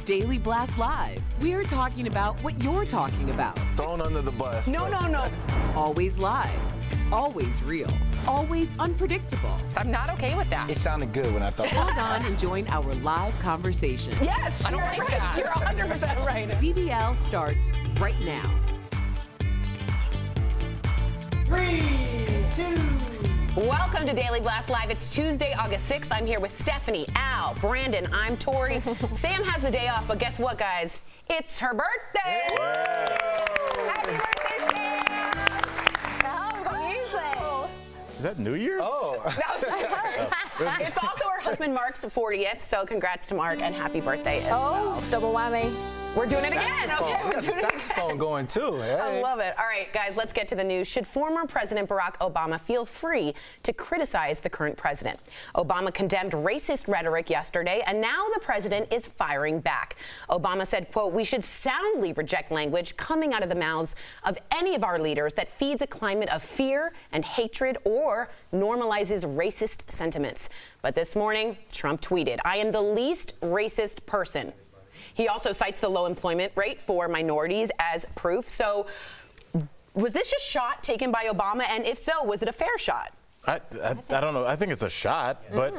Daily Blast Live. We're talking about what you're talking about. Thrown under the bus. No. Always live, always real, always unpredictable. I'm not okay with that. It sounded good when I thought. Log on and join our live conversation. Yes, I don't like that. You're 100% right. DBL starts right now. 3, 2. Welcome to Daily Blast Live. It's Tuesday, August 6th. I'm here with Stephanie, Al, Brandon. I'm Tori. Sam has the day off, but guess what, guys? It's her birthday. Happy birthday, Sam! Oh, we've got music. Is that New Year's? Oh. That was hers. It's also her husband Mark's 40th, so congrats to Mark and happy birthday as well. Double whammy. We're doing it again. Okay, we're Got the doing it again. saxophone going too. Hey. I love it. All right, guys, let's get to the news. Should former President Barack Obama feel free to criticize the current president? Obama condemned racist rhetoric yesterday, and now the president is firing back. Obama said, quote, "We should soundly reject language coming out of the mouths of any of our leaders that feeds a climate of fear and hatred or normalizes racist sentiments." But this morning, Trump tweeted, "I am the least racist person." He also cites the low employment rate for minorities as proof. So was this just shot taken by Obama? And if so, was it a fair shot? I don't know. I think it's a shot, but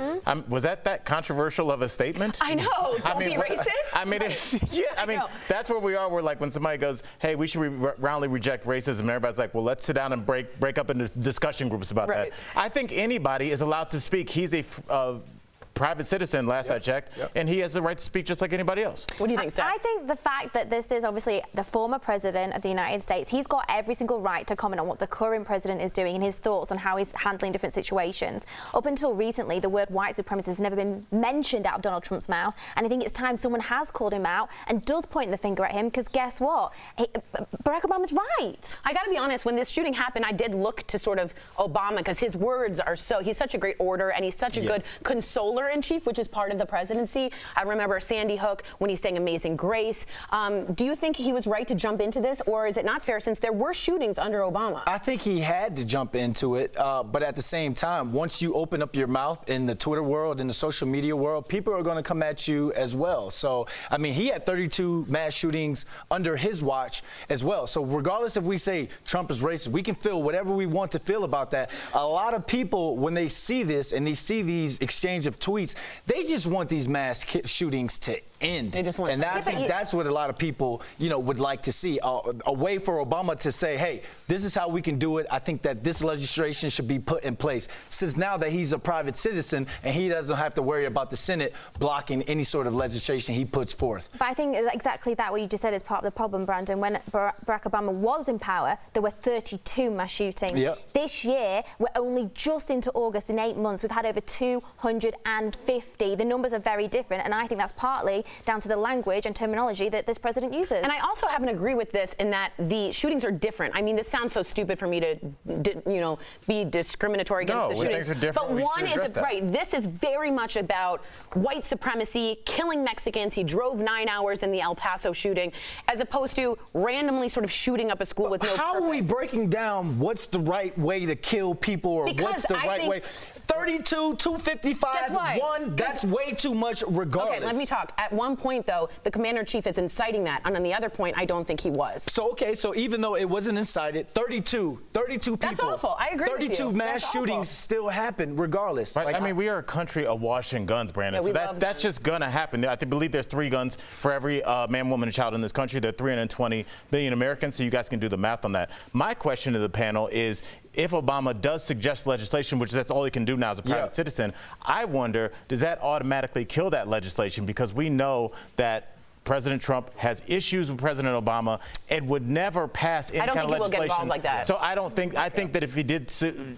was that controversial of a statement? I know. Don't be racist. I mean, that's where we are. We're like when somebody goes, "Hey, we should roundly reject racism," and everybody's like, "Well, let's sit down and break up into discussion groups about that." I think anybody is allowed to speak. He's a private citizen, last I checked, and he has the right to speak just like anybody else. What do you think, Sam? I think the fact that this is obviously the former president of the United States, he's got every single right to comment on what the current president is doing and his thoughts on how he's handling different situations. Up until recently, the word white supremacist has never been mentioned out of Donald Trump's mouth, and I think it's time someone has called him out and does point the finger at him, because guess what? Barack Obama's right. I got to be honest, when this shooting happened, I did look to sort of Obama, because his words are he's such a great orator, and he's such a good consoler-in-chief, which is part of the presidency. I remember Sandy Hook when he sang Amazing Grace. Do you think he was right to jump into this, or is it not fair since there were shootings under Obama? I think he had to jump into it, but at the same time, once you open up your mouth in the Twitter world, in the social media world, people are going to come at you as well. So, I mean, he had 32 mass shootings under his watch as well. So regardless if we say Trump is racist, we can feel whatever we want to feel about that. A lot of people, when they see this and they see these exchange of tweets, they just want these mass shootings to end. They just want and I think that's what a lot of people, would like to see. A way for Obama to say, hey, this is how we can do it. I think that this legislation should be put in place, since now that he's a private citizen and he doesn't have to worry about the Senate blocking any sort of legislation he puts forth. But I think exactly that, what you just said, is part of the problem, Brandon. When Barack Obama was in power, there were 32 mass shootings. Yep. This year, we're only just into August. In 8 months, we've had over 250. The numbers are very different, and I think that's partly down to the language and terminology that this president uses. And I also happen to agree with this in that the shootings are different. I mean, this sounds so stupid for me to, be discriminatory against the shootings. Things are different. But one is this is very much about white supremacy, killing Mexicans. He drove 9 hours in the El Paso shooting, as opposed to randomly sort of shooting up a school with no purpose. How are we breaking down what's the right way to kill people, or what's the right way? 32, 255, 1, that's way too much regardless. Okay, let me talk. At one point, though, the commander-in-chief is inciting that, and on the other point, I don't think he was. So even though it wasn't incited, 32 people. That's awful. I agree with you. 32 mass shootings still happen regardless. Right. I mean, we are a country awash in guns, Brandon. So that's just going to happen. I believe there's 3 guns for every man, woman, and child in this country. There are 320 million Americans, so you guys can do the math on that. My question to the panel is, if Obama does suggest legislation, which that's all he can do now as a private citizen, I wonder, does that automatically kill that legislation? Because we know that President Trump has issues with President Obama and would never pass any kind of legislation. I don't think he will get involved like that. So I think that if he did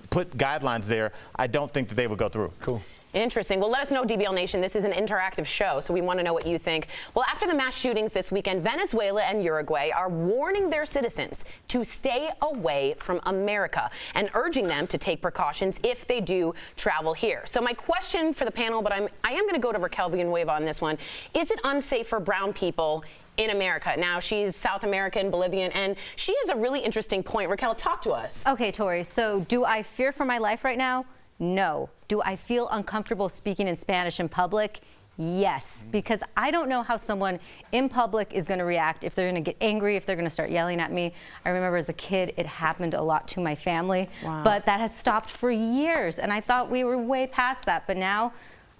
put guidelines there, I don't think that they would go through. Cool. Interesting. Well, let us know, DBL Nation. This is an interactive show, so we want to know what you think. Well, after the mass shootings this weekend, Venezuela and Uruguay are warning their citizens to stay away from America and urging them to take precautions if they do travel here. So my question for the panel, but I am going to go to Raquel Villanueva on this one. Is it unsafe for brown people in America? Now, she's South American, Bolivian, and she has a really interesting point. Raquel, talk to us. Okay, Tori, so do I fear for my life right now? No. Do I feel uncomfortable speaking in Spanish in public? Yes, because I don't know how someone in public is going to react, if they're going to get angry, if they're going to start yelling at me. I remember as a kid, it happened a lot to my family, but that has stopped for years, and I thought we were way past that, but now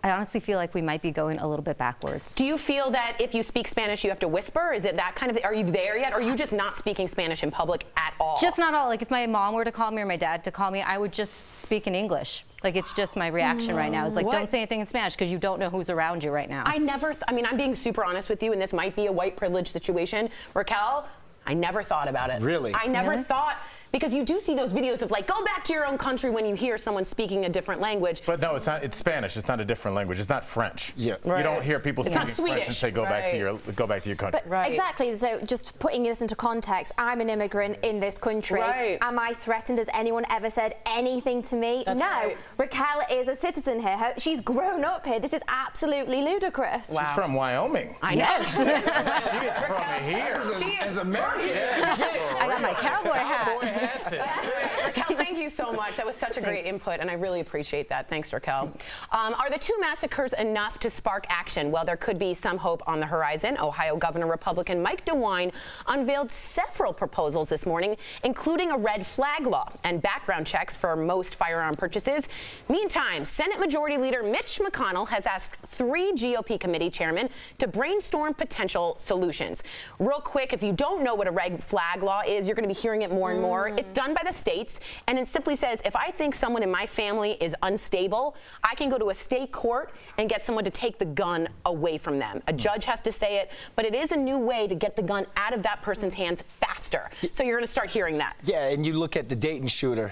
I honestly feel like we might be going a little bit backwards. Do you feel that if you speak Spanish, you have to whisper? Is it that kind of thing? Are you there yet? Or are you just not speaking Spanish in public at all? Just not all. Like if my mom were to call me or my dad to call me, I would just speak in English. Like it's just my reaction right now. It's like, don't say anything in Spanish because you don't know who's around you right now. I mean, I'm being super honest with you, and this might be a white privilege situation. Raquel, I never thought about it. Really? I never thought. Because you do see those videos of like, go back to your own country when you hear someone speaking a different language. But no, it's not. It's Spanish. It's not a different language. It's not French. Yeah. Right. You don't hear people speaking French and say go back to your country. But exactly. So just putting this into context, I'm an immigrant in this country. Right. Am I threatened? Has anyone ever said anything to me? That's no. right. Raquel is a citizen here. She's grown up here. This is absolutely ludicrous. Wow. She's from Wyoming. I know. She is from here. She is American. I got my cowboy hat. Raquel, thank you so much. That was such a great input, and I really appreciate that. Thanks, Raquel. Are the two massacres enough to spark action? Well, there could be some hope on the horizon. Ohio Governor Republican Mike DeWine unveiled several proposals this morning, including a red flag law and background checks for most firearm purchases. Meantime, Senate Majority Leader Mitch McConnell has asked 3 GOP committee chairmen to brainstorm potential solutions. Real quick, if you don't know what a red flag law is, you're going to be hearing it more and more. It's done by the states, and it simply says if I think someone in my family is unstable, I can go to a state court and get someone to take the gun away from them. A judge has to say it, but it is a new way to get the gun out of that person's hands faster. So you're going to start hearing that. Yeah, and you look at the Dayton shooter.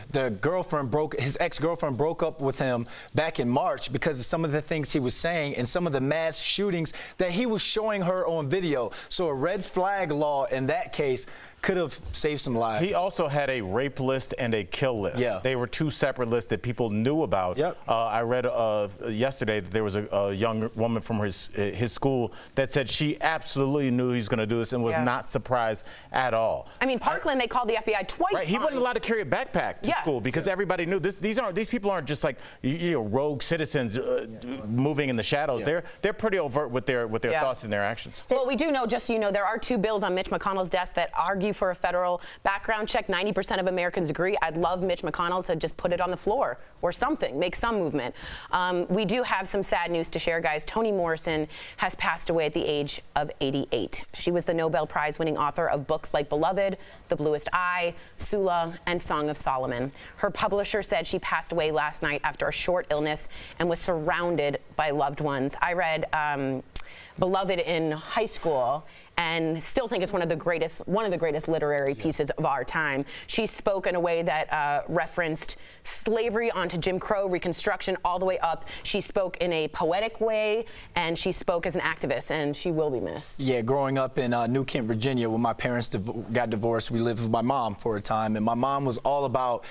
His ex-girlfriend broke up with him back in March because of some of the things he was saying and some of the mass shootings that he was showing her on video. So a red flag law in that case could have saved some lives. He also had a rape list and a kill list. Yeah. They were 2 separate lists that people knew about. Yep. I read yesterday that there was a young woman from his school that said she absolutely knew he was going to do this and was not surprised at all. I mean, Parkland, they called the FBI twice. Right. He wasn't allowed to carry a backpack to school because everybody knew this. These people aren't just like rogue citizens moving in the shadows. They're pretty overt with their thoughts and their actions. Well, we do know, just so you know, there are 2 bills on Mitch McConnell's desk that argue for a federal background check. 90% of Americans agree. I'd love Mitch McConnell to just put it on the floor or something, make some movement. We do have some sad news to share, guys. Toni Morrison has passed away at the age of 88. She was the Nobel Prize-winning author of books like Beloved, The Bluest Eye, Sula, and Song of Solomon. Her publisher said she passed away last night after a short illness and was surrounded by loved ones. I read Beloved in high school and still think it's one of the greatest literary pieces of our time. She spoke in a way that referenced slavery onto Jim Crow, Reconstruction, all the way up. She spoke in a poetic way, and she spoke as an activist, and she will be missed. Yeah, growing up in New Kent, Virginia, when my parents got divorced, we lived with my mom for a time, and my mom was all about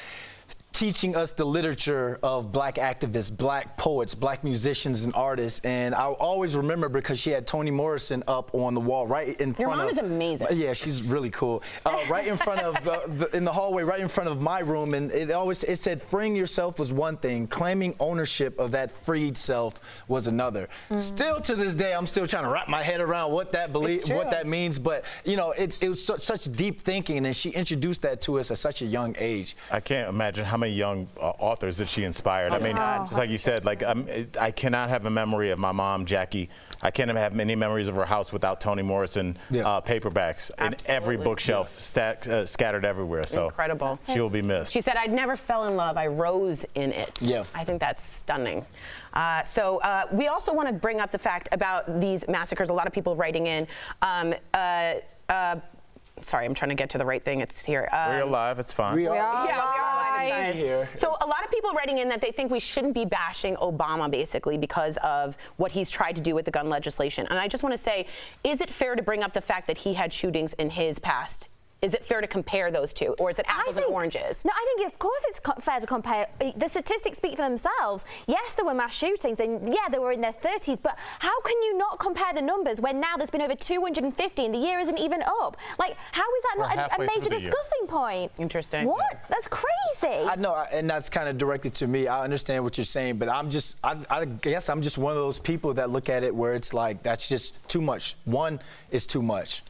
teaching us the literature of black activists, black poets, black musicians and artists. And I always remember because she had Toni Morrison up on the wall right in front of... Your mom is amazing. Yeah, she's really cool. Right in front of, in the hallway, right in front of my room. And it said, freeing yourself was one thing, claiming ownership of that freed self was another. Still to this day, I'm still trying to wrap my head around what that means. But, you know, it was such deep thinking, and she introduced that to us at such a young age. I can't imagine how many young authors that she inspired. I mean, just like you said, like I cannot have a memory of my mom, Jackie. I can't have many memories of her house without Toni Morrison paperbacks in every bookshelf scattered everywhere. So incredible. She will be missed. She said, "I never fell in love. I rose in it." Yeah. I think that's stunning. We also want to bring up the fact about these massacres. A lot of people writing in. Sorry, I'm trying to get to the right thing. It's here. We're alive. It's fine. We are alive. Here. So a lot of people writing in that they think we shouldn't be bashing Obama, basically, because of what he's tried to do with the gun legislation. And I just want to say, is it fair to bring up the fact that he had shootings in his past Is it fair to compare those two, or is it apples and oranges? No, I think of course it's fair to compare. The statistics speak for themselves. Yes, there were mass shootings, and yeah, they were in their 30s, but how can you not compare the numbers when now there's been over 250 and the year isn't even up? Like, how is that not a major discussing point? Interesting. What? That's crazy. I know, and that's kind of directed to me. I understand what you're saying, but I guess I'm just one of those people that look at it where it's like, that's just too much. One is too much.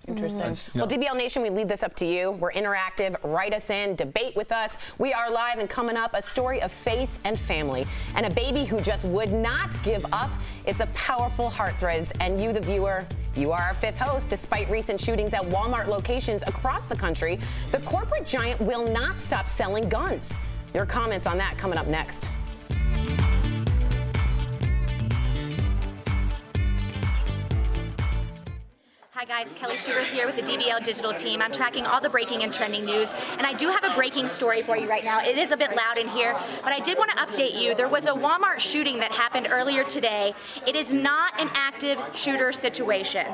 Interesting. Well, DBL Nation, we leave this up to you. We're interactive. Write us in, debate with us. We are live, and coming up, a story of faith and family and a baby who just would not give up. It's a powerful heartthrob, and you, the viewer, you are our fifth host. Despite recent shootings at Walmart locations across the country, the corporate giant will not stop selling guns. Your comments on that coming up next. Hi guys, Kelly Schubert here with the DBL Digital team. I'm tracking all the breaking and trending news, and I do have a breaking story for you right now. It is a bit loud in here, but I did want to update you. There was a Walmart shooting that happened earlier today. It is not an active shooter situation.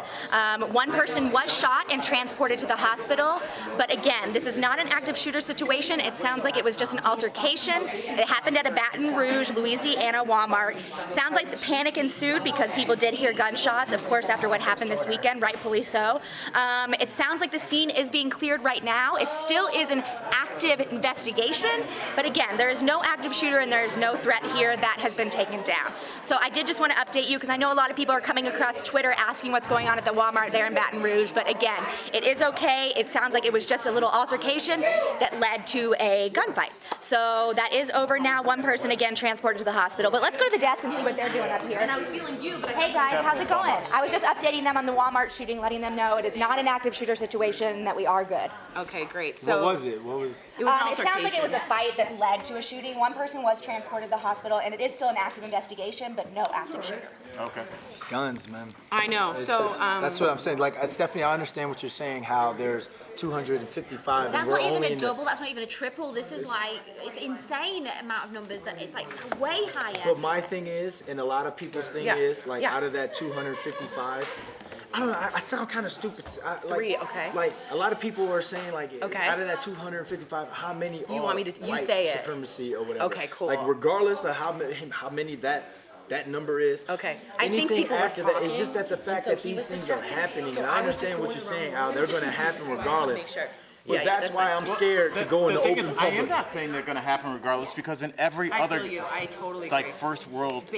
One person was shot and transported to the hospital, but again, this is not an active shooter situation. It sounds like it was just an altercation. It happened at a Baton Rouge, Louisiana Walmart. Sounds like the panic ensued because people did hear gunshots, of course, after what happened this weekend, rightfully so. It sounds like the scene is being cleared right now. It still is an active investigation, but again, there is no active shooter and there is no threat here that has been taken down. So I did just want to update you because I know a lot of people are coming across Twitter asking what's going on at the Walmart there in Baton Rouge, but again, it is okay. It sounds like it was just a little altercation that led to a gunfight. So that is over now. One person again transported to the hospital, but let's go to the desk and see what they're doing up here. And I was feeling you, but hey guys, how's it going? I was just updating them on the Walmart shooting, letting them know it is not an active shooter situation, that we are good. Okay, great. So what was it? It was an altercation. It sounds like it was a fight that led to a shooting. One person was transported to the hospital, and it is still an active investigation, but no active shooter. Okay. It's guns, man. I know. That's what I'm saying. Like, Stephanie, I understand what you're saying, how there's 255. That's and not we're even only a double, that's not even a triple. This is like, it's insane amount of numbers that it's like way higher. But my thing is, and a lot of people's thing is, like, out of that 255, I don't know, I sound kind of stupid. Three, okay. Like, a lot of people are saying, like, out of that 255, how many you are want me to, you white say supremacy or whatever. Okay, cool. Like, regardless of how many that number is. Okay. I think anything people after were that, talking, it's just that the fact that these things are happening, and I understand what you're saying, how they're going to happen regardless. But that's why I'm scared to go in the open public. I am not saying they're going to happen regardless, because in every other like first world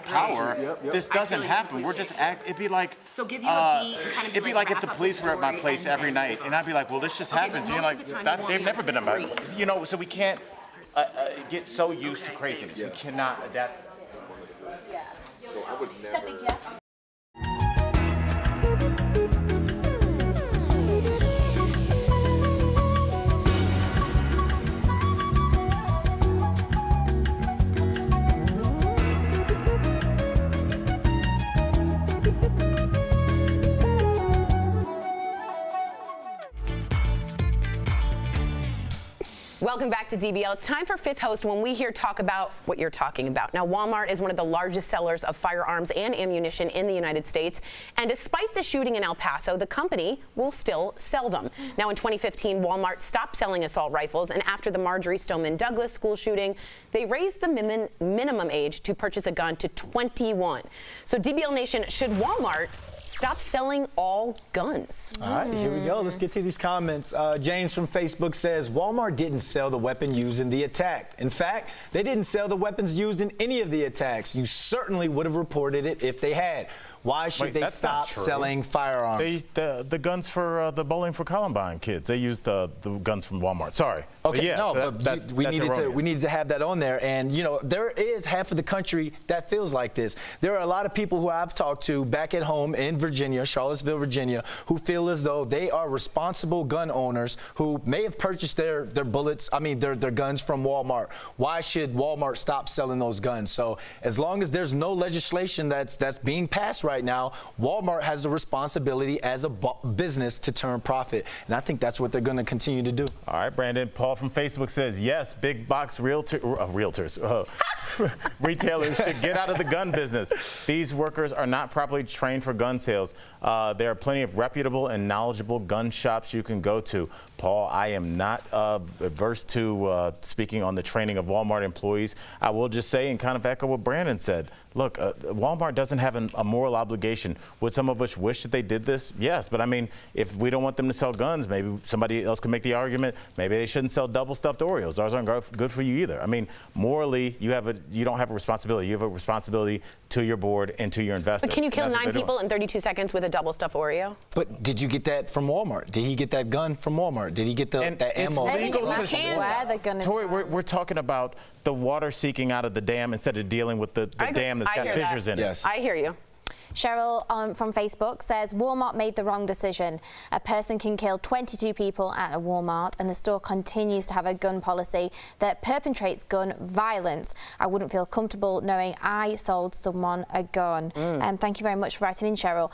power, this doesn't happen. We're just it'd be like give you a beat and kind of it'd be like if the police were at my place every night, and I'd be like, well, this just happens. You know, like they've never been about. You know, so we can't get so used to craziness. We cannot adapt. So I would never. Welcome back to DBL. It's time for Fifth Host, when we here talk about what you're talking about. Now, Walmart is one of the largest sellers of firearms and ammunition in the United States. And despite the shooting in El Paso, the company will still sell them. Now, in 2015, Walmart stopped selling assault rifles. And after the Marjorie Stoneman Douglas school shooting, they raised the minimum age to purchase a gun to 21. So, DBL Nation, should Walmart stop selling all guns? All right, here we go. Let's get to these comments. James from Facebook says, Walmart didn't sell the weapon used in the attack. In fact, they didn't sell the weapons used in any of the attacks. You certainly would have reported it if they had. Why should they stop selling firearms? The guns for the Bowling for Columbine kids, they used the guns from Walmart. Sorry. Okay, yeah, no, so but we needed to have that on there. And, you know, there is half of the country that feels like this. There are a lot of people who I've talked to back at home in Virginia, Charlottesville, Virginia, who feel as though they are responsible gun owners who may have purchased their guns from Walmart. Why should Walmart stop selling those guns? So as long as there's no legislation that's being passed right right now, Walmart has the responsibility as a business to turn profit. And I think that's what they're going to continue to do. All right, Brandon. Paul from Facebook says, yes, big box retailers should get out of the gun business. These workers are not properly trained for gun sales. There are plenty of reputable and knowledgeable gun shops you can go to. Paul, I am not averse to speaking on the training of Walmart employees. I will just say and kind of echo what Brandon said. Look, Walmart doesn't have a moral obligation. Would some of us wish that they did this? Yes, but I mean, if we don't want them to sell guns, maybe somebody else can make the argument, maybe they shouldn't sell double stuffed Oreos. Those aren't good for you either. I mean, morally, you don't have a responsibility. You have a responsibility to your board and to your investors. But can you kill 9 people in 32 seconds with a double stuffed Oreo? But did you get that from Walmart? Did he get that gun from Walmart? Did he get that ammo? It's legal to swear the gun is Tori, we're talking about the water seeking out of the dam instead of dealing with the dam that's got fissures in it. Yes. I hear you. Cheryl from Facebook says Walmart made the wrong decision. A person can kill 22 people at a Walmart, and the store continues to have a gun policy that perpetrates gun violence. I wouldn't feel comfortable knowing I sold someone a gun. Thank you very much for writing in, Cheryl.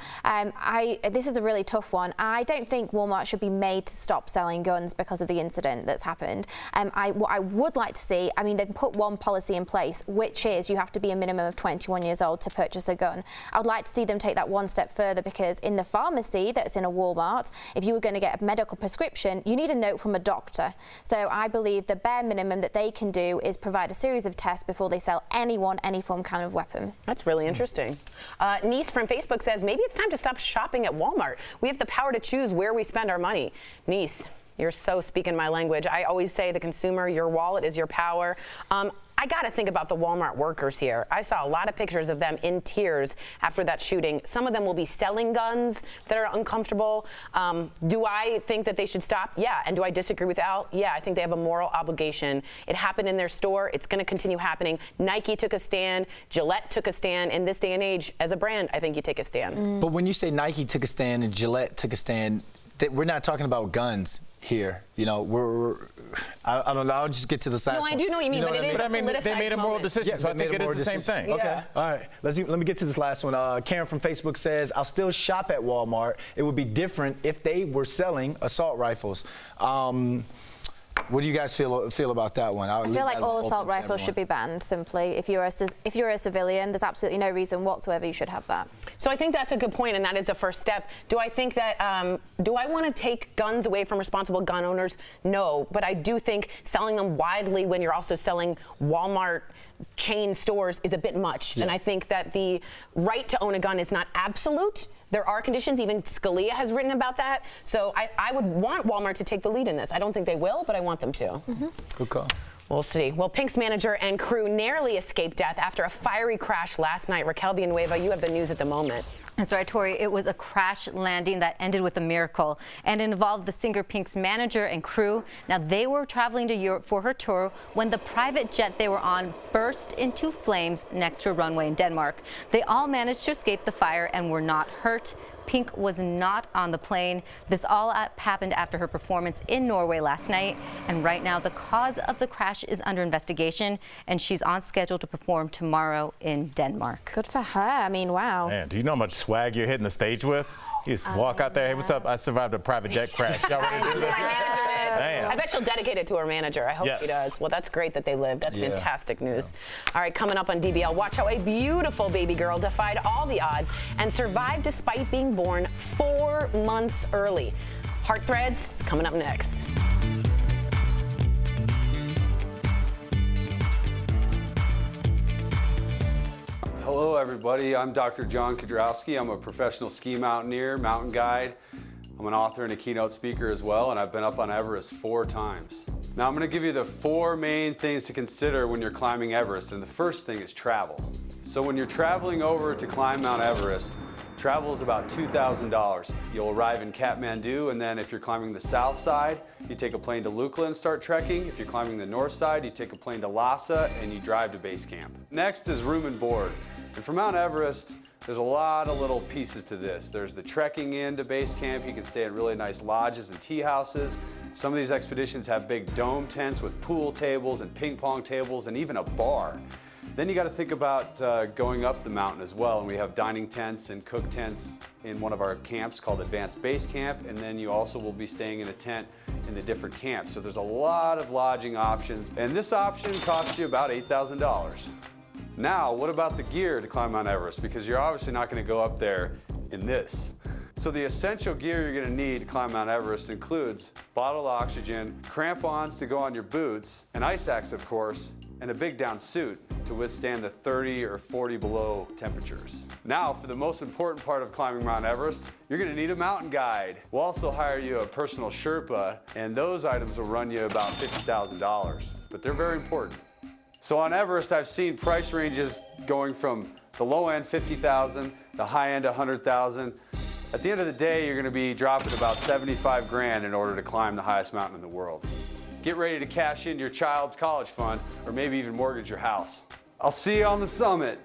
This is a really tough one. I don't think Walmart should be made to stop selling guns because of the incident that's happened. What I would like to see, I mean, they've put one policy in place, which is you have to be a minimum of 21 years old to purchase a gun. I would like to see them take that one step further, because in the pharmacy that's in a Walmart, if you were going to get a medical prescription, you need a note from a doctor. So I believe the bare minimum that they can do is provide a series of tests before they sell anyone any kind of weapon. That's really interesting. Niece from Facebook says maybe it's time to stop shopping at Walmart. We have the power to choose where we spend our money. Niece, you're so speaking my language. I always say the consumer, your wallet is your power. I got to think about the Walmart workers here. I saw a lot of pictures of them in tears after that shooting. Some of them will be selling guns that are uncomfortable. Do I think that they should stop? Yeah. And do I disagree with Al? Yeah, I think they have a moral obligation. It happened in their store. It's going to continue happening. Nike took a stand. Gillette took a stand. In this day and age, as a brand, I think you take a stand. But when you say Nike took a stand and Gillette took a stand, we're not talking about guns here. You know, I don't know. I'll just get to the side. No, I do know what you mean, but it is a politicized they made a moral decision, so I think it is the same thing. Okay. Yeah. All right. Let me get to this last one. Karen from Facebook says, I'll still shop at Walmart. It would be different if they were selling assault rifles. What do you guys feel about that one? I feel like all assault rifles should be banned, simply. If you're a civilian, there's absolutely no reason whatsoever you should have that. So I think that's a good point, and that is a first step. Do I think that, do I want to take guns away from responsible gun owners? No, but I do think selling them widely when you're also selling Walmart chain stores is a bit much. Yeah. And I think that the right to own a gun is not absolute. There are conditions. Even Scalia has written about that. So I would want Walmart to take the lead in this. I don't think they will, but I want them to. Good call. We'll see. Well, Pink's manager and crew narrowly escaped death after a fiery crash last night. Raquel Villanueva, you have the news at the moment. That's right, Tori. It was a crash landing that ended with a miracle, and it involved the singer Pink's manager and crew. Now, they were traveling to Europe for her tour when the private jet they were on burst into flames next to a runway in Denmark. They all managed to escape the fire and were not hurt. Pink was not on the plane. This all happened after her performance in Norway last night, and right now the cause of the crash is under investigation, and she's on schedule to perform tomorrow in Denmark. Good for her. I mean, wow. Man, do you know how much swag you're hitting the stage with? You just walk out there, hey, what's up? I survived a private jet crash. Y'all ready to do this? I bet she'll dedicate it to her manager. I hope she does. Well, that's great that they lived. That's fantastic news. All right, coming up on DBL, watch how a beautiful baby girl defied all the odds and survived despite being born 4 months early. Heart Threads is coming up next. Hello, everybody. I'm Dr. John Kudrowski. I'm a professional ski mountaineer, mountain guide. I'm an author and a keynote speaker as well, and I've been up on Everest 4 times. Now I'm going to give you the 4 main things to consider when you're climbing Everest, and the first thing is travel. So when you're traveling over to climb Mount Everest, travel is about $2,000. You'll arrive in Kathmandu, and then if you're climbing the south side, you take a plane to Lukla and start trekking. If you're climbing the north side, you take a plane to Lhasa and you drive to base camp. Next is room and board. And for Mount Everest, there's a lot of little pieces to this. There's the trekking in to base camp. You can stay at really nice lodges and tea houses. Some of these expeditions have big dome tents with pool tables and ping pong tables and even a bar. Then you got to think about going up the mountain as well, and we have dining tents and cook tents in one of our camps called Advanced Base Camp, and then you also will be staying in a tent in the different camps. So there's a lot of lodging options, and this option costs you about $8,000. Now, what about the gear to climb Mount Everest? Because you're obviously not going to go up there in this. So the essential gear you're going to need to climb Mount Everest includes bottled oxygen, crampons to go on your boots, an ice axe, of course, and a big down suit to withstand the 30 or 40 below temperatures. Now, for the most important part of climbing Mount Everest, you're gonna need a mountain guide. We'll also hire you a personal Sherpa, and those items will run you about $50,000, but they're very important. So on Everest, I've seen price ranges going from the low end, $50,000, the high end, $100,000. At the end of the day, you're gonna be dropping about 75 grand in order to climb the highest mountain in the world. Get ready to cash in your child's college fund, or maybe even mortgage your house. I'll see you on the summit.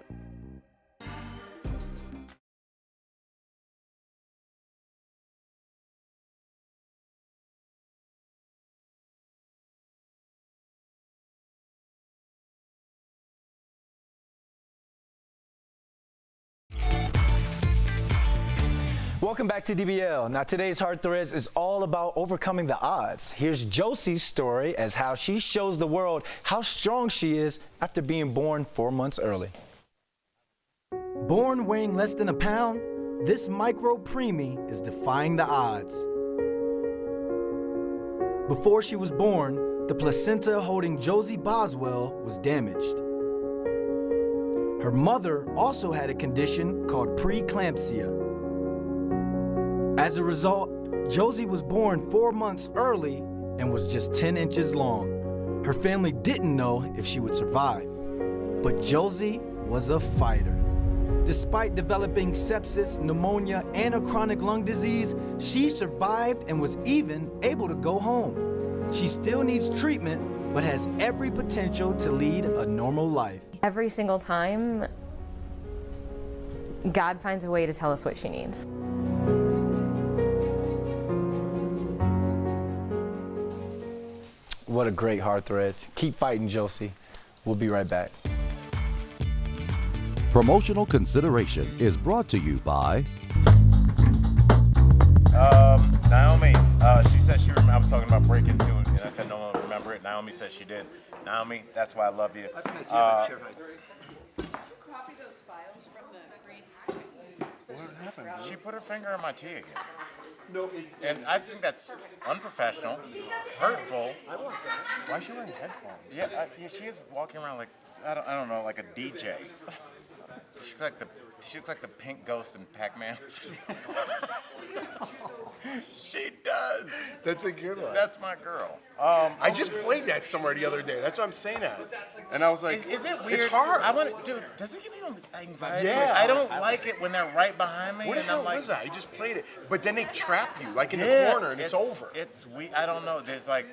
Welcome back to DBL. Now today's Hard Threads is all about overcoming the odds. Here's Josie's story as how she shows the world how strong she is after being born 4 months early. Born weighing less than a pound, this micro preemie is defying the odds. Before she was born, the placenta holding Josie Boswell was damaged. Her mother also had a condition called preeclampsia. As a result, Josie was born 4 months early and was just 10 inches long. Her family didn't know if she would survive. But Josie was a fighter. Despite developing sepsis, pneumonia, and a chronic lung disease, she survived and was even able to go home. She still needs treatment, but has every potential to lead a normal life. Every single time, God finds a way to tell us what she needs. What a great Hard Threads. Keep fighting, Josie. We'll be right back. Promotional consideration is brought to you by Naomi. She said I was talking about breaking into it, and I said no one will remember it. Naomi said she did. Naomi, that's why I love you. I have an idea about share heights. Copy those files from the green packet. What happened? She put her finger in my tea again. No, it's. And I think that's unprofessional, hurtful. I want that. Why is she wearing headphones? Yeah, she is walking around like I don't know, like a DJ. She looks like the pink ghost in Pac-Man. She does. That's a good one. That's my girl. I just played that somewhere the other day. That's what I'm saying at. And I was like, is it weird? It's hard. Dude, does it give you anxiety? Yeah. I don't like it when they're right behind me. What the and hell I'm like, was that? I just played it. But then they trap you, like in the corner, and it's over. It's I don't know. There's like,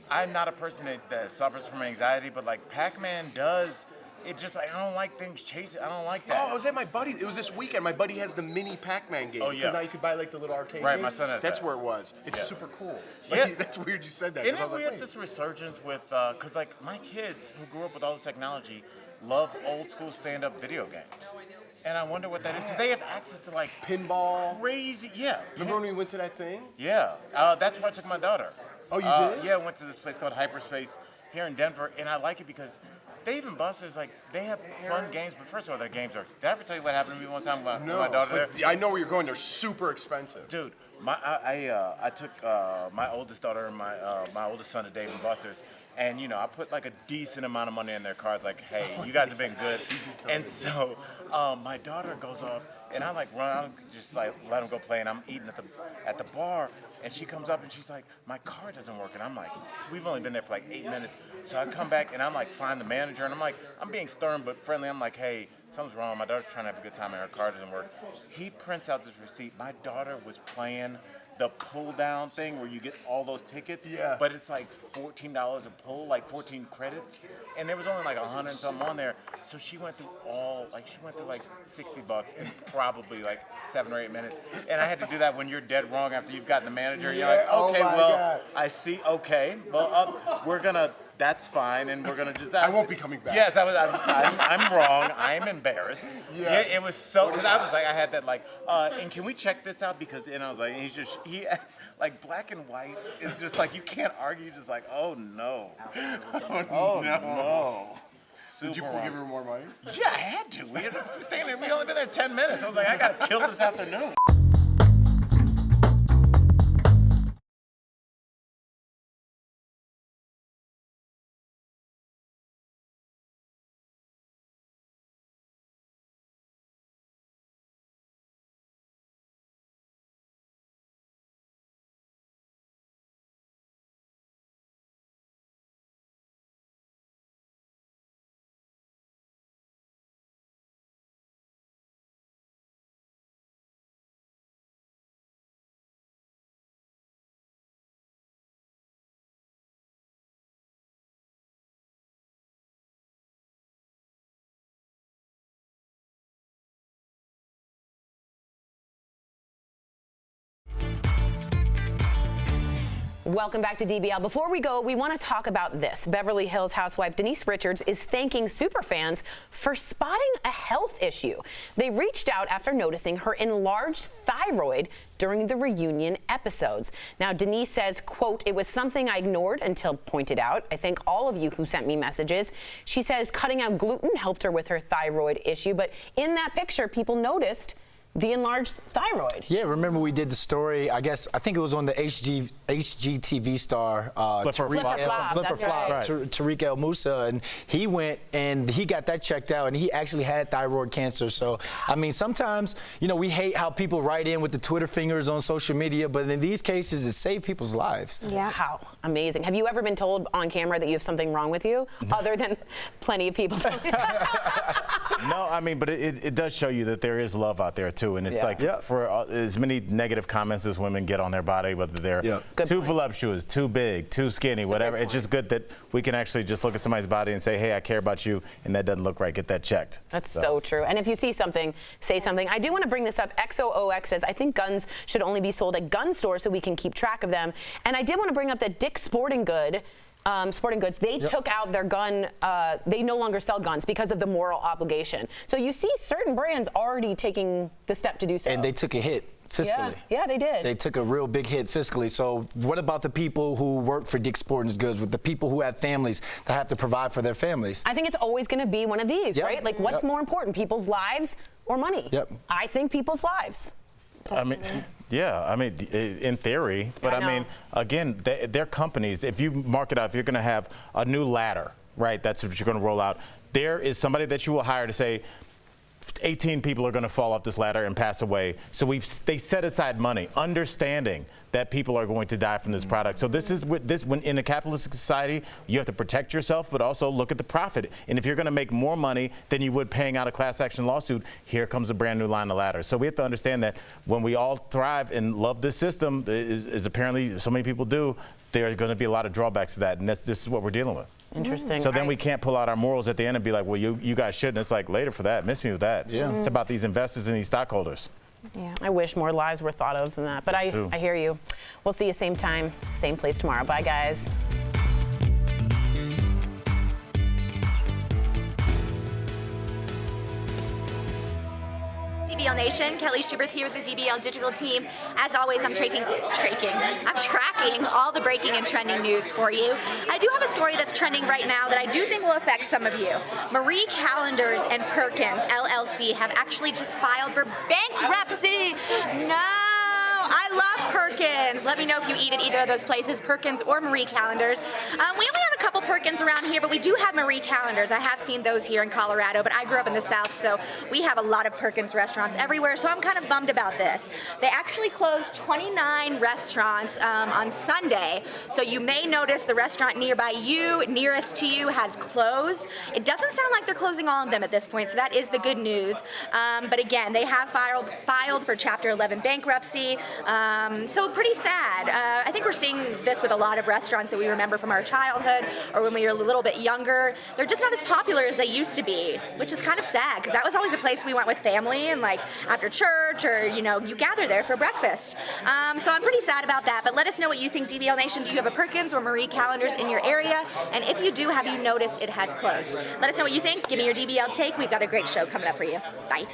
I'm not a person that suffers from anxiety, but like Pac-Man does. It just, I don't like things chasing. I don't like that. Oh, I was at my buddy. It was this weekend. My buddy has the mini Pac-Man game. Oh, yeah. Now you could buy like the little arcade Right, game. my son has That's that. where it was. It's Yeah. super cool. Yeah. Like, that's weird you said that. Isn't 'cause I it was like, weird, wait. this resurgence with, because like my kids who grew up with all this technology love old school stand-up video games. And I wonder what that is, because they have access to like Pinball. crazy, yeah. Remember when we went to that thing? Yeah, that's where I took my daughter. Oh, you did? Yeah, I went to this place called Hyperspace here in Denver, and I like it because Dave and Buster's, like, they have fun games, but first of all, their games are. Did I ever tell you what happened to me one time with my daughter there? But I know where you're going. They're super expensive. Dude, I took my oldest daughter and my oldest son to Dave and Buster's, and you know I put like a decent amount of money in their cars. Like, hey, you guys have been good. And so my daughter goes off, and I like run out, just like let them go play, and I'm eating at the bar. And she comes up and she's like, my car doesn't work. And I'm like, we've only been there for like 8 minutes. So I come back and I'm like, find the manager. And I'm like, I'm being stern but friendly. I'm like, hey, something's wrong. My daughter's trying to have a good time and her car doesn't work. He prints out this receipt. My daughter was playing the pull down thing where you get all those tickets. Yeah. But it's like $14 a pull, like 14 credits. And there was only like 100 and something on there. So she went through like $60 in probably like 7 or 8 minutes. And I had to do that when you're dead wrong after you've gotten the manager. You're like, okay, God. I see. Okay, well, we're gonna that's fine, and we're gonna just. I won't be coming back. Yes, I'm wrong. I'm embarrassed. Yeah. It was so because I was like, I had that like, and can we check this out? Because and I was like, he like black and white is just like you can't argue. Just like, oh no, Oh, no. Super Did you wrong. give her more money? Yeah, I had to. We staying there. We only been there 10 minutes. I was like, I gotta kill this afternoon. Welcome back to DBL. Before we go, we want to talk about this. Beverly Hills housewife Denise Richards is thanking superfans for spotting a health issue. They reached out after noticing her enlarged thyroid during the reunion episodes. Now, Denise says, quote, "It was something I ignored until pointed out. I thank all of you who sent me messages." She says cutting out gluten helped her with her thyroid issue, but in that picture, people noticed the enlarged thyroid. Yeah, remember we did the story, I think it was on the HGTV star Tariq El Moussa, and he went and he got that checked out, and he actually had thyroid cancer. So, I mean, sometimes, you know, we hate how people write in with the Twitter fingers on social media, but in these cases, it saved people's lives. Yeah. How amazing. Have you ever been told on camera that you have something wrong with you, other than plenty of people telling you? No, I mean, but it does show you that there is love out there, too. And it's for as many negative comments as women get on their body, whether they're too voluptuous, too big, too skinny, whatever. It's just good that we can actually just look at somebody's body and say, hey, I care about you, and that doesn't look right. Get that checked. That's so true. And if you see something, say something. I do want to bring this up. XOOX says, I think guns should only be sold at gun stores so we can keep track of them. And I did want to bring up that Dick's Sporting Goods, they took out their gun, they no longer sell guns because of the moral obligation. So you see certain brands already taking the step to do so. And they took a hit fiscally. Yeah, they did. They took a real big hit fiscally. So what about the people who work for Dick's Sporting Goods, with the people who have families that have to provide for their families? I think it's always going to be one of these, right? Like, what's more important, people's lives or money? I think people's lives. I mean, yeah, I mean, in theory, but I mean, again, they're companies. If you mark it out, if you're going to have a new ladder, right, that's what you're going to roll out, there is somebody that you will hire to say, 18 people are going to fall off this ladder and pass away. So they set aside money, understanding that people are going to die from this product. So this is when in a capitalist society, you have to protect yourself, but also look at the profit. And if you're going to make more money than you would paying out a class action lawsuit, here comes a brand new line of ladders. So we have to understand that when we all thrive and love this system, as apparently so many people do, there are going to be a lot of drawbacks to that, and this is what we're dealing with. Interesting. So then we can't pull out our morals at the end and be like, well, you guys shouldn't. It's like, later for that. Miss me with that. Yeah. It's about these investors and these stockholders. Yeah. I wish more lives were thought of than that. But I hear you. We'll see you same time, same place tomorrow. Bye, guys. DBL Nation, Kelly Schubert here with the DBL digital team. As always, I'm tracking all the breaking and trending news for you. I do have a story that's trending right now that I do think will affect some of you. Marie Callender's and Perkins LLC have actually just filed for bankruptcy. No! I love Perkins. Let me know if you eat at either of those places, Perkins or Marie Callender's. We only have a couple Perkins around here, but we do have Marie Callender's. I have seen those here in Colorado, but I grew up in the South, so we have a lot of Perkins restaurants everywhere, so I'm kind of bummed about this. They actually closed 29 restaurants on Sunday, so you may notice the restaurant nearby you, nearest to you, has closed. It doesn't sound like they're closing all of them at this point, so that is the good news. But again, they have filed for Chapter 11 bankruptcy. So pretty sad. I think we're seeing this with a lot of restaurants that we remember from our childhood. or when we were a little bit younger, they're just not as popular as they used to be, which is kind of sad because that was always a place we went with family and like after church or, you know, you gather there for breakfast. So I'm pretty sad about that, but let us know what you think, DBL Nation. Do you have a Perkins or Marie Callender's in your area? And if you do, have you noticed it has closed? Let us know what you think. Give me your DBL take. We've got a great show coming up for you. Bye.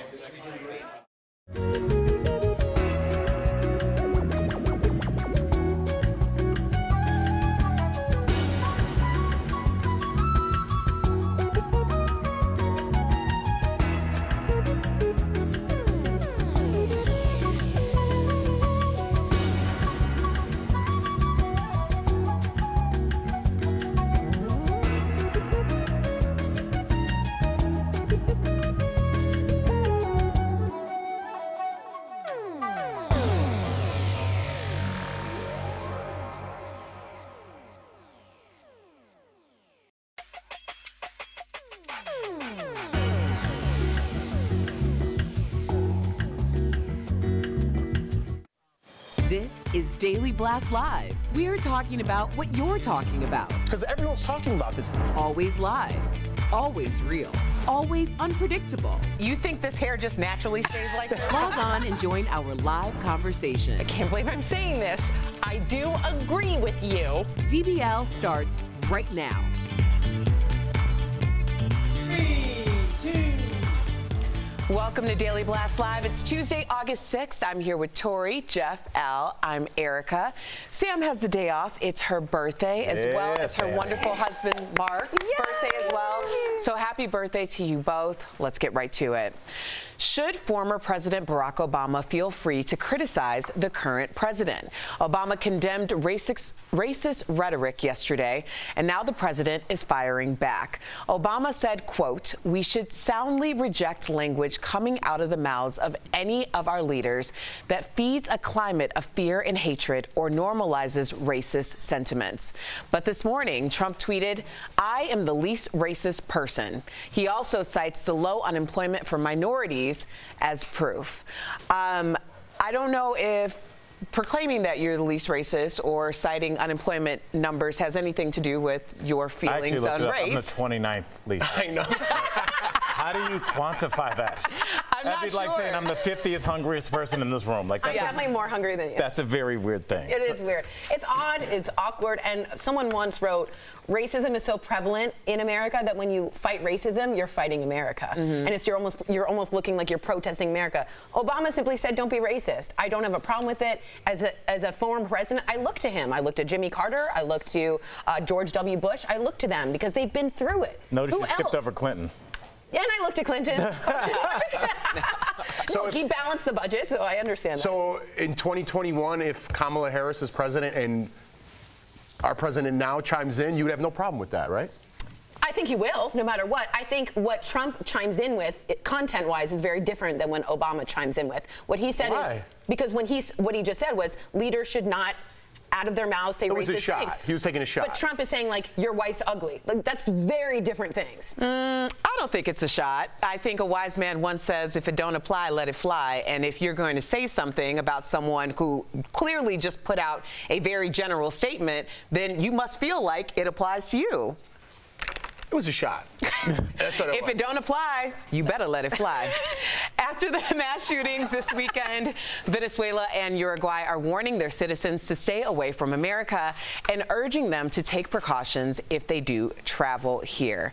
This is Daily Blast Live. We're talking about what you're talking about. Because everyone's talking about this. Always live, always real, always unpredictable. You think this hair just naturally stays like this? Log on and join our live conversation. I can't believe I'm saying this. I do agree with you. DBL starts right now. 3, 2. Welcome to Daily Blast Live. It's Tuesday, August 6th. I'm here with Tori, Jeff, Al. I'm Erica. Sam has the day off. It's her birthday as well as her wonderful husband Mark's birthday as well. So happy birthday to you both. Let's get right to it. Should former President Barack Obama feel free to criticize the current president? Obama condemned racist rhetoric yesterday, and now the president is firing back. Obama said, quote, "We should soundly reject language coming out of the mouths of any of our leaders that feeds a climate of fear and hatred or normalizes racist sentiments." But this morning, Trump tweeted, "I am the least racist person." He also cites the low unemployment for minorities as proof. I don't know if proclaiming that you're the least racist or citing unemployment numbers has anything to do with your feelings on race. I'm the 29th least. I know. How do you quantify that? That'd be like saying I'm the 50th hungriest person in this room. Like, I'm definitely more hungry than you. That's a very weird thing. It is weird. It's odd. It's awkward. And someone once wrote, racism is so prevalent in America that when you fight racism, you're fighting America. And it's you're almost looking like you're protesting America. Obama simply said, don't be racist. I don't have a problem with it. As a former president, I look to him. I look to Jimmy Carter. I look to George W. Bush. I look to them because they've been through it. Notice Who you skipped else? over Clinton. Yeah, and I looked at Clinton. So he balanced the budget, so I understand that. So in 2021, if Kamala Harris is president and our president now chimes in, you would have no problem with that, right? I think he will, no matter what. I think what Trump chimes in with, content-wise, is very different than when Obama chimes in with. What he said is, because what he just said was, leaders should not out of their mouths say racist things. It was a shot. He was taking a shot. But Trump is saying, like, your wife's ugly. Like, that's very different things. I don't think it's a shot. I think a wise man once says, if it don't apply, let it fly. And if you're going to say something about someone who clearly just put out a very general statement, then you must feel like it applies to you. It was a shot. That's what it was. If it don't apply, you better let it fly. After the mass shootings this weekend, Venezuela and Uruguay are warning their citizens to stay away from America and urging them to take precautions if they do travel here.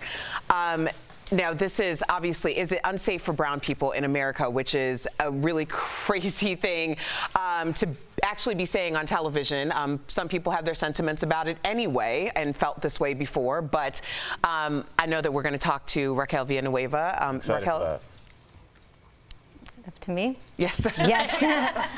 Now, this is obviously, is it unsafe for brown people in America, which is a really crazy thing to actually be saying on television. Some people have their sentiments about it anyway and felt this way before, but I know that we're going to talk to Raquel Villanueva. Raquel. Up to me? Yes. Yes.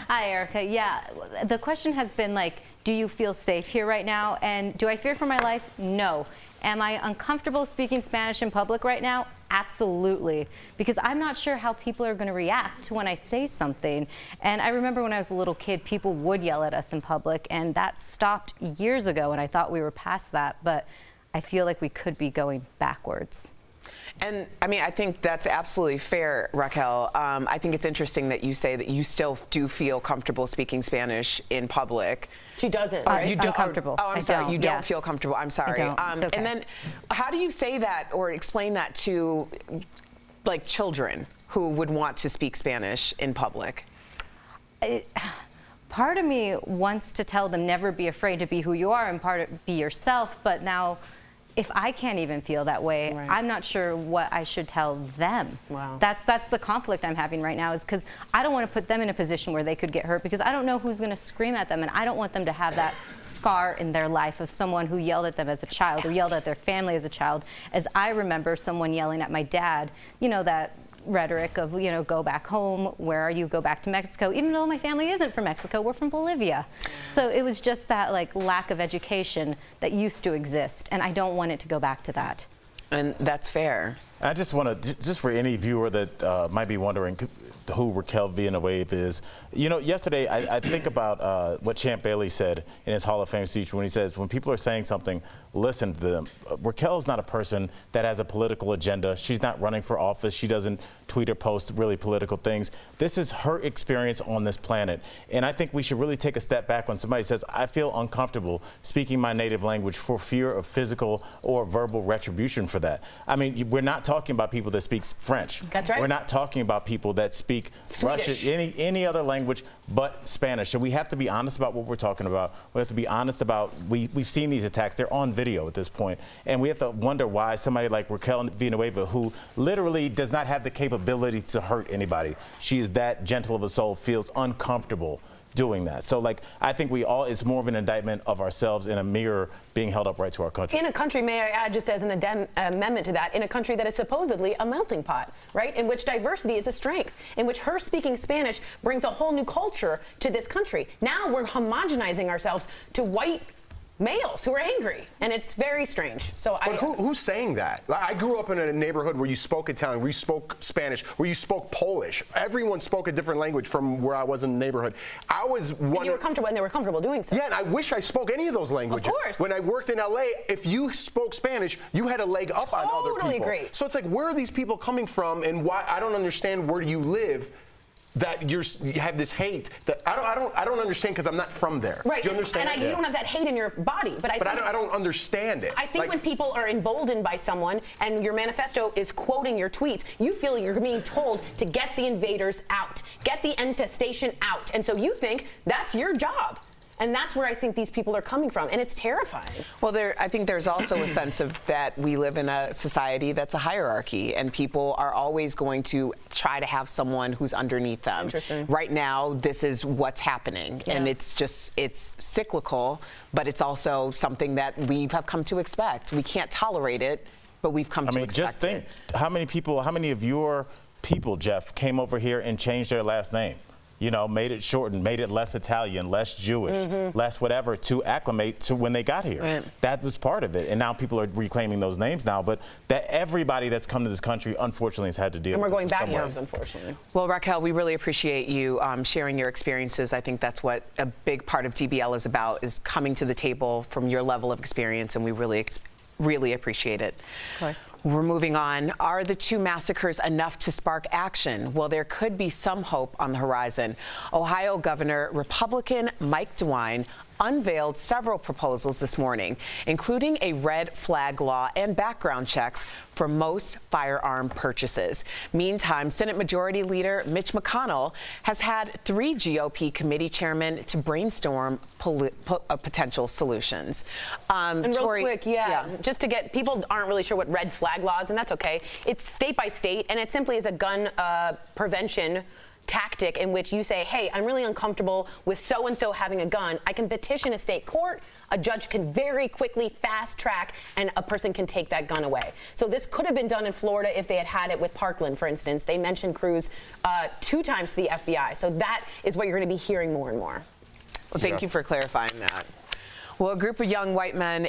Hi, Erica. Yeah, the question has been like, do you feel safe here right now? And do I fear for my life? No. Am I uncomfortable speaking Spanish in public right now? Absolutely, because I'm not sure how people are going to react when I say something. And I remember when I was a little kid, people would yell at us in public, and that stopped years ago, and I thought we were past that, but I feel like we could be going backwards. And I mean, I think that's absolutely fair, Raquel. I think it's interesting that you say that you still do feel comfortable speaking Spanish in public. She doesn't, right? You don't, comfortable. Oh, I'm sorry. You don't yeah. feel comfortable. I'm sorry. I don't. It's okay. And then, how do you say that or explain that to, like, children who would want to speak Spanish in public? Part of me wants to tell them never be afraid to be who you are and be yourself, but now if I can't even feel that way, right. I'm not sure what I should tell them. Wow. That's the conflict I'm having right now, is because I don't want to put them in a position where they could get hurt, because I don't know who's going to scream at them, and I don't want them to have that scar in their life of someone who yelled at them as a child or yelled at their family as a child. As I remember someone yelling at my dad, you know, that rhetoric of, you know, go back home, where are you, go back to Mexico, even though my family isn't from Mexico, we're from Bolivia. So it was just that, like, lack of education that used to exist, and I don't want it to go back to that. And that's fair. I just want to, just for any viewer that might be wondering who Raquel Villanueva is, you know, yesterday I think about what Champ Bailey said in his Hall of Fame speech when he says, when people are saying something, listen to them. Raquel's not a person that has a political agenda. She's not running for office. She doesn't tweet or post really political things. This is her experience on this planet. And I think we should really take a step back when somebody says, I feel uncomfortable speaking my native language for fear of physical or verbal retribution for that. I mean, we're not talking about people that speak French. That's right. We're not talking about people that speak Swedish. Russian, any other language but Spanish. So we have to be honest about what we're talking about. We have to be honest about, we've seen these attacks. They're on video at this point. And we have to wonder why somebody like Raquel Villanueva, who literally does not have the capability to hurt anybody, she is that gentle of a soul, feels uncomfortable doing that. So, like, I think we all, it's more of an indictment of ourselves in a mirror being held up right to our country. In a country, may I add, just as an amendment to that, in a country that is supposedly a melting pot, right? In which diversity is a strength, in which her speaking Spanish brings a whole new culture to this country. Now we're homogenizing ourselves to white males who are angry, and it's very strange. So but who's saying that? I grew up in a neighborhood where you spoke Italian, where you spoke Spanish, where you spoke Polish. Everyone spoke a different language from where I was in the neighborhood. I was one. And you were comfortable, and they were comfortable doing so. Yeah, and I wish I spoke any of those languages. Of course. When I worked in LA, if you spoke Spanish, you had a leg up on other people. Totally agree. So it's like, where are these people coming from, and why? I don't understand where you live, that you have this hate that I don't understand, because I'm not from there. Right. Do you understand? And you don't have that hate in your body, but I don't understand it. I think like, when people are emboldened by someone and your manifesto is quoting your tweets, you feel you're being told to get the invaders out, get the infestation out, and so you think that's your job. And that's where I think these people are coming from, and it's terrifying. Well, I think there's also a sense of that we live in a society that's a hierarchy, and people are always going to try to have someone who's underneath them. Interesting. Right now, this is what's happening, and it's cyclical, but it's also something that we have come to expect. We can't tolerate it, but we've come to expect it. Just think how many of your people, Jeff, came over here and changed their last name? You know, made it shortened, made it less Italian, less Jewish, less whatever, to acclimate to when they got here. Right. That was part of it. And now people are reclaiming those names now. But that everybody that's come to this country, unfortunately, has had to deal with this. And we're going back somewhere. names, unfortunately. Well, Raquel, we really appreciate you sharing your experiences. I think that's what a big part of DBL is about, is coming to the table from your level of experience, and we really appreciate it. Of course. We're moving on. Are the two massacres enough to spark action? Well, there could be some hope on the horizon. Ohio Governor Republican Mike DeWine unveiled several proposals this morning, including a red flag law and background checks for most firearm purchases. Meantime, Senate Majority Leader Mitch McConnell has had 3 GOP committee chairmen to brainstorm potential solutions. And real quick, just to get, people aren't really sure what red flag law is, and that's okay. It's state by state, and it simply is a gun prevention tactic in which you say, hey, I'm really uncomfortable with so-and-so having a gun. I can petition a state court. A judge can very quickly fast track, and a person can take that gun away. So this could have been done in Florida if they had it with Parkland, for instance. They mentioned Cruz 2 times to the FBI. So that is what you're going to be hearing more and more. Well, thank you for clarifying that. Well, a group of young white men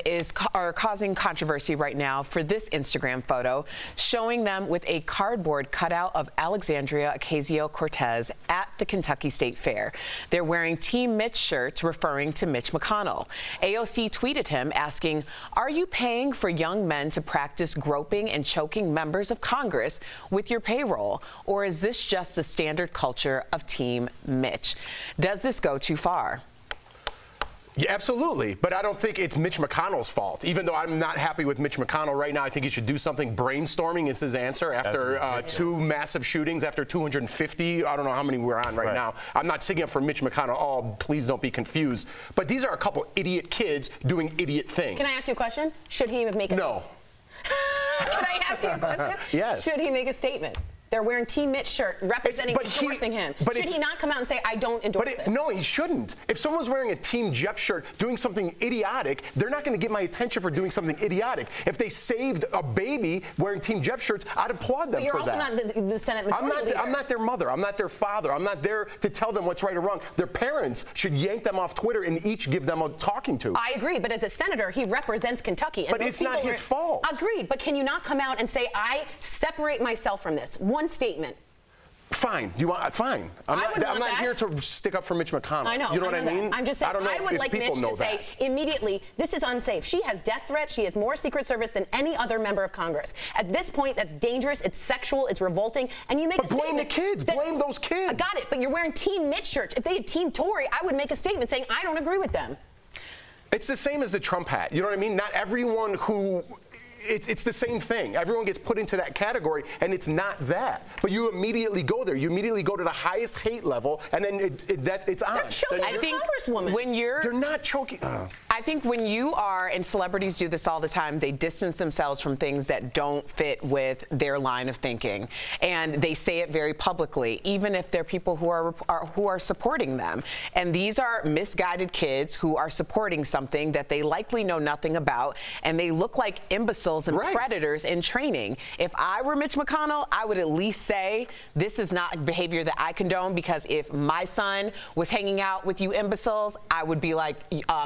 are causing controversy right now for this Instagram photo showing them with a cardboard cutout of Alexandria Ocasio-Cortez at the Kentucky State Fair. They're wearing Team Mitch shirts referring to Mitch McConnell. AOC tweeted him asking, "Are you paying for young men to practice groping and choking members of Congress with your payroll? Or is this just the standard culture of Team Mitch? Does this go too far?" Yeah, absolutely. But I don't think it's Mitch McConnell's fault. Even though I'm not happy with Mitch McConnell right now, I think he should do something. Brainstorming is his answer after two massive shootings, after 250. I don't know how many we're on right now. I'm not sticking up for Mitch McConnell. Oh, please don't be confused. But these are a couple idiot kids doing idiot things. Can I ask you a question? Should he make a No. Can I ask you a question? Yes. Should he make a statement? They're wearing Team Mitch shirt representing, endorsing him. Should he not come out and say, "I don't endorse this"? No, he shouldn't. If someone's wearing a Team Jeff shirt doing something idiotic, they're not going to get my attention for doing something idiotic. If they saved a baby wearing Team Jeff shirts, I'd applaud them for that. But you're also not the Senate majority leader. I'm not their mother. I'm not their father. I'm not there to tell them what's right or wrong. Their parents should yank them off Twitter and each give them a talking to. I agree, but as a senator, he represents Kentucky. And but it's not his fault. Agreed, but can you not come out and say, "I separate myself from this"? One statement. Fine. Fine. I'm not here to stick up for Mitch McConnell. I know. You know what I mean? I'm just saying, I would like Mitch to say immediately, this is unsafe. She has death threats. She has more Secret Service than any other member of Congress. At this point, that's dangerous. It's sexual. It's revolting. And you make a statement. But blame the kids. Blame those kids. I got it. But you're wearing Team Mitch shirts. If they had Team Tory, I would make a statement saying, "I don't agree with them." It's the same as the Trump hat. You know what I mean? Not everyone who... It's the same thing. Everyone gets put into that category, and it's not that. But you immediately go there. You immediately go to the highest hate level, and then it's on. They're choking I think Congresswoman. When they're not choking. I think when you are, and celebrities do this all the time, they distance themselves from things that don't fit with their line of thinking, and they say it very publicly, even if they're people who are supporting them. And these are misguided kids who are supporting something that they likely know nothing about, and they look like imbeciles and predators in training. If I were Mitch McConnell, I would at least say this is not behavior that I condone, because if my son was hanging out with you imbeciles, I would be like,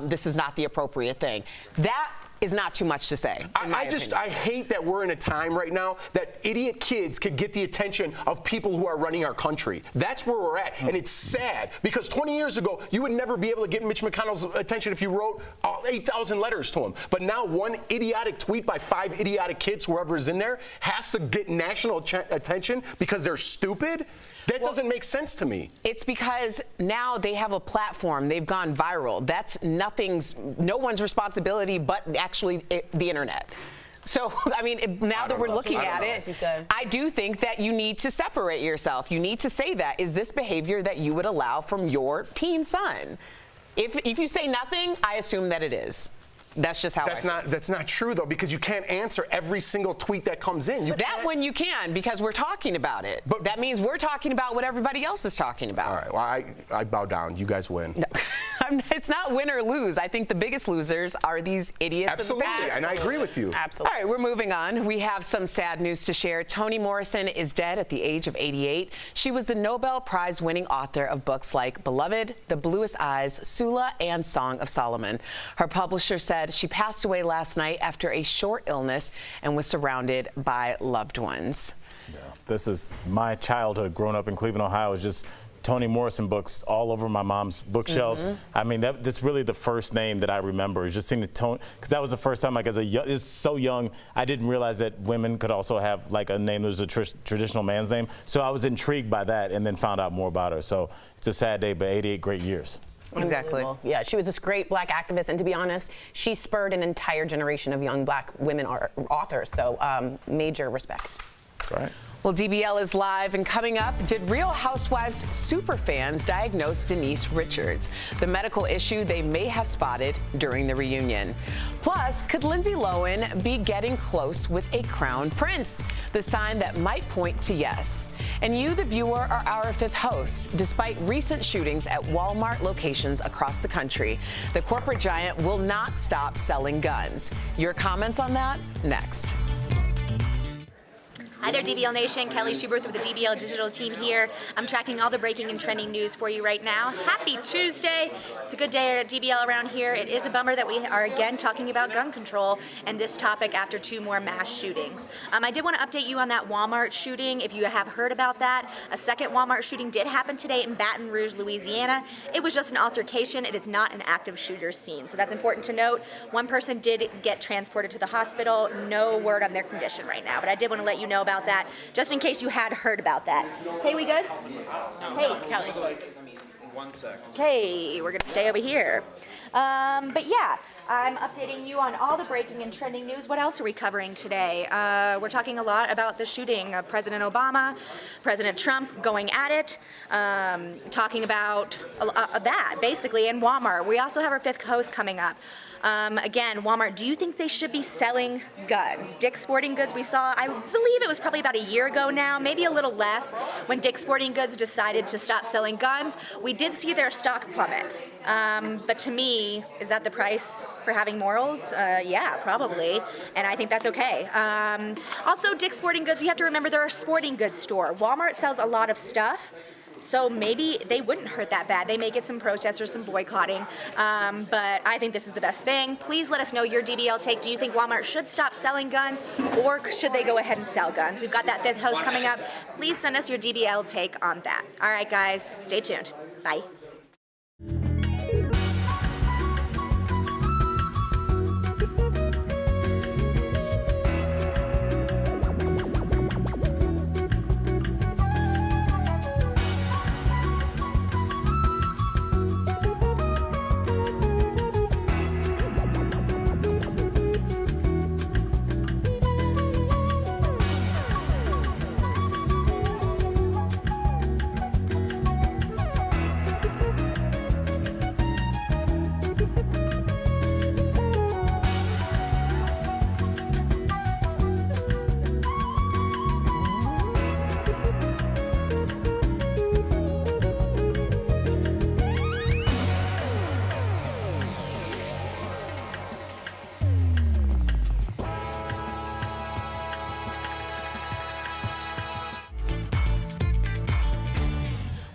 this is not the appropriate thing. That is not too much to say. I hate that we're in a time right now that idiot kids could get the attention of people who are running our country. That's where we're at, and it's sad, because 20 years ago, you would never be able to get Mitch McConnell's attention if you wrote 8,000 letters to him. But now one idiotic tweet by 5 idiotic kids, whoever is in there, has to get national attention because they're stupid? That doesn't make sense to me. It's because now they have a platform. They've gone viral. That's no one's responsibility but actually the internet. So, I mean, now that we're looking at it, I do think that you need to separate yourself. You need to say that. Is this behavior that you would allow from your teen son? If you say nothing, I assume that it is. That's just how That's not true, though, because you can't answer every single tweet that comes in. That one you can, because we're talking about it. But that means we're talking about what everybody else is talking about. All right, well, I bow down. You guys win. No. It's not win or lose. I think the biggest losers are these idiots. Absolutely, and I agree with you. Absolutely. All right, we're moving on. We have some sad news to share. Toni Morrison is dead at the age of 88. She was the Nobel Prize-winning author of books like Beloved, The Bluest Eyes, Sula, and Song of Solomon. Her publisher said she passed away last night after a short illness and was surrounded by loved ones. Yeah, this is my childhood. Growing up in Cleveland, Ohio, was just Toni Morrison books all over my mom's bookshelves. I mean, that's really the first name that I remember. Is just seeing the Toni, because that was the first time, like, it's so young, I didn't realize that women could also have like a name that was a traditional man's name. So I was intrigued by that, and then found out more about her. So it's a sad day, but 88 great years. Exactly. Yeah, she was this great black activist, and to be honest, she spurred an entire generation of young black women authors. So major respect. That's right. Well, DBL is live, and coming up, did Real Housewives superfans diagnose Denise Richards? The medical issue they may have spotted during the reunion. Plus, could Lindsay Lohan be getting close with a crown prince? The sign that might point to yes. And you, the viewer, are our 5th host. Despite recent shootings at Walmart locations across the country, the corporate giant will not stop selling guns. Your comments on that next. Hi there, DBL Nation. Kelly Schubert with the DBL Digital team here. I'm tracking all the breaking and trending news for you right now. Happy Tuesday. It's a good day at DBL around here. It is a bummer that we are again talking about gun control and this topic after 2 more mass shootings. I did want to update you on that Walmart shooting. If you have heard about that, a second Walmart shooting did happen today in Baton Rouge, Louisiana. It was just an altercation. It is not an active shooter scene. So that's important to note. One person did get transported to the hospital. No word on their condition right now, but I did want to let you know about that, just in case you had heard about that. Hey, we good? Hey, Kelly. 1 second. Okay, we're gonna stay over here. But yeah, I'm updating you on all the breaking and trending news. What else are we covering today? We're talking a lot about the shooting of President Obama, President Trump going at it, talking about that, basically, and Walmart. We also have our 5th host coming up. Again, Walmart, do you think they should be selling guns? Dick's Sporting Goods, we saw, I believe it was probably about a year ago now, maybe a little less, when Dick's Sporting Goods decided to stop selling guns. We did see their stock plummet. But to me, is that the price for having morals? Yeah, probably. And I think that's okay. Also, Dick's Sporting Goods, you have to remember they're a sporting goods store. Walmart sells a lot of stuff. So maybe they wouldn't hurt that bad. They may get some protests or some boycotting, but I think this is the best thing. Please let us know your DBL take. Do you think Walmart should stop selling guns, or should they go ahead and sell guns? We've got that 5th host coming up. Please send us your DBL take on that. All right, guys, stay tuned. Bye.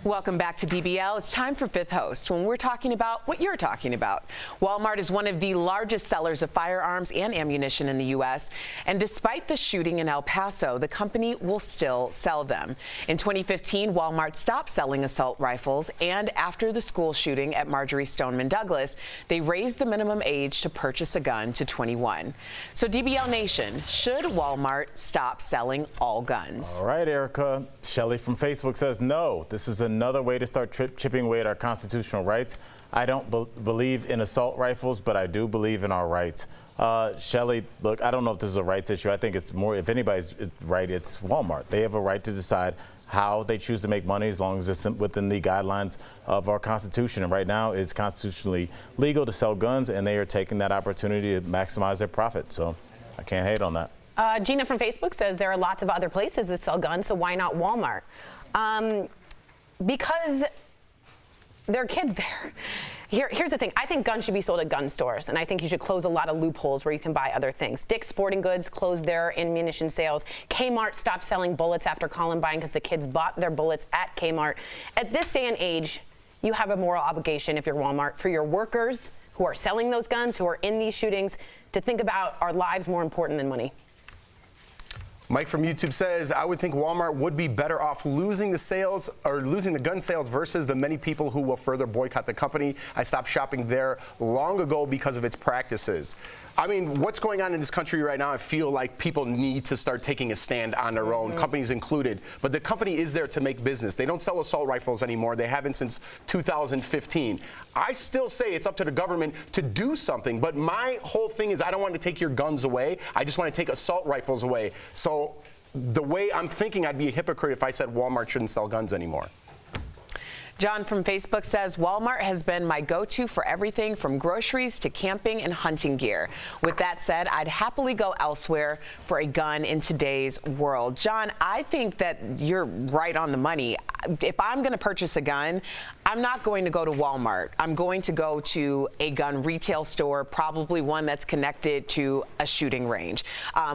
Welcome back to DBL. It's time for 5th host, when we're talking about what you're talking about. Walmart is one of the largest sellers of firearms and ammunition in the U.S., and despite the shooting in El Paso, the company will still sell them. In 2015, Walmart stopped selling assault rifles, and after the school shooting at Marjory Stoneman Douglas, they raised the minimum age to purchase a gun to 21. So DBL Nation, should Walmart stop selling all guns? All right, Erica. Shelley from Facebook says no. This is another way to start chipping away at our constitutional rights. I don't believe in assault rifles, but I do believe in our rights. Shelley, look, I don't know if this is a rights issue. I think it's more, if anybody's right, it's Walmart. They have a right to decide how they choose to make money as long as it's within the guidelines of our Constitution. And right now it's constitutionally legal to sell guns, and they are taking that opportunity to maximize their profit. So I can't hate on that. Gina from Facebook says there are lots of other places that sell guns, so why not Walmart? Because there are kids there. Here's the thing. I think guns should be sold at gun stores, and I think you should close a lot of loopholes where you can buy other things. Dick's Sporting Goods closed their ammunition sales. Kmart stopped selling bullets after Columbine because the kids bought their bullets at Kmart. At this day and age, you have a moral obligation, if you're Walmart, for your workers who are selling those guns, who are in these shootings, to think about our lives more important than money. Mike from YouTube says, I would think Walmart would be better off losing the sales or losing the gun sales versus the many people who will further boycott the company. I stopped shopping there long ago because of its practices. I mean, what's going on in this country right now, I feel like people need to start taking a stand on their own, companies included. But the company is there to make business. They don't sell assault rifles anymore. They haven't since 2015. I still say it's up to the government to do something. But my whole thing is I don't want to take your guns away. I just want to take assault rifles away. So the way I'm thinking, I'd be a hypocrite if I said Walmart shouldn't sell guns anymore. John from Facebook says, Walmart has been my go-to for everything from groceries to camping and hunting gear. With that said, I'd happily go elsewhere for a gun in today's world. John, I think that you're right on the money. If I'm going to purchase a gun, I'm not going to go to Walmart. I'm going to go to a gun retail store, probably one that's connected to a shooting range,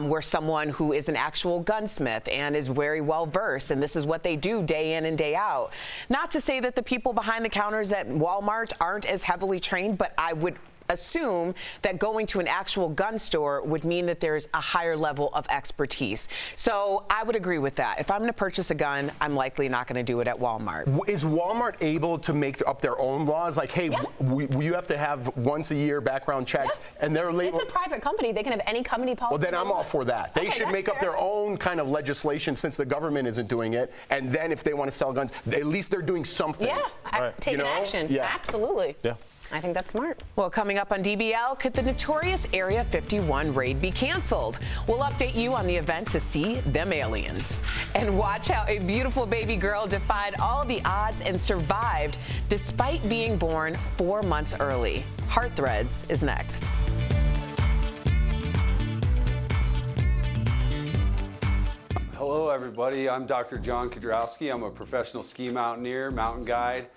where someone who is an actual gunsmith and is very well versed, and this is what they do day in and day out. Not to say that the people behind the counters at Walmart aren't as heavily trained, but I would assume that going to an actual gun store would mean that there's a higher level of expertise. So I would agree with that. If I'm going to purchase a gun, I'm likely not going to do it at Walmart. Is Walmart able to make up their own laws? Like, hey, you have to have once a year background checks, and they're labeled. It's a private company. They can have any company policy. Well, then I'm all for that. They should make up their own kind of legislation since the government isn't doing it. And then if they want to sell guns, at least they're doing something. Yeah, taking action. Yeah. Absolutely. Yeah. I think that's smart. Well, coming up on DBL, could the notorious Area 51 raid be canceled? We'll update you on the event to see them aliens. And watch how a beautiful baby girl defied all the odds and survived despite being born 4 months early. Heart Threads is next. Hello, everybody. I'm Dr. John Kudrowski. I'm a professional ski mountaineer, mountain guide.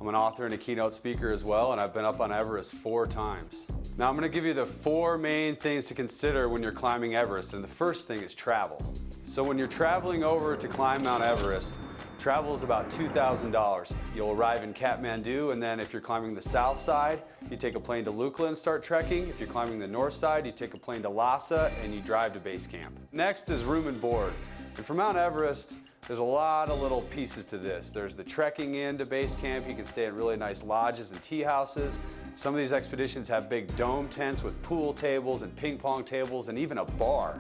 I'm an author and a keynote speaker as well, and I've been up on Everest 4 times. Now I'm going to give you the 4 main things to consider when you're climbing Everest, and the first thing is travel. So when you're traveling over to climb Mount Everest, travel is about $2,000. You'll arrive in Kathmandu, and then if you're climbing the south side, you take a plane to Lukla and start trekking. If you're climbing the north side, you take a plane to Lhasa and you drive to base camp. Next is room and board. And for Mount Everest, there's a lot of little pieces to this. There's the trekking in to base camp. You can stay at really nice lodges and tea houses. Some of these expeditions have big dome tents with pool tables and ping pong tables and even a bar.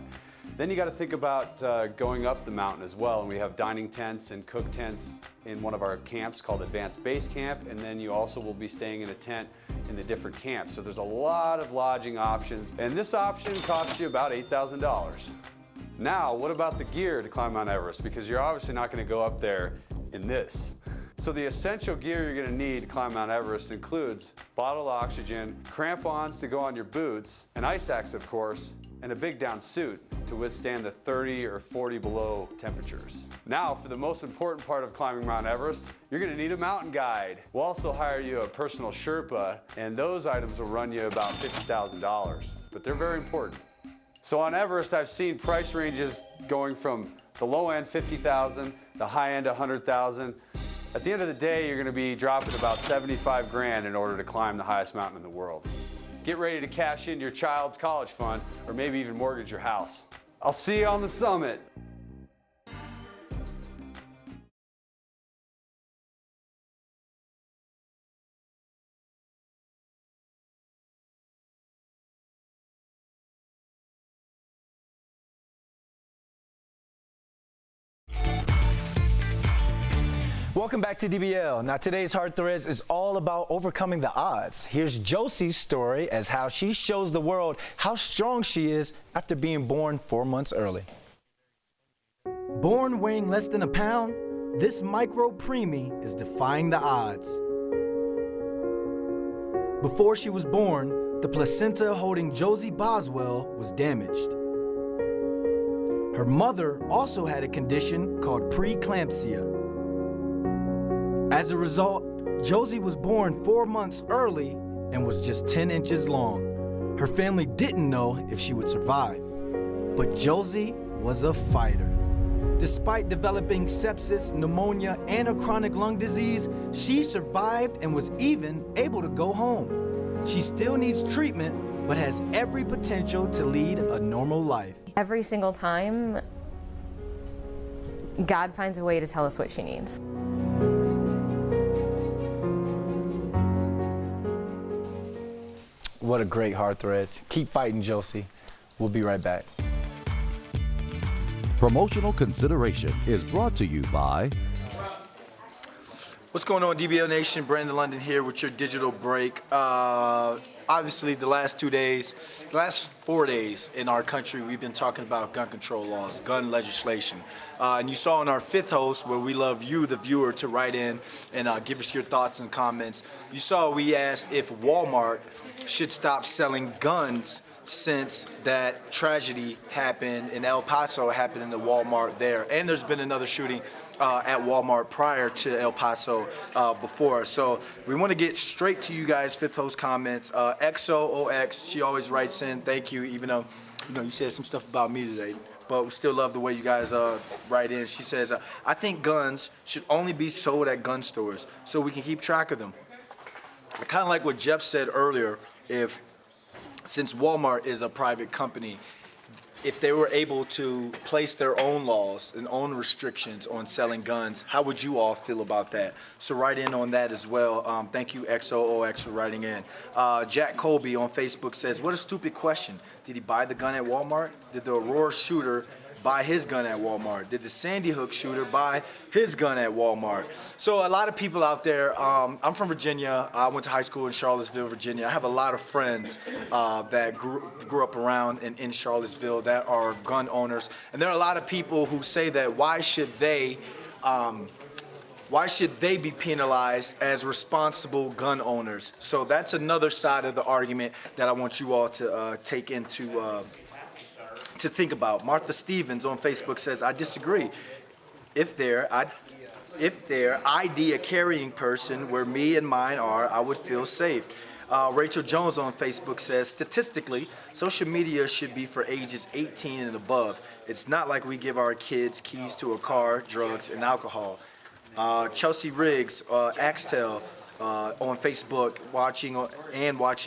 Then you got to think about going up the mountain as well. And we have dining tents and cook tents in one of our camps called Advanced Base Camp. And then you also will be staying in a tent in the different camps. So there's a lot of lodging options. And this option costs you about $8,000. Now, what about the gear to climb Mount Everest? Because you're obviously not going to go up there in this. So the essential gear you're going to need to climb Mount Everest includes bottled oxygen, crampons to go on your boots, an ice axe, of course, and a big down suit to withstand the 30 or 40 below temperatures. Now, for the most important part of climbing Mount Everest, you're going to need a mountain guide. We'll also hire you a personal Sherpa, and those items will run you about $50,000, but they're very important. So on Everest, I've seen price ranges going from the low end, $50,000, the high end, $100,000. At the end of the day, you're going to be dropping about 75 grand in order to climb the highest mountain in the world. Get ready to cash in your child's college fund or maybe even mortgage your house. I'll see you on the summit. Welcome back to DBL. Now today's Heart Threads is all about overcoming the odds. Here's Josie's story as how she shows the world how strong she is after being born 4 months early. Born weighing less than a pound, this micro preemie is defying the odds. Before she was born, the placenta holding Josie Boswell was damaged. Her mother also had a condition called preeclampsia. As a result, Josie was born 4 months early and was just 10 inches long. Her family didn't know if she would survive. But Josie was a fighter. Despite developing sepsis, pneumonia, and a chronic lung disease, she survived and was even able to go home. She still needs treatment, but has every potential to lead a normal life. Every single time, God finds a way to tell us what she needs. What a great Heart Threads. Keep fighting, Josie. We'll be right back. Promotional consideration is brought to you by... What's going on, DBL Nation? Brandon London here with your digital break. Obviously, the last 4 days in our country, we've been talking about gun control laws, gun legislation. And you saw in our fifth host, where we love you, the viewer, to write in and give us your thoughts and comments. You saw we asked if Walmart should stop selling guns since that tragedy happened in El Paso, happened in the Walmart there. And there's been another shooting at Walmart prior to El Paso before. So we want to get straight to you guys' Fifth Host comments. XOOX, she always writes in, thank you, even though you said some stuff about me today. But we still love the way you guys write in. She says, I think guns should only be sold at gun stores so we can keep track of them. I kind of like what Jeff said earlier, since Walmart is a private company, if they were able to place their own laws and own restrictions on selling guns, how would you all feel about that? So write in on that as well. Thank you, XOOX, for writing in. Jack Colby on Facebook says, what a stupid question. Did he buy the gun at Walmart? Did the Aurora shooter buy his gun at Walmart? Did the Sandy Hook shooter buy his gun at Walmart? So a lot of people out there, I'm from Virginia. I went to high school in Charlottesville, Virginia. I have a lot of friends that grew up around in Charlottesville that are gun owners. And there are a lot of people who say that why should they be penalized as responsible gun owners? So that's another side of the argument that I want you all to take into to think about. Martha Stevens on Facebook says, I disagree. If they're ID a carrying person where me and mine are, I would feel safe. Rachel Jones on Facebook says, statistically, social media should be for ages 18 and above. It's not like we give our kids keys to a car, drugs, and alcohol. Chelsea Riggs, Axtel, on Facebook, watching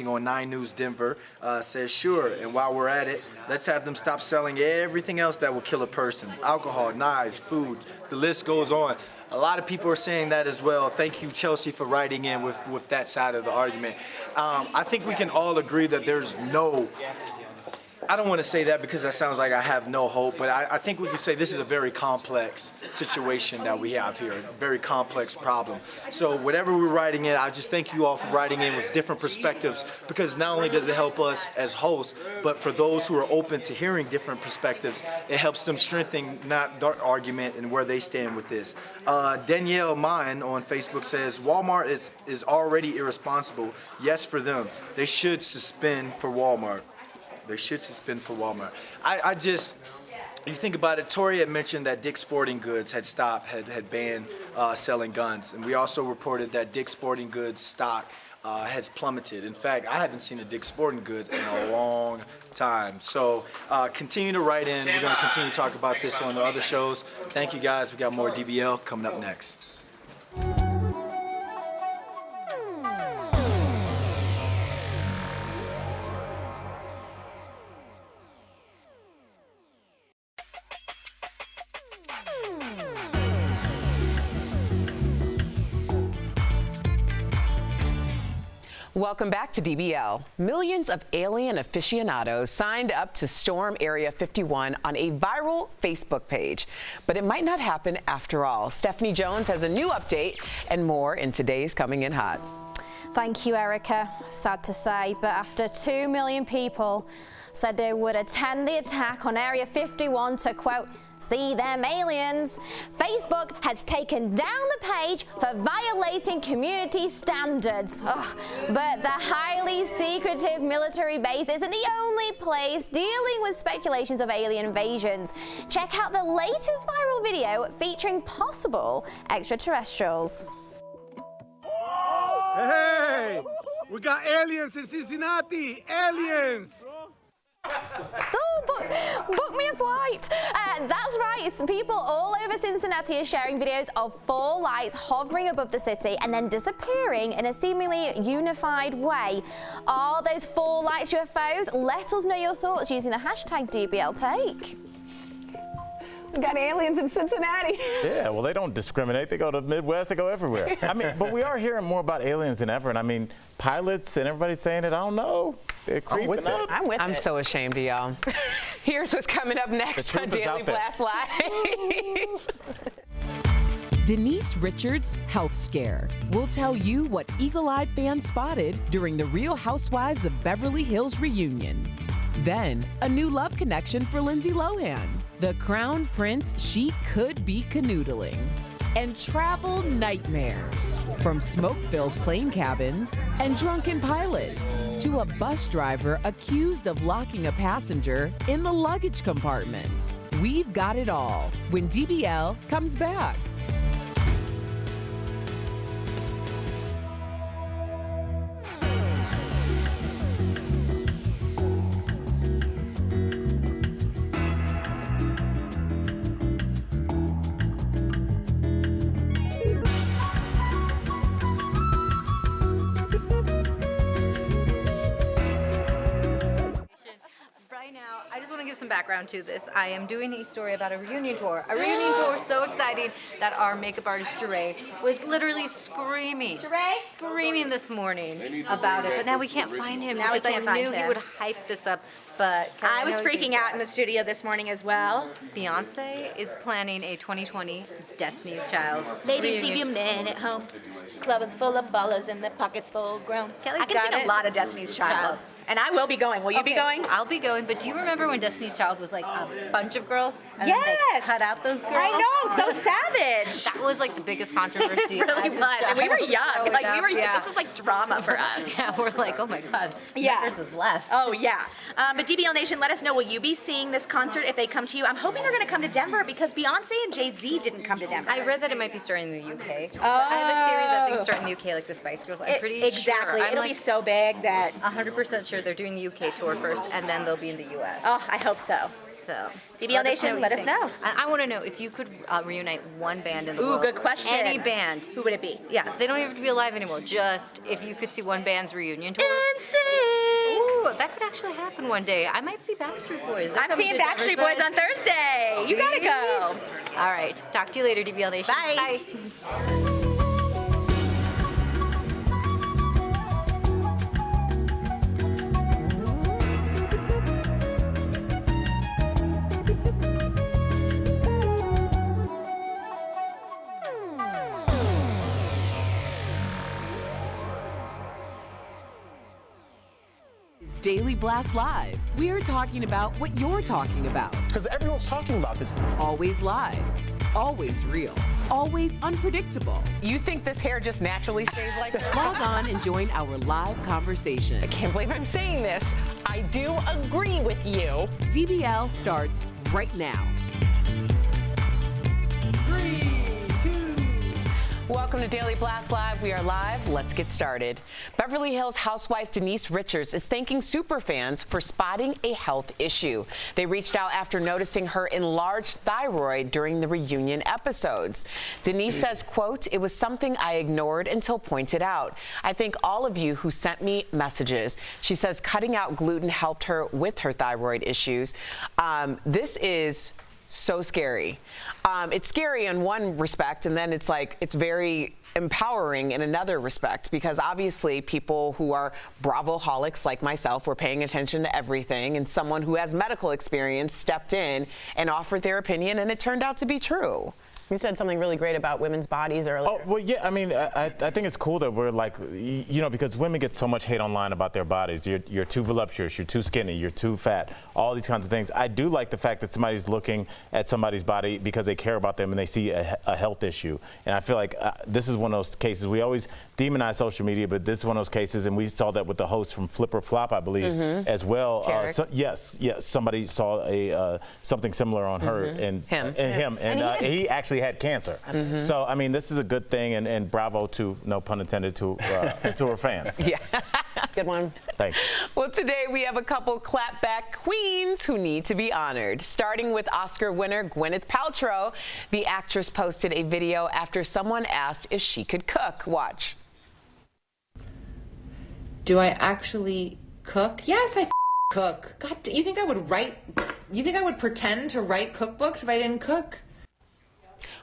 on 9 News Denver, says, sure, and while we're at it, let's have them stop selling everything else that will kill a person. Alcohol, knives, food, the list goes on. A lot of people are saying that as well. Thank you, Chelsea, for writing in with that side of the argument. I think we can all agree that there's no, I don't want to say that because that sounds like I have no hope, but I think we can say this is a very complex situation that we have here, a very complex problem. So whatever we're writing in, I just thank you all for writing in with different perspectives, because not only does it help us as hosts, but for those who are open to hearing different perspectives, it helps them strengthen not their argument and where they stand with this. Danielle Mine on Facebook says, Walmart is already irresponsible. Yes, for them. They should suspend for Walmart. They should suspend for Walmart. You think about it, Tori had mentioned that Dick's Sporting Goods had banned selling guns. And we also reported that Dick's Sporting Goods stock has plummeted. In fact, I haven't seen a Dick's Sporting Goods in a long time. So continue to write in. We're going to continue to talk about this on the other shows. Thank you, guys. We got more DBL coming up next. Welcome back to DBL. Millions of alien aficionados signed up to storm Area 51 on a viral Facebook page. But it might not happen after all. Stephanie Jones has a new update and more in today's Coming In Hot. Thank you, Erica. Sad to say, but after 2 million people said they would attend the attack on Area 51 to, quote, see them aliens, Facebook has taken down the page for violating community standards. Ugh. But the highly secretive military base isn't the only place dealing with speculations of alien invasions. Check out the latest viral video featuring possible extraterrestrials. Hey, we got aliens in Cincinnati, aliens! Oh, book me a flight. That's right. People all over Cincinnati are sharing videos of 4 lights hovering above the city and then disappearing in a seemingly unified way. Are those 4 lights UFOs? Let us know your thoughts using the hashtag dbltake. We got aliens in Cincinnati. Yeah, well, they don't discriminate. They go to the Midwest. They go everywhere. I mean, but we are hearing more about aliens than ever. And I mean, pilots and everybody's saying it. I don't know. They're creeping up. I'm so ashamed of y'all. Here's what's coming up next on Daily Blast Live. Denise Richards' health scare. We'll tell you what eagle-eyed fans spotted during the Real Housewives of Beverly Hills reunion. Then, a new love connection for Lindsay Lohan. The crown prince she could be canoodling. and travel nightmares. From smoke-filled plane cabins and drunken pilots to a bus driver accused of locking a passenger in the luggage compartment. We've got it all when DBL comes back. Right now, I just want to give some background to this. I am doing a story about a reunion tour. A reunion tour so exciting that our makeup artist, Jeray, was literally screaming this morning about it. But now we can't find him Now we because can't I knew find he him. would hype this up. But I was freaking out in the studio this morning as well. Beyonce is planning a 2020 Destiny's Child Ladies, see reunion. your men at home. Club is full of ballers and the pockets full grown. Kelly's I can got sing it. a lot of Destiny's Child. And I will be going. Will you be Okay, going? I'll be going, but do you remember when Destiny's Child was like a bunch of girls? And then Yes! they cut out those girls? I know, so savage. That was like the biggest controversy. It really as a was. And we were child young. growing Like, up, this was like drama for us. Yeah, we're like, oh my God. Yeah. Members have left. Oh, yeah. But DBL Nation, let us know, will you be seeing this concert if they come to you? I'm hoping they're going to come to Denver because Beyonce and Jay-Z didn't come to Denver. I read that it might be starting in the UK. Oh. I have a theory that things start in the UK like the Spice Girls. I'm pretty exactly. sure. I'm It'll be so big that 100% sure they're doing the UK tour first and then they'll be in the US. Oh, I hope so. So, DBL Nation, let us know. And I want to know if you could reunite one band in the world. Ooh, good question. Any band. Who would it be? Yeah, they don't even have to be alive anymore. Just if you could see one band's reunion tour. NSYNC. Ooh, that could actually happen one day. I might see Backstreet Boys. They're I'm coming seeing to Backstreet Denver, Boys on Thursday. You gotta go. All right. Talk to you later, DBL Nation. Bye. Bye. It's Daily Blast Live. We're talking about what you're talking about. Because everyone's talking about this. Always live, always real, always unpredictable. You think this hair just naturally stays like that? Log on and join our live conversation. I can't believe I'm saying this. I do agree with you. DBL starts right now. Welcome to Daily Blast Live. We are live. Let's get started. Beverly Hills housewife Denise Richards is thanking superfans for spotting a health issue. They reached out after noticing her enlarged thyroid during the reunion episodes. Denise says, quote, "It was something I ignored until pointed out. I thank all of you who sent me messages." She says cutting out gluten helped her with her thyroid issues. This is so scary. It's scary in one respect, and then it's like it's very empowering in another respect, because obviously people who are Bravo-holics like myself were paying attention to everything, and someone who has medical experience stepped in and offered their opinion, and it turned out to be true. You said something really great about women's bodies earlier. Oh, well, yeah, I mean, I think it's cool that we're like, you know, because women get so much hate online about their bodies. You're too voluptuous, you're too skinny, you're too fat, all these kinds of things. I do like the fact that somebody's looking at somebody's body because they care about them and they see a health issue. And I feel like this is one of those cases. We always demonize social media, but this is one of those cases, and we saw that with the host from Flip or Flop, I believe, as well. Yes, somebody saw something similar on her and him. And he actually had cancer. So, I mean, this is a good thing, and bravo to, no pun intended, to her fans. Yeah. Good one. Thank you. Well, today we have a couple clapback queens who need to be honored. Starting with Oscar winner Gwyneth Paltrow, the actress posted a video after someone asked if she could cook. Watch. Do I actually cook? Yes, I cook. God, you think I would write? You think I would pretend to write cookbooks if I didn't cook?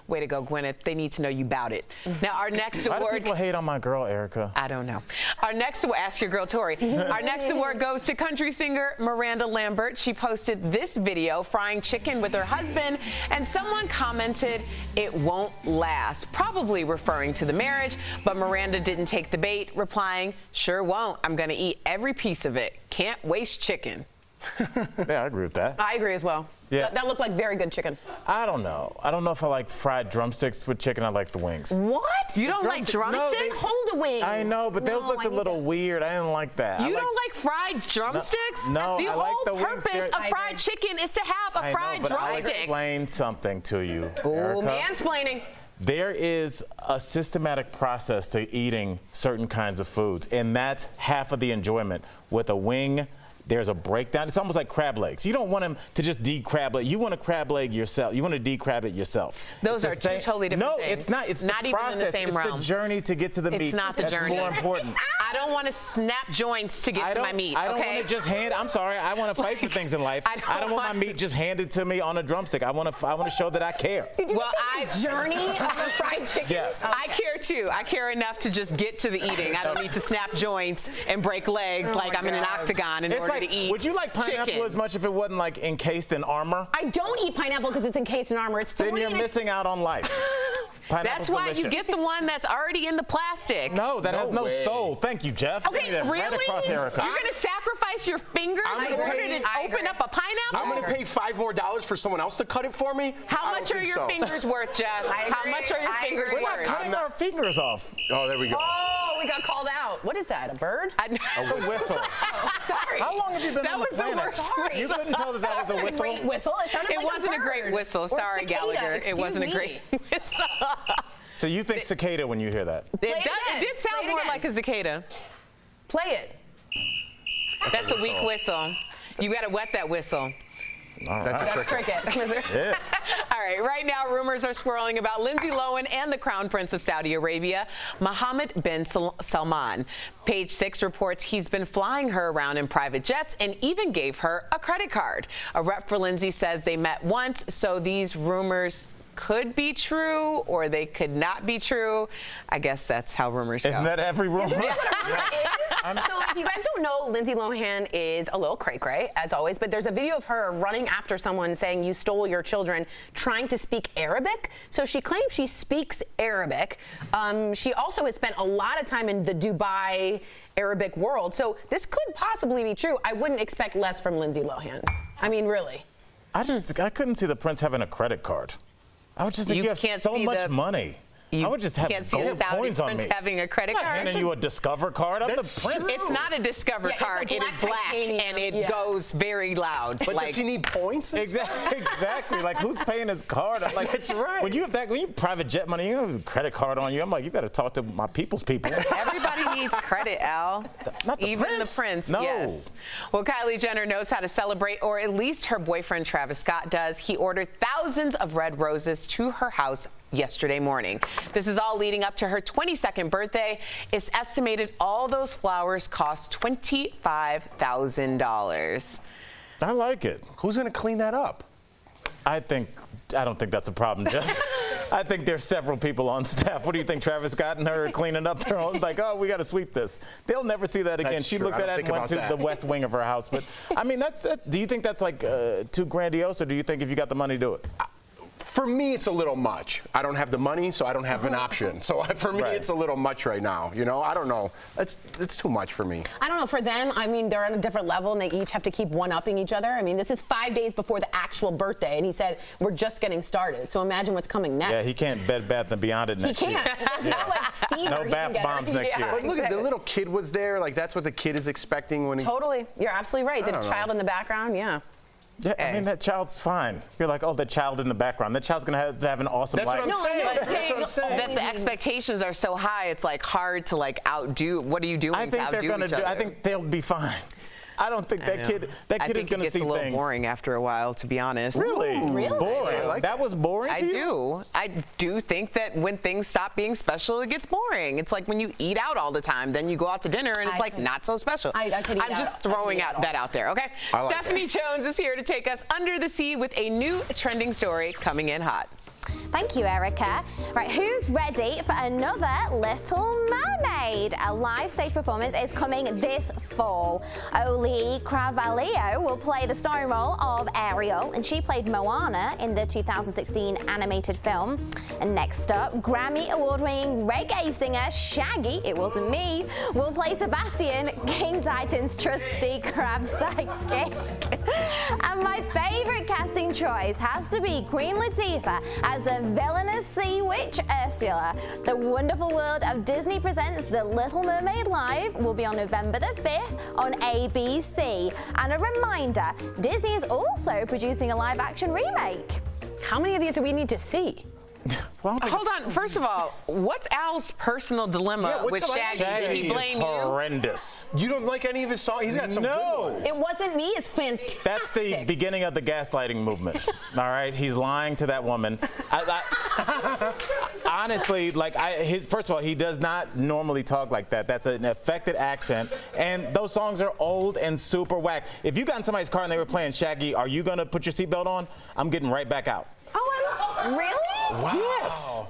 Way to go, Gwyneth. They need to know you about it. Now, our next Why award. do people hate on my girl, Erica? I don't know. Our next, ask your girl, Tori. Our next award goes to country singer Miranda Lambert. She posted this video frying chicken with her husband, and someone commented, "It won't last," probably referring to the marriage, but Miranda didn't take the bait, replying, "Sure won't. I'm going to eat every piece of it. Can't waste chicken." Yeah, I agree with that. I agree as well. Yeah. That looked like very good chicken. I don't know. I don't know if I like fried drumsticks with chicken. I like the wings. What? You don't like drumsticks? Hold a wing. I know, but those looked a little weird. I didn't like that. You don't like fried drumsticks? No, the I whole like the wings. purpose of fried chicken is to have a fried but I'll drumstick. explain something to you, Oh, Erica. mansplaining. There is a systematic process to eating certain kinds of foods, and that's half of the enjoyment. With a wing, there's a breakdown. It's almost like crab legs. You don't want them to just de-crab leg. You want to crab leg yourself. You want to de-crab it yourself. Those It's are the two totally different things. No, it's not. It's not the even process. in the same it's realm. the journey to get to the meat. It's not the journey. That's more important. I don't want to snap joints to get to my meat. I don't okay? want to just hand. I'm sorry. I want to fight for things in life. I don't want my meat just handed to me on a drumstick. I want to show that I care. Did you say the journey of the fried chicken? Yes. I care too. I care enough to just get to the eating. I don't need to snap joints and break legs like I'm in an octagon in order to eat. Would you like pineapple chicken. as much if it wasn't like encased in armor? I don't eat pineapple because it's encased in armor. It's Then you're missing out on life. That's why you get the one that's already in the plastic. No, that has no soul. Thank you, Jeff. Okay, Give me that really? right across, Erica. You're going to sacrifice your fingers in order to open up a pineapple? I'm going to pay $5 more for someone else to cut it for me? How much are your fingers worth, Jeff? How much are your fingers We're worth? not cutting our fingers off. Oh, there we go. Oh, we got called out. What is that, a bird? It's a whistle. Oh, sorry. How long have you been That on the was the planet? worst Sorry. You couldn't tell that was a whistle? Great whistle. It sounded like wasn't a great bird. whistle. Or Sorry, cicada. Gallagher. Excuse It wasn't me. a great whistle. So you think cicada when you hear that? Play it It again. did sound Play it more again. like a cicada. Play it. That's a weak whistle. You got to wet that whistle. That's cricket. Yeah. All right now rumors are swirling about Lindsay Lohan and the Crown Prince of Saudi Arabia, Mohammed bin Salman. Page 6 reports he's been flying her around in private jets and even gave her a credit card. A rep for Lindsay says they met once, so these rumors could be true or they could not be true. I guess that's how rumors go. Isn't that every rumor? So if you guys don't know, Lindsay Lohan is a little cray-cray, as always, but there's a video of her running after someone saying you stole your children, trying to speak Arabic. So she claims she speaks Arabic. She also has spent a lot of time in the Dubai Arabic world. So this could possibly be true. I wouldn't expect less from Lindsay Lohan. I mean, really. I couldn't see the prince having a credit card. I would just think you have so much money. I would just have gold coins on me. Having a credit I'm not card. handing you a Discover card. I'm the prince. It's not a Discover card. It is black and it goes very loud. But does he need points? Exactly. Like who's paying his card? I'm like, that's right. When you have private jet money, you have a credit card on you. I'm like, you better talk to my people's people. Everybody needs credit, Al. Not the Even prince. the prince. No. Yes. Well, Kylie Jenner knows how to celebrate, or at least her boyfriend Travis Scott does. He ordered thousands of red roses to her house yesterday morning. This is all leading up to her 22nd birthday. It's estimated all those flowers cost $25,000. I like it. Who's going to clean that up? I don't think that's a problem, Jeff. I think there's several people on staff. What do you think, Travis Scott and her are cleaning up their own? Like, oh, we got to sweep this. They'll never see that again. That's She true. looked I at don't it and think went to about the that. west wing of her house. But I mean, do you think that's like too grandiose, or do you think if you got the money, do it? For me, it's a little much. I don't have the money, so I don't have an option. So for me, it's a little much right now. You know, I don't know. It's too much for me. I don't know. For them, I mean, they're on a different level, and they each have to keep one-upping each other. I mean, this is 5 days before the actual birthday, and he said, we're just getting started. So imagine what's coming next. Yeah, he can't Bed Bath and Beyond it next year. He can't. There's no, like, steamer No he bath can get. bombs next year. But look at the little kid was there. Like, that's what the kid is expecting when he... Totally. You're absolutely right. The I don't child know. in the background, yeah. Yeah, I mean, that child's fine. You're like, oh, that child in the background. That child's going to have an awesome That's life. what I'm saying. That's what I'm saying. That the expectations are so high, it's like hard to like outdo. What are you doing I to think outdo they're going to each do. other? I think they'll be fine. I don't think that kid is going to see a little things. boring after a while, to be honest. Really? Really? Boring. I like that was boring to you? I do think that when things stop being special, it gets boring. It's like when you eat out all the time, then you go out to dinner and it's like not so special. I could eat I'm out. just I could throwing eat out out that out there, okay? I like Stephanie Jones is here to take us under the sea with a new trending story coming in hot. Thank you, Erica. Right, who's ready for another Little Mermaid? A live stage performance is coming this fall. Oli Cravalho will play the starring role of Ariel, and she played Moana in the 2016 animated film. And next up, Grammy award-winning reggae singer Shaggy, it wasn't me, will play Sebastian, King Titan's trusty crab sidekick. And my favorite casting choice has to be Queen Latifah as the villainous sea witch Ursula. The Wonderful World of Disney Presents The Little Mermaid Live will be on November the 5th on ABC. And a reminder, Disney is also producing a live-action remake. How many of these do we need to see? Hold on. First of all, what's Al's personal dilemma with Shaggy? Did he blame you? Horrendous. You don't like any of his songs? He's got some good ones. It wasn't me. It's fantastic. That's the beginning of the gaslighting movement. All right, he's lying to that woman. Honestly, like, first of all, he does not normally talk like that. That's an affected accent, and those songs are old and super whack. If you got in somebody's car and they were playing Shaggy, are you gonna put your seatbelt on? I'm getting right back out. Really? Wow. Yes.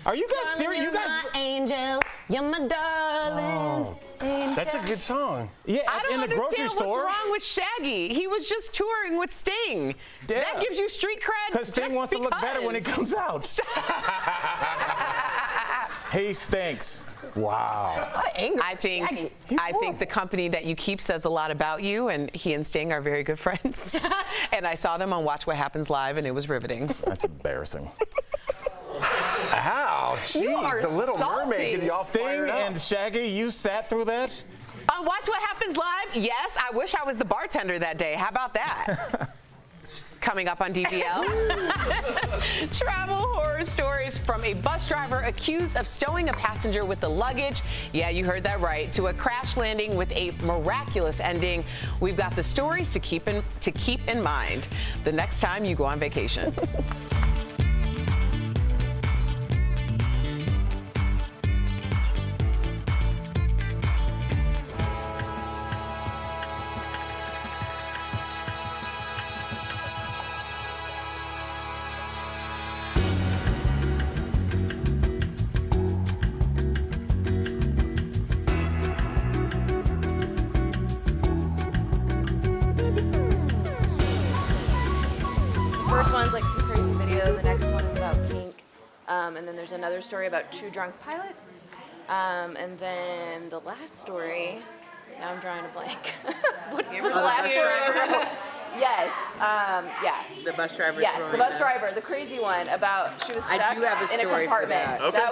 Are you guys serious? You guys. My angel, you're my darling. Angel. That's a good song. Yeah, I don't in the grocery understand store. what's wrong with Shaggy. He was just touring with Sting. Yeah. That gives you street cred. Because Sting wants to look better when it comes out. He stinks. Wow. I think the company that you keep says a lot about you, and he and Sting are very good friends. And I saw them on Watch What Happens Live, and it was riveting. That's embarrassing. Ow, jeez, a Little Mermaid getting you all fired Sting up. and Shaggy, you sat through that? On Watch What Happens Live, yes, I wish I was the bartender that day. How about that? Coming up on DBL. Travel horror stories from a bus driver accused of stowing a passenger with the luggage. Yeah, you heard that right. To a crash landing with a miraculous ending. We've got the stories to keep in mind the next time you go on vacation. First one's like some crazy video. The next one is about kink. And then there's another story about 2 drunk pilots. And then the last story, now I'm drawing a blank. What was the last story? Yes. Yeah. The bus driver. Yes, the bus driver, the crazy one about she was stuck I do have a in a story for compartment. that. Okay.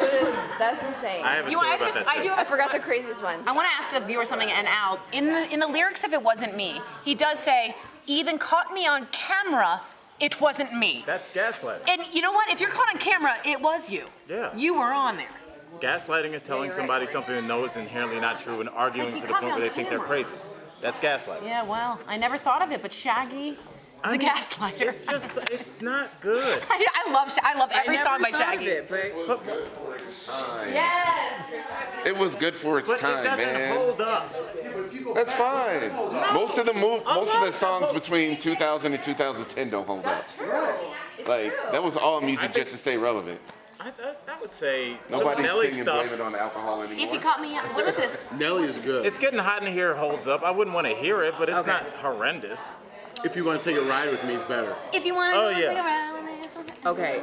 That's insane. I have a story about that too. I forgot the craziest one. I want to ask the viewer something, and Al, in the lyrics of It Wasn't Me, he does say, even caught me on camera, it wasn't me. That's gaslighting. And you know what? If you're caught on camera, it was you. Yeah. You were on there. Gaslighting is telling somebody something that knows is inherently not true and arguing to the point where they think they're crazy. That's gaslighting. Yeah, well, I never thought of it, but Shaggy is a gaslighter. It's not good. I love every song by Shaggy. Yes. It was good for its time, it doesn't man. hold up. That's fine. Most of the songs between 2000 and 2010 don't hold up. Like that was all music just to stay relevant. I would say Nobody's some Nelly singing stuff. Blame It on the Alcohol anymore. If you caught me, what is this? Nelly is good. It's Getting Hot in Here holds up. I wouldn't want to hear it, but it's not horrendous. If you want to take a ride with me, it's better. If you want Oh, to yeah. take around. Okay.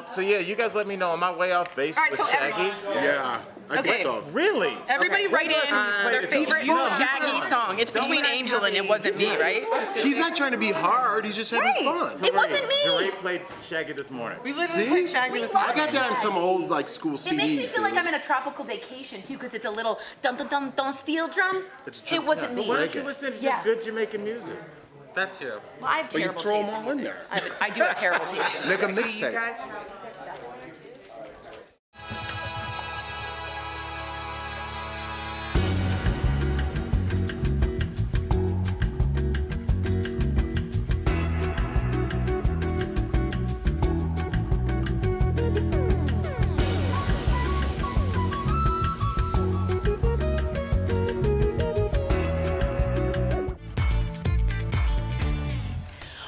So yeah, you guys let me know. Am I way off base All right, with so Shaggy? Yeah, I Okay. think so. Really? Everybody write in their favorite Shaggy song. It's between Angel and It Wasn't Me, right? He's not trying to be hard. He's just having fun. It wasn't me. Jerry played Shaggy this morning. We literally played Shaggy this morning. I got that on some old like school CDs. It makes me feel like I'm in a tropical vacation too, because it's a little dun dun dun dun steel drum. It wasn't me. Why don't you listen to just good Jamaican music? That too. Well, I have But you terrible throw taste. them all in there. I do have terrible taste. Make a mixtape.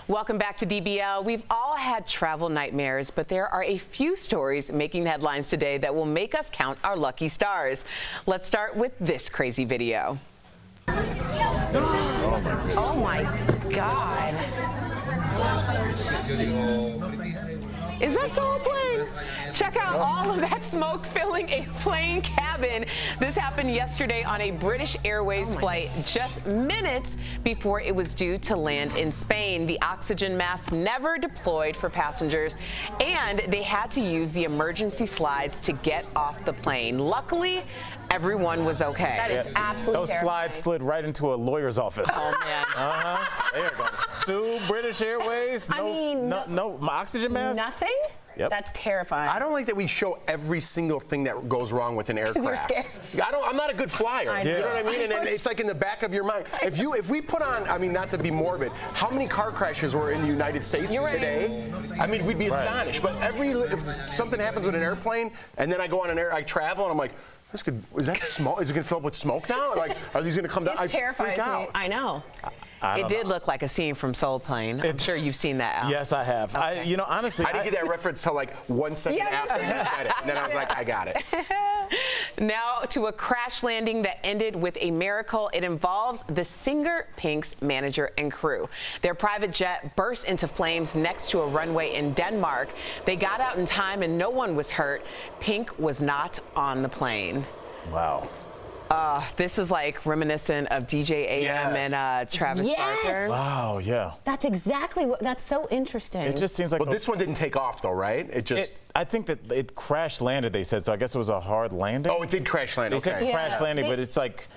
Welcome back to DBL. We've all had travel nightmares, but there are a few stories making headlines today that will make us count our lucky stars. Let's start with this crazy video. Oh my God. Is that someone playing? Check out all of that smoke filling a plane cabin. This happened yesterday on a British Airways flight just minutes before it was due to land in Spain. The oxygen masks never deployed for passengers, and they had to use the emergency slides to get off the plane. Luckily, everyone was okay. That is absolutely Those slides slid right into a lawyer's office. Oh, man. There you go. Sue British Airways. No oxygen mask? Nothing? Yep. That's terrifying. I don't like that we show every single thing that goes wrong with an aircraft. You're scared. I'm not a good flyer. I You know. know what I mean? And then it's like in the back of your mind. If we put on, I mean, not to be morbid, how many car crashes were in the United States today? I mean, we'd be astonished. But if something happens with an airplane, and then I go on I travel, and I'm like, is that smoke? Is it going to fill up with smoke now? Like, are these going to come down? It terrifies me. I know. It did look like a scene from Soul Plane. I'm sure you've seen that, Al. Yes, I have. Okay. Honestly, I didn't get that reference till like 1 second after you said it. And then I was like, I got it. Now to a crash landing that ended with a miracle. It involves the singer Pink's manager and crew. Their private jet burst into flames next to a runway in Denmark. They got out in time and no one was hurt. Pink was not on the plane. Wow. This is like reminiscent of DJ AM and Travis Barker. Wow, yeah. That's exactly what. That's so interesting. It just seems like. Well, this one didn't take off though, right? I think that it crash landed. They said so. I guess it was a hard landing. Oh, it did crash land. They said crash landing, but it's like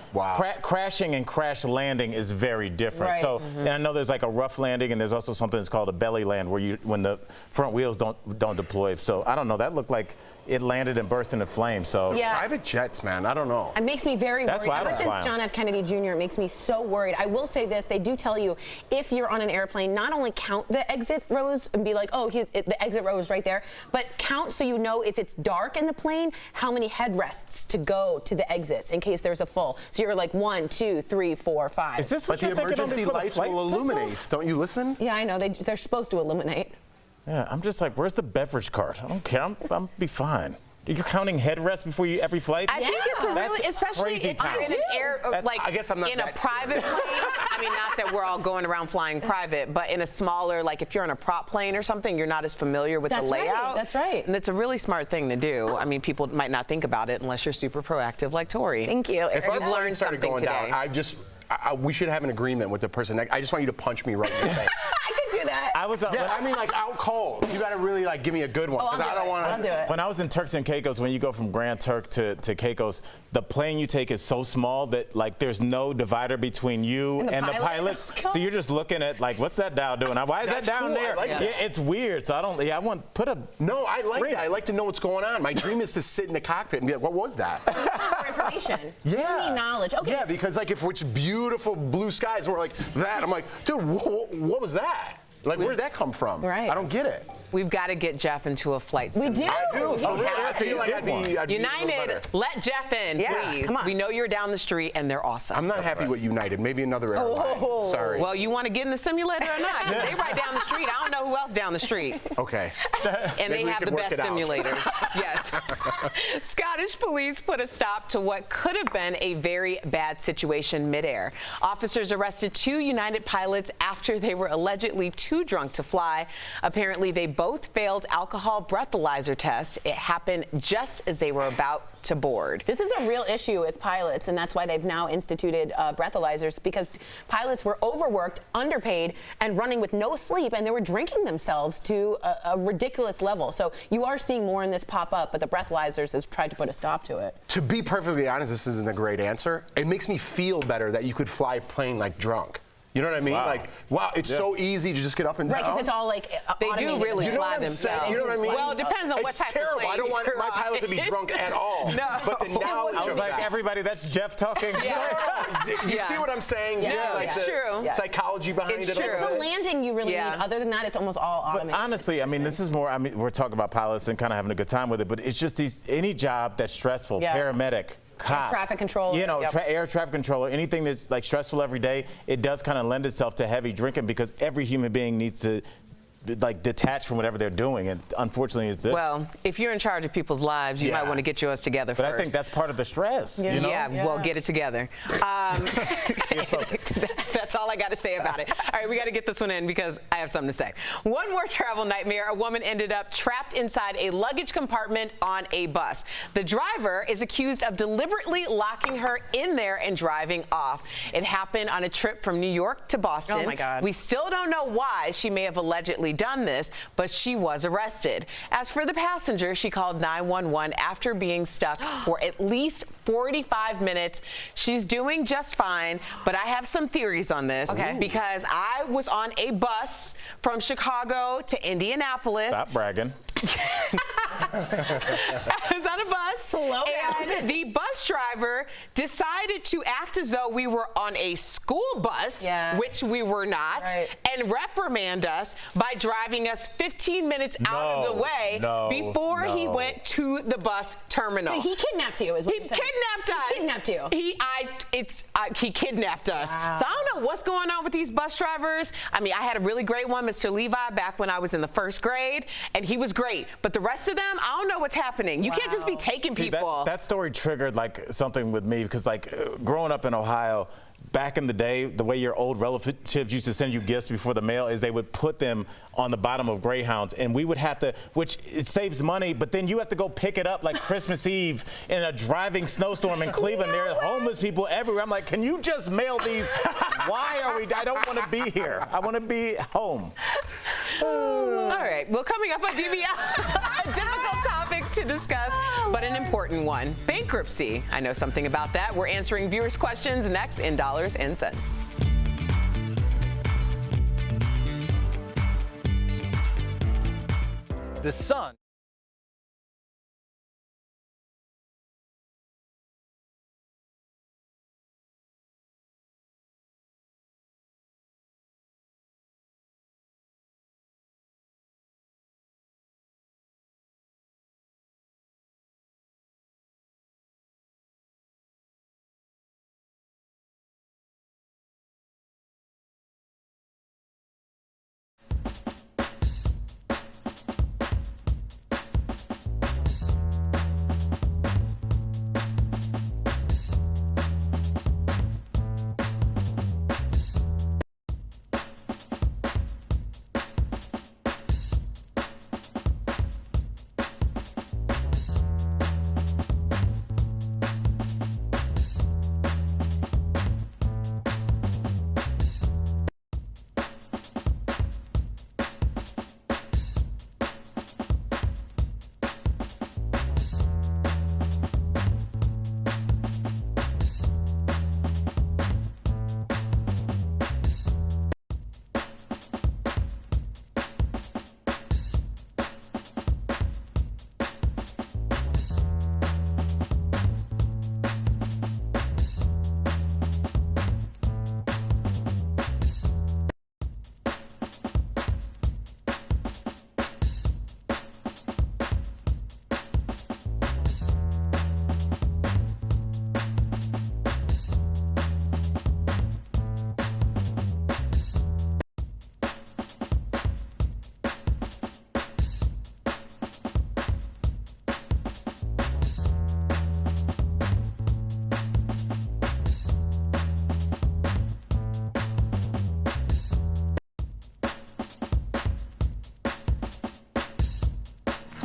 crashing and crash landing is very different. Right. So, and I know there's like a rough landing, and there's also something that's called a belly land, where when the front wheels don't deploy. So I don't know. That looked like it landed and burst into flames. So private jets, man, I don't know. It makes me very That's worried. why I Ever don't since fly 'em. John F. Kennedy Jr., it makes me so worried. I will say this: they do tell you if you're on an airplane, not only count the exit rows and be like, oh, the exit row is right there, but count so you know if it's dark in the plane, how many headrests to go to the exits in case there's a full. So you're like 1, 2, 3, 4, 5. Is this what But you're the thinking on emergency before the lights flight will takes illuminate. off? Don't you listen? Yeah, I know. They're supposed to illuminate. Yeah, I'm just like, where's the beverage cart? I don't care. I'm be fine. You're counting headrests before every flight? I think it's a really, That's especially crazy if you're in town. an air, like I guess I'm not in a that private plane. I mean, not that we're all going around flying private, but in a smaller, like if you're in a prop plane or something, you're not as familiar with the layout. That's right. And it's a really smart thing to do. I mean, people might not think about it unless you're super proactive like Tori. Thank you. If our You've plane learned started something going today. down, we should have an agreement with the person next. I just want you to punch me right in the face. I could do that. I was I mean, like out cold. You got to really like give me a good one because I don't want I'll do it. When I was in Turks and Caicos, when you go from Grand Turk to Caicos, the plane you take is so small that like there's no divider between you and the pilots. So you're just looking at like, what's that dial doing? Why is that down cool. there? I like that. Yeah, it's weird. So I don't. Yeah, I want put a. No, I like screen. that. I like to know what's going on. My dream is to sit in the cockpit and be like, what was that? For information. Yeah. You need knowledge. Okay. Yeah, because like if it's beautiful blue skies and we're like that, I'm like, dude, what was that? Like, where'd that come from? Right. I don't get it. We've got to get Jeff into a flight We do. simulator. I do. For real. have I feel to. like I'd be a little United, better. let Jeff in, please. come on. We know you're down the street and they're awesome. I'm not happy with United. Maybe another airline. Oh. Sorry. Well, you want to get in the simulator or not? 'Cause they right down the street. I don't know who else down the street. Okay. And Maybe they we have could the work best it out. simulators. Yes. Scottish police put a stop to what could have been a very bad situation midair. Officers arrested 2 United pilots after they were allegedly too drunk to fly. Apparently, they both failed alcohol breathalyzer tests. It happened just as they were about to board. This is a real issue with pilots, and that's why they've now instituted breathalyzers, because pilots were overworked, underpaid, and running with no sleep, and they were drinking themselves to a ridiculous level. So you are seeing more in this pop up, but the breathalyzers has tried to put a stop to it. To be perfectly honest, this isn't a great answer. It makes me feel better that you could fly a plane like drunk. You know what I mean? Wow. Like, wow, it's so easy to just get up and down. Right, because it's all like They do automated. really You know fly what I'm saying? themselves. You know what I mean? Well, it depends on what It's type terrible. of plane I don't want you're my pilot to be on. drunk at all. No. But the knowledge I was of like, that. everybody, that's Jeff talking. You see what I'm saying? You see, like, it's the true. psychology behind It's it. true. It's the landing you really need. Other than that, it's almost all But automated. honestly, I mean, this is more, I mean, we're talking about pilots and kind of having a good time with it, but it's just any job that's stressful, paramedic, cop, traffic controller. you know, air traffic controller, anything that's like stressful every day, it does kind of lend itself to heavy drinking because every human being needs to like detached from whatever they're doing, and unfortunately it's this. Well, if you're in charge of people's lives, you might want to get yours together first. But I think that's part of the stress, you know? Yeah, well, get it together. That's all I got to say about it. All right, we got to get this one in because I have something to say. One more travel nightmare. A woman ended up trapped inside a luggage compartment on a bus. The driver is accused of deliberately locking her in there and driving off. It happened on a trip from New York to Boston. Oh, my God. We still don't know why she may have allegedly done this, but she was arrested. As for the passenger, she called 911 after being stuck for at least 45 minutes. She's doing just fine, but I have some theories on this because I was on a bus from Chicago to Indianapolis. Stop bragging. I was on a bus, and the bus driver decided to act as though we were on a school bus, which we were not, and reprimand us by driving us 15 minutes out of the way before he went to the bus terminal. So he kidnapped you, is what He kidnapped us. He kidnapped you. He kidnapped us. Wow. So I don't know what's going on with these bus drivers. I mean, I had a really great one, Mr. Levi, back when I was in the 1st grade, and he was great. But the rest of them, I don't know what's happening. You can't just be taking people. That story triggered like something with me because like growing up in Ohio, back in the day, the way your old relatives used to send you gifts before the mail is they would put them on the bottom of Greyhounds, and we would have to, which it saves money, but then you have to go pick it up like Christmas Eve in a driving snowstorm in Cleveland. There are homeless people everywhere. I'm like, can you just mail these? Why are we? I don't want to be here. I want to be home. All right. Well, coming up on DBL, a difficult topic to discuss, but an important one. Bankruptcy. I know something about that. We're answering viewers' questions next in Dollars and Cents. The Sun.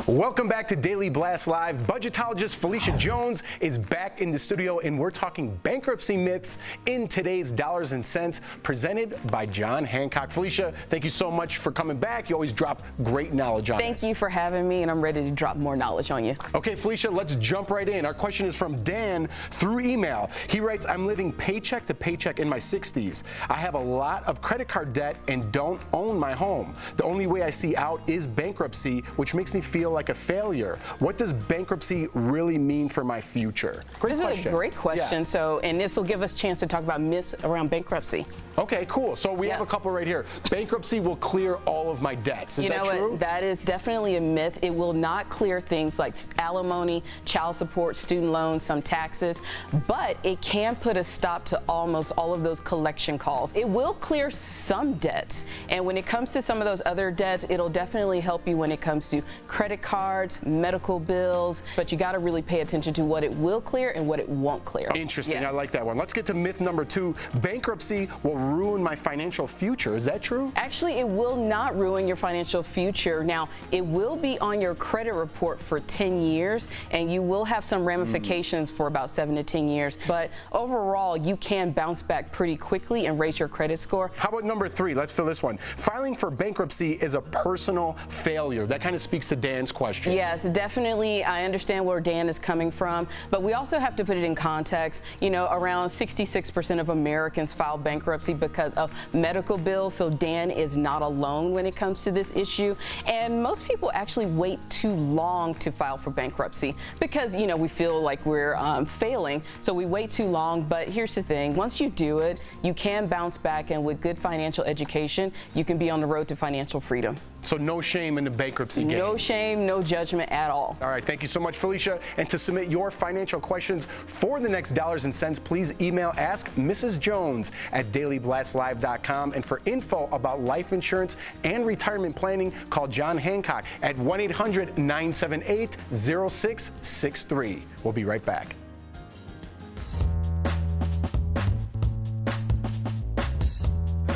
Welcome back to Daily Blast Live. Budgetologist Felicia Jones is back in the studio, and we're talking bankruptcy myths in today's Dollars and Cents, presented by John Hancock. Felicia, thank you so much for coming back. You always drop great knowledge on us. Thank you for having me, and I'm ready to drop more knowledge on you. Okay, Felicia, let's jump right in. Our question is from Dan through email. He writes, I'm living paycheck to paycheck in my 60s. I have a lot of credit card debt and don't own my home. The only way I see out is bankruptcy, which makes me feel like like a failure. What does bankruptcy really mean for my future? Great This question. is a great question. Yeah. So, and this will give us a chance to talk about myths around bankruptcy. Okay, cool. So we have a couple right here. Bankruptcy will clear all of my debts. Is that true? What? That is definitely a myth. It will not clear things like alimony, child support, student loans, some taxes, but it can put a stop to almost all of those collection calls. It will clear some debts, and when it comes to some of those other debts, it'll definitely help you when it comes to credit cards, medical bills, but you got to really pay attention to what it will clear and what it won't clear. Interesting. I like that one. Let's get to myth number 2. Bankruptcy will ruin my financial future. Is that true? Actually, it will not ruin your financial future. Now, it will be on your credit report for 10 years, and you will have some ramifications for about 7 to 10 years. But overall, you can bounce back pretty quickly and raise your credit score. How about number 3? Let's fill this one. Filing for bankruptcy is a personal failure. That kind of speaks to Dan's question. Yes, definitely. I understand where Dan is coming from, but we also have to put it in context. You know, around 66% of Americans file bankruptcy because of medical bills, so Dan is not alone when it comes to this issue. And most people actually wait too long to file for bankruptcy because, you know, we feel like we're failing, so we wait too long. But here's the thing, once you do it, you can bounce back, and with good financial education, you can be on the road to financial freedom. So no shame in the bankruptcy game. No shame, no judgment at all. All right, thank you so much, Felicia. And to submit your financial questions for the next Dollars and Cents, please email askmrsjones@dailyblastlive.com. And for info about life insurance and retirement planning, call John Hancock at 1-800-978-0663. We'll be right back.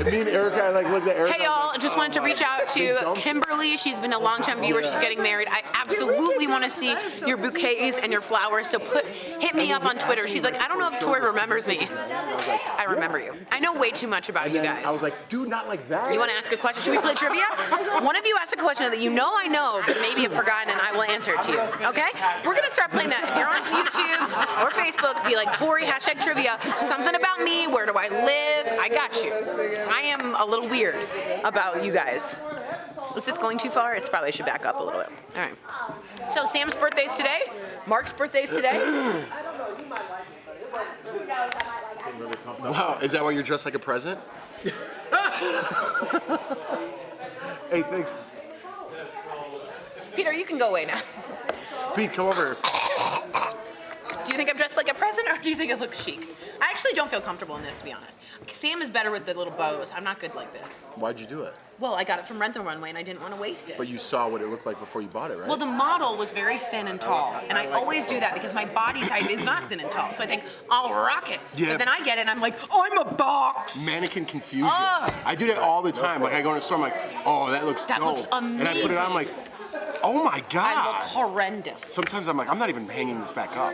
Me and Erica, I looked at Erica. Hey y'all, just wanted to reach out to Kimberly. She's been a longtime viewer. She's getting married. I absolutely want to see your bouquets and your flowers. So hit me up on Twitter. She's like, I don't know if Tori remembers me. I remember you. I know way too much about you guys. I was like, dude, not like that. You want to ask a question? Should we play trivia? One of you ask a question that you know I know, but maybe have forgotten, and I will answer it to you. Okay? We're gonna start playing that. If you're on YouTube or Facebook, be like Tori #trivia. Something about me. Where do I live? I got you. I am a little weird about you guys. Is this going too far? It's probably should back up a little bit. All right. So Sam's birthday's today. Mark's birthday's today. Wow, is that why you're dressed like a present? Hey, thanks. Peter, you can go away now. Pete, come over. Do you think I'm dressed like a present, or do you think it looks chic? I actually don't feel comfortable in this, to be honest. Sam is better with the little bows. I'm not good like this. Why'd you do it? Well, I got it from Rent the Runway, and I didn't want to waste it. But you saw what it looked like before you bought it, right? Well, the model was very thin and tall, and I always do that because my body type is not thin and tall. So I think, I'll rock it. Yeah. But then I get it, and I'm like, oh, I'm a box. Mannequin confusion. Ugh. I do that all the time. Like, I go in a store, I'm like, oh, that looks dope. That looks amazing. And I put it on, I'm like, oh my God. I look horrendous. Sometimes I'm like, I'm not even hanging this back up.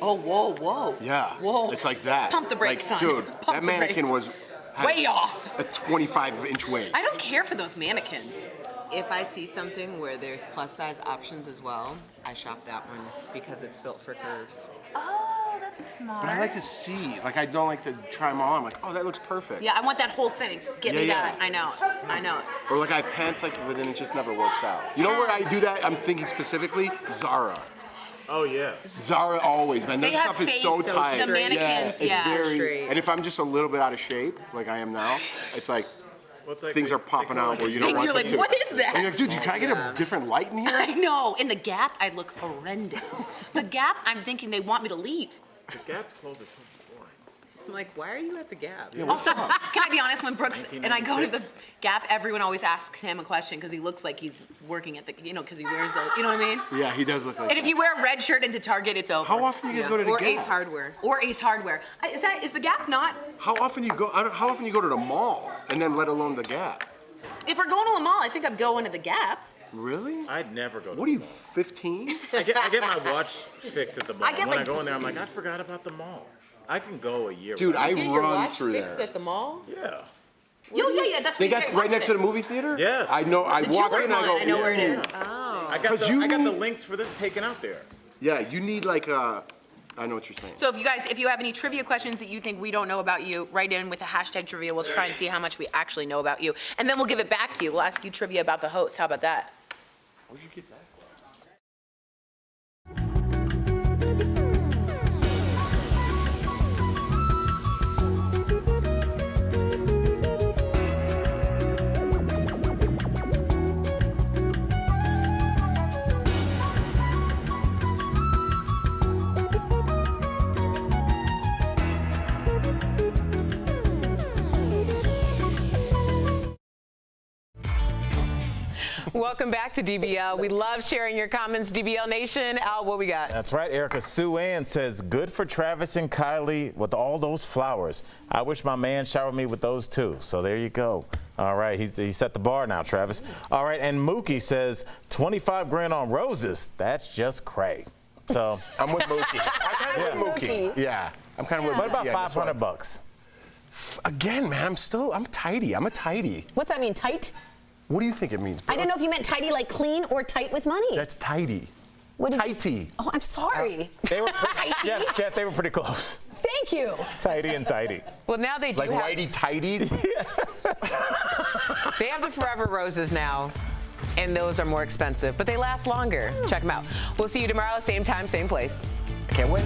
Oh, whoa, whoa. Yeah. Whoa. It's like that. Pump the brakes, like, son. Dude, Pump that the mannequin brakes. had way off. A 25-inch waist. I don't care for those mannequins. If I see something where there's plus size options as well, I shop that one because it's built for curves. Oh, that's smart. But I like to see. Like, I don't like to try them all. I'm like, oh, that looks perfect. Yeah, I want that whole thing. Get me Yeah, that. I know it. I know it. Or like I have pants like, but then it just never works out. You know where I do that? I'm thinking specifically Zara. Oh yeah. Zara always, man. Their They have stuff is so face, so tight. the mannequins, it's yeah. very. Straight. And if I'm just a little bit out of shape, like I am now, it's like things are popping out where you don't want You're them like, to. what is that? And you're like, dude, can I get a different light in here? I know. In the Gap, I look horrendous. The Gap, I'm thinking they want me to leave. The Gap's clothes are so boring. I'm like, why are you at the Gap? Yeah, Also, can I be honest? When Brooks and I go to the Gap, everyone always asks him a question because he looks like he's working at the, because he wears the, you know what I mean? Yeah, he does look like And if you wear a red shirt into Target, it's over. How often do you guys go to the Or Gap? Ace Hardware. Or Ace Hardware. Is the Gap not? How often you go? How often you go to the mall, and then let alone the Gap? If we're going to a mall, I think I'm going to the Gap. Really? I'd never go to What are you, 15? I get my watch fixed at the mall. I get, when like- I go in there, I'm like, I forgot about the mall. I can go a year. Dude, without I it. Get your run watch through fixed there. at the mall? Yeah. Yeah. That's They where you got get right next to the watch movie theater? Yes. I know. I The walk Gillette in, I go, one, I know where it is. Oh. I got the links for this taken out there. Yeah, you need like a. I know what you're saying. So if you have any trivia questions that you think we don't know about you, write in with the #trivia. We'll try and see how much we actually know about you. And then we'll give it back to you. We'll ask you trivia about the host. How about that? Where'd you get that Welcome back to DBL. We love sharing your comments, DBL Nation. Al, what we got? That's right, Erica. Sue Ann says, good for Travis and Kylie with all those flowers. I wish my man showered me with those too. So there you go. All right, he set the bar now, Travis. All right, and Mookie says, 25 grand on roses. That's just cray. So I'm with Mookie. I'm kind of with Mookie. Yeah, I'm kind of with. What about $500? Again, man, I'm tidy. I'm a tidy. What's that mean, tight? What do you think it means? I didn't know if you meant tidy like clean or tight with money. That's tidy. Tighty. Oh, I'm sorry. They were Jeff, they were pretty close. Thank you. Tighty and tidy. Well, now they do like whitey tighty. They have the Forever Roses now, and those are more expensive, but they last longer. Check them out. We'll see you tomorrow, same time, same place. Can't wait.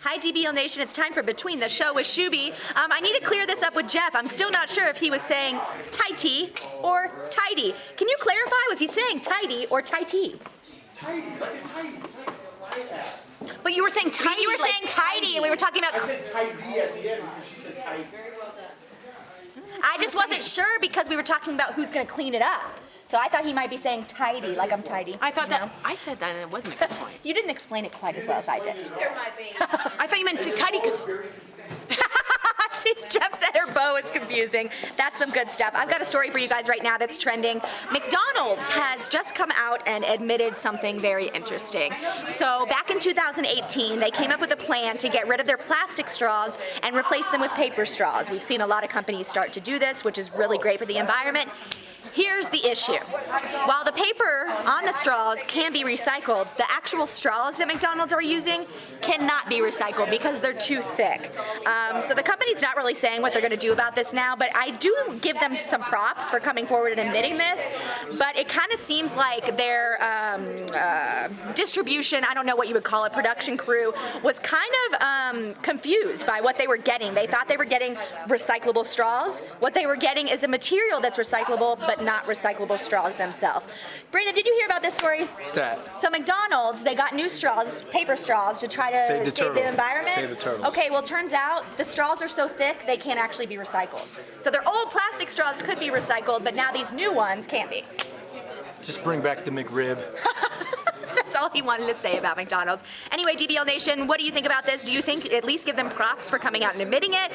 Hi, DBL Nation. It's time for Between the Show with Shuby. I need to clear this up with Jeff. I'm still not sure if he was saying tighty or tidy. Can you clarify? Was he saying tidy or tighty? Tidy, like a tidy, tight ass. But you were saying tidy. You were saying tidy, and we were talking about. I said tidy at the end because she said tidy. Very well done. I just wasn't sure because we were talking about who's going to clean it up. So I thought he might be saying tidy, like I'm tidy. I thought that. I said that and it wasn't a good point. You didn't explain it quite as well as I did. There might be. I thought you meant tidy because. Jeff said her bow is confusing. That's some good stuff. I've got a story for you guys right now that's trending. McDonald's has just come out and admitted something very interesting. So back in 2018, they came up with a plan to get rid of their plastic straws and replace them with paper straws. We've seen a lot of companies start to do this, which is really great for the environment. Here's the issue. While the paper on the straws can be recycled, the actual straws that McDonald's are using cannot be recycled because they're too thick. So the company's not really saying what they're going to do about this now, but I do give them some props for coming forward and admitting this. But it kind of seems like their distribution, I don't know what you would call it, production crew, was kind of confused by what they were getting. They thought they were getting recyclable straws. What they were getting is a material that's recyclable, but not recyclable straws themselves. Brandon, did you hear about this story? Stat. So McDonald's, they got new straws, paper straws, to try to save the environment. Save the turtles. Okay, well, turns out the straws are so thick they can't actually be recycled. So their old plastic straws could be recycled, but now these new ones can't be. Just bring back the McRib. That's all he wanted to say about McDonald's. Anyway, DBL Nation, what do you think about this? Do you think at least give them props for coming out and admitting it?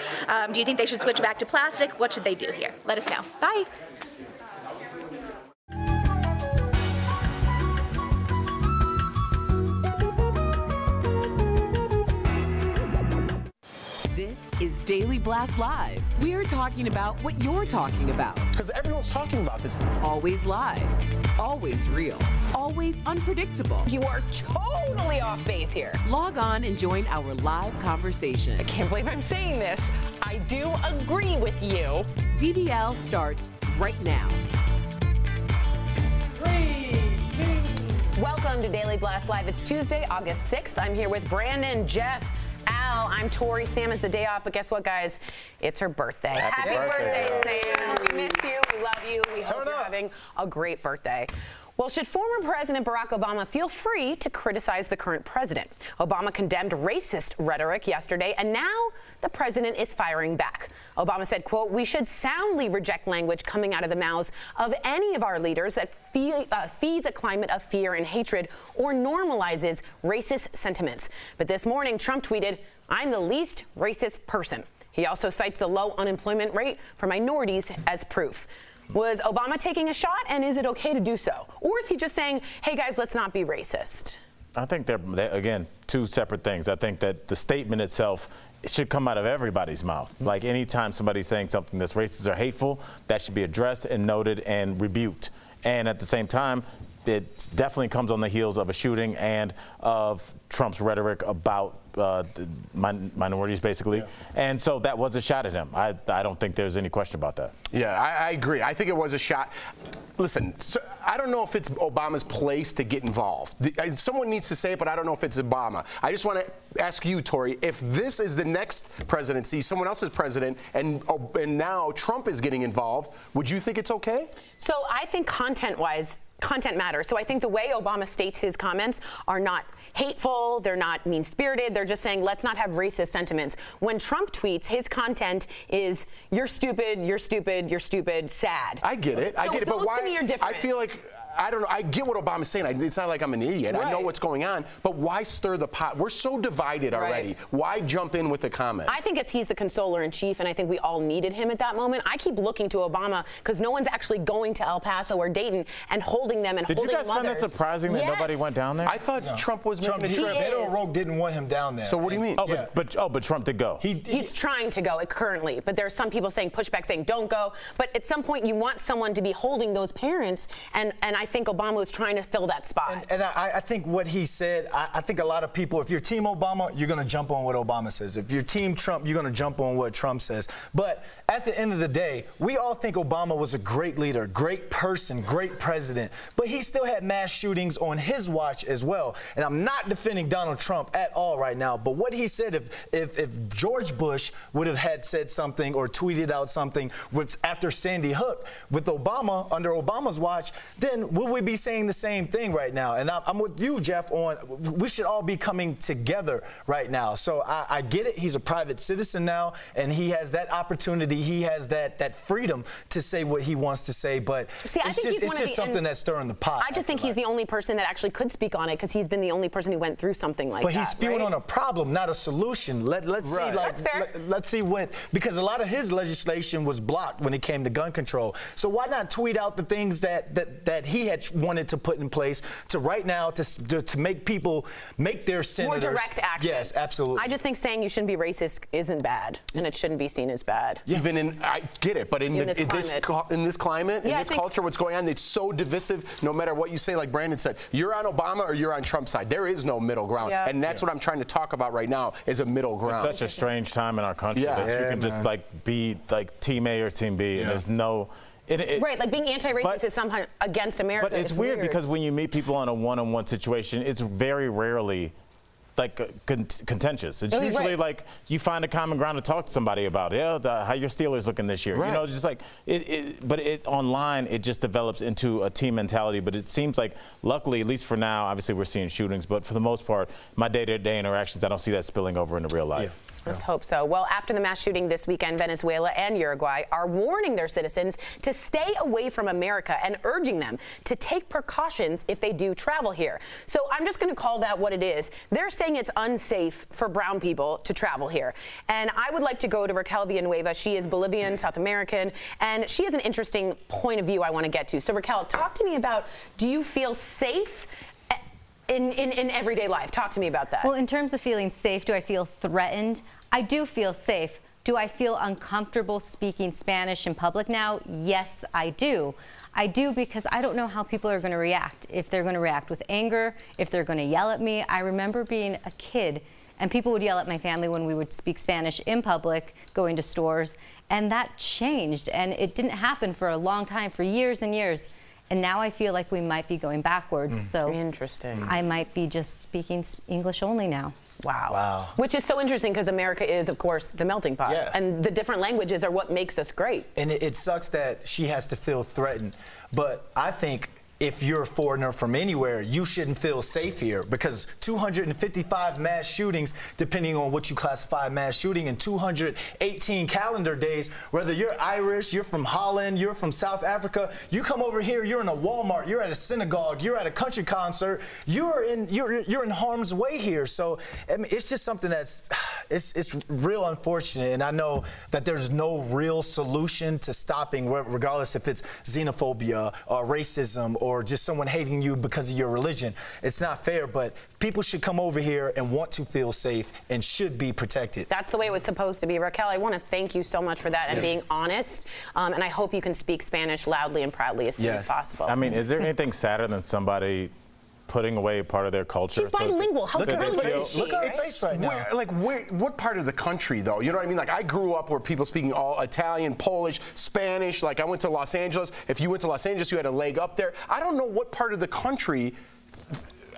Do you think they should switch back to plastic? What should they do here? Let us know. Bye. This is Daily Blast Live. We're talking about what you're talking about. Because everyone's talking about this. Always live, always real, always unpredictable. You are totally off base here. Log on and join our live conversation. I can't believe I'm saying this. I do agree with you. DBL starts right now. Welcome to Daily Blast Live. It's Tuesday, August 6th. I'm here with Brandon, Jeff, Al, I'm Tori. Sam is the day off, but guess what, guys? It's her birthday. Happy birthday, Sam. We miss you. We love you. We hope you're having a great birthday. Well, should former President Barack Obama feel free to criticize the current president? Obama condemned racist rhetoric yesterday, and now the president is firing back. Obama said, quote, "We should soundly reject language coming out of the mouths of any of our leaders that feeds a climate of fear and hatred or normalizes racist sentiments." But this morning, Trump tweeted, "I'm the least racist person." He also cites the low unemployment rate for minorities as proof. Was Obama taking a shot, and is it okay to do so? Or is he just saying, hey, guys, let's not be racist? I think they're again, two separate things. I think that the statement itself should come out of everybody's mouth. Like anytime somebody's saying something that's racist or hateful, that should be addressed and noted and rebuked. And at the same time, it definitely comes on the heels of a shooting and of Trump's rhetoric about minorities, basically. Yeah. And so that was a shot at him. I don't think there's any question about that. Yeah, I agree. I think it was a shot. Listen, I don't know if it's Obama's place to get involved. Someone needs to say it, but I don't know if it's Obama. I just want to ask you, Tori, if this is the next presidency, someone else is president, and now Trump is getting involved, would you think it's okay? So I think content-wise, content matters. So I think the way Obama states his comments are not hateful, they're not mean-spirited, they're just saying let's not have racist sentiments. When Trump tweets, his content is you're stupid, you're stupid, you're stupid, sad. I get it. I get it. But those why? to me are different. I feel like, I don't know. I get what Obama's saying. It's not like I'm an idiot. Right. I know what's going on. But why stir the pot? We're so divided already. Right. Why jump in with the comments? I think he's the consoler in chief, and I think we all needed him at that moment. I keep looking to Obama because no one's actually going to El Paso or Dayton and holding them and Did holding you guys find that surprising that nobody went down there? I thought Trump was making a trip. Beto O'Rourke didn't want him down there. So what do you mean? Oh, but Trump did go. He's trying to go currently, but there are some people saying pushback, saying don't go. But at some point, you want someone to be holding those parents, and I think Obama was trying to fill that spot. And I think what he said, I think a lot of people, if you're Team Obama, you're going to jump on what Obama says. If you're Team Trump, you're going to jump on what Trump says. But at the end of the day, we all think Obama was a great leader, great person, great president. But he still had mass shootings on his watch as well. And I'm not defending Donald Trump at all right now. But what he said, if George Bush would have had said something or tweeted out something after Sandy Hook with Obama, under Obama's watch, then will we be saying the same thing right now? And I'm with you, Jeff, on we should all be coming together right now. So I get it. He's a private citizen now, and he has that opportunity. He has that freedom to say what he wants to say. But See, I think it's just something that's stirring the pot. I just think he's the only person that actually could speak on it because he's been the only person who went through something like that. But he's spewing on a problem, not a solution. Let's see, That's fair. Let's see what, because a lot of his legislation was blocked when it came to gun control. So why not tweet out the things that he had wanted to put in place to right now to make people make their senators more direct action. Yes, absolutely. I just think saying you shouldn't be racist isn't bad, and it shouldn't be seen as bad. Even in, I get it, but in this climate, Yeah, in this culture, what's going on, it's so divisive. No matter what you say, like Brandon said, you're on Obama or you're on Trump's side. There is no middle ground, and that's what I'm trying to talk about right now is a middle ground. It's such a strange time in our country that you can just be like Team A or Team B, and there's no. Right, like being anti-racist is somehow against America. But it's weird because when you meet people in a one-on-one situation, it's very rarely like contentious. It's usually like you find a common ground to talk to somebody about. How your Steelers looking this year. Right. You know, just like but online it just develops into a team mentality. But it seems like, luckily, at least for now, obviously we're seeing shootings. But for the most part, my day-to-day interactions, I don't see that spilling over into real life. Let's hope so. Well, after the mass shooting this weekend, Venezuela and Uruguay are warning their citizens to stay away from America and urging them to take precautions if they do travel here. So I'm just going to call that what it is. They're saying it's unsafe for brown people to travel here. And I would like to go to Raquel Villanueva. She is Bolivian, South American, and she has an interesting point of view I want to get to. So Raquel, talk to me about, do you feel safe in everyday life? Talk to me about that. Well, in terms of feeling safe, do I feel threatened? I do feel safe. Do I feel uncomfortable speaking Spanish in public now? Yes, I do. I do because I don't know how people are going to react. If they're going to react with anger, if they're going to yell at me. I remember being a kid and people would yell at my family when we would speak Spanish in public, going to stores, and that changed. And it didn't happen for a long time, for years and years. And now I feel like we might be going backwards. So interesting. I might be just speaking English only now. Wow. Which is so interesting because America is, of course, the melting pot. Yeah. And the different languages are what makes us great. And it sucks that she has to feel threatened. But I think if you're a foreigner from anywhere, you shouldn't feel safe here because 255 mass shootings, depending on what you classify mass shooting, and 218 calendar days, whether you're Irish, you're from Holland, you're from South Africa, you come over here, you're in a Walmart, you're at a synagogue, you're at a country concert, you're in harm's way here. So I mean, it's just something that's it's real unfortunate, and I know that there's no real solution to stopping, regardless if it's xenophobia or racism or just someone hating you because of your religion. It's not fair, but people should come over here and want to feel safe and should be protected. That's the way it was supposed to be. Raquel, I want to thank you so much for that and being honest. And I hope you can speak Spanish loudly and proudly as soon as possible. I mean, is there anything sadder than somebody putting away part of their culture? She's bilingual. How brilliant is she? Look at her face right now. What part of the country, though? You know what I mean? Like, I grew up where people speaking all Italian, Polish, Spanish. Like, I went to Los Angeles. If you went to Los Angeles, you had a leg up there. I don't know what part of the country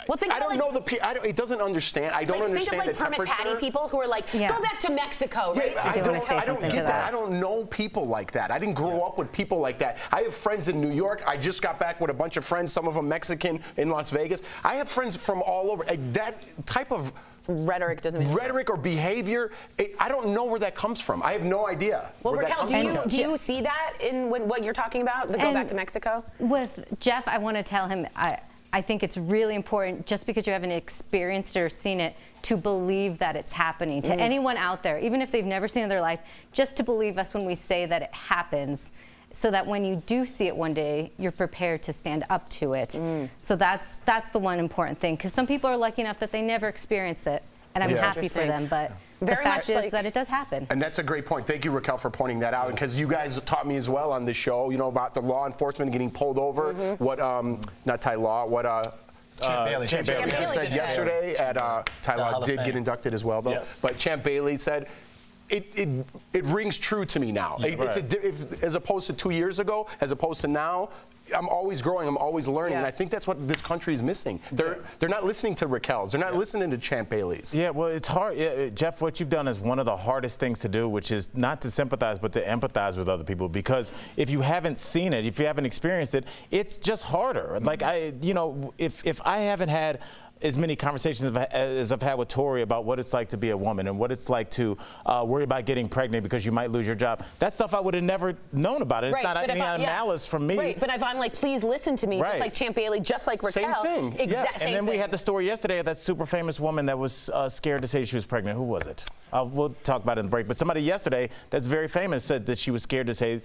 Well, think I don't about, know the it doesn't understand. I don't understand think of, the like, permit temperature. patty people who are like, go back to Mexico, right? Yeah, I don't get that. I don't know people like that. I didn't grow up with people like that. I have friends in New York. I just got back with a bunch of friends, some of them Mexican, in Las Vegas. I have friends from all over. That type of rhetoric or behavior, I don't know where that comes from. I have no idea. Well, where Raquel, that comes from. do you see that in what you're talking about, the go back to Mexico? With Jeff, I want to tell him, I think it's really important, just because you haven't experienced it or seen it, to believe that it's happening. To anyone out there, even if they've never seen it in their life, just to believe us when we say that it happens, so that when you do see it one day, you're prepared to stand up to it. So that's the one important thing, because some people are lucky enough that they never experienced it, and I'm happy for them, but the fact is that it does happen. And that's a great point. Thank you, Raquel, for pointing that out, because you guys taught me as well on this show, you know, about the law enforcement getting pulled over, what, not Ty Law, what, Champ Bailey. Champ Bailey just said yesterday at Ty Law did get inducted as well, though. Yes. But Champ Bailey said, it rings true to me now. As opposed to 2 years ago, as opposed to now, I'm always growing, I'm always learning, and I think that's what this country is missing. They're not listening to Raquel's, they're not listening to Champ Bailey's. Yeah, well, it's hard. Jeff, what you've done is one of the hardest things to do, which is not to sympathize, but to empathize with other people, because if you haven't seen it, if you haven't experienced it, it's just harder. Like, if I haven't had as many conversations as I've had with Tori about what it's like to be a woman and what it's like to worry about getting pregnant because you might lose your job. That stuff I would have never known about. It's not any malice from me. Right, but if I'm like, please listen to me, just like Champ Bailey, just like Raquel. Same thing. Exactly. And then we had the story yesterday of that super famous woman that was scared to say she was pregnant. Who was it? We'll talk about it in the break. But somebody yesterday that's very famous said that she was scared to say.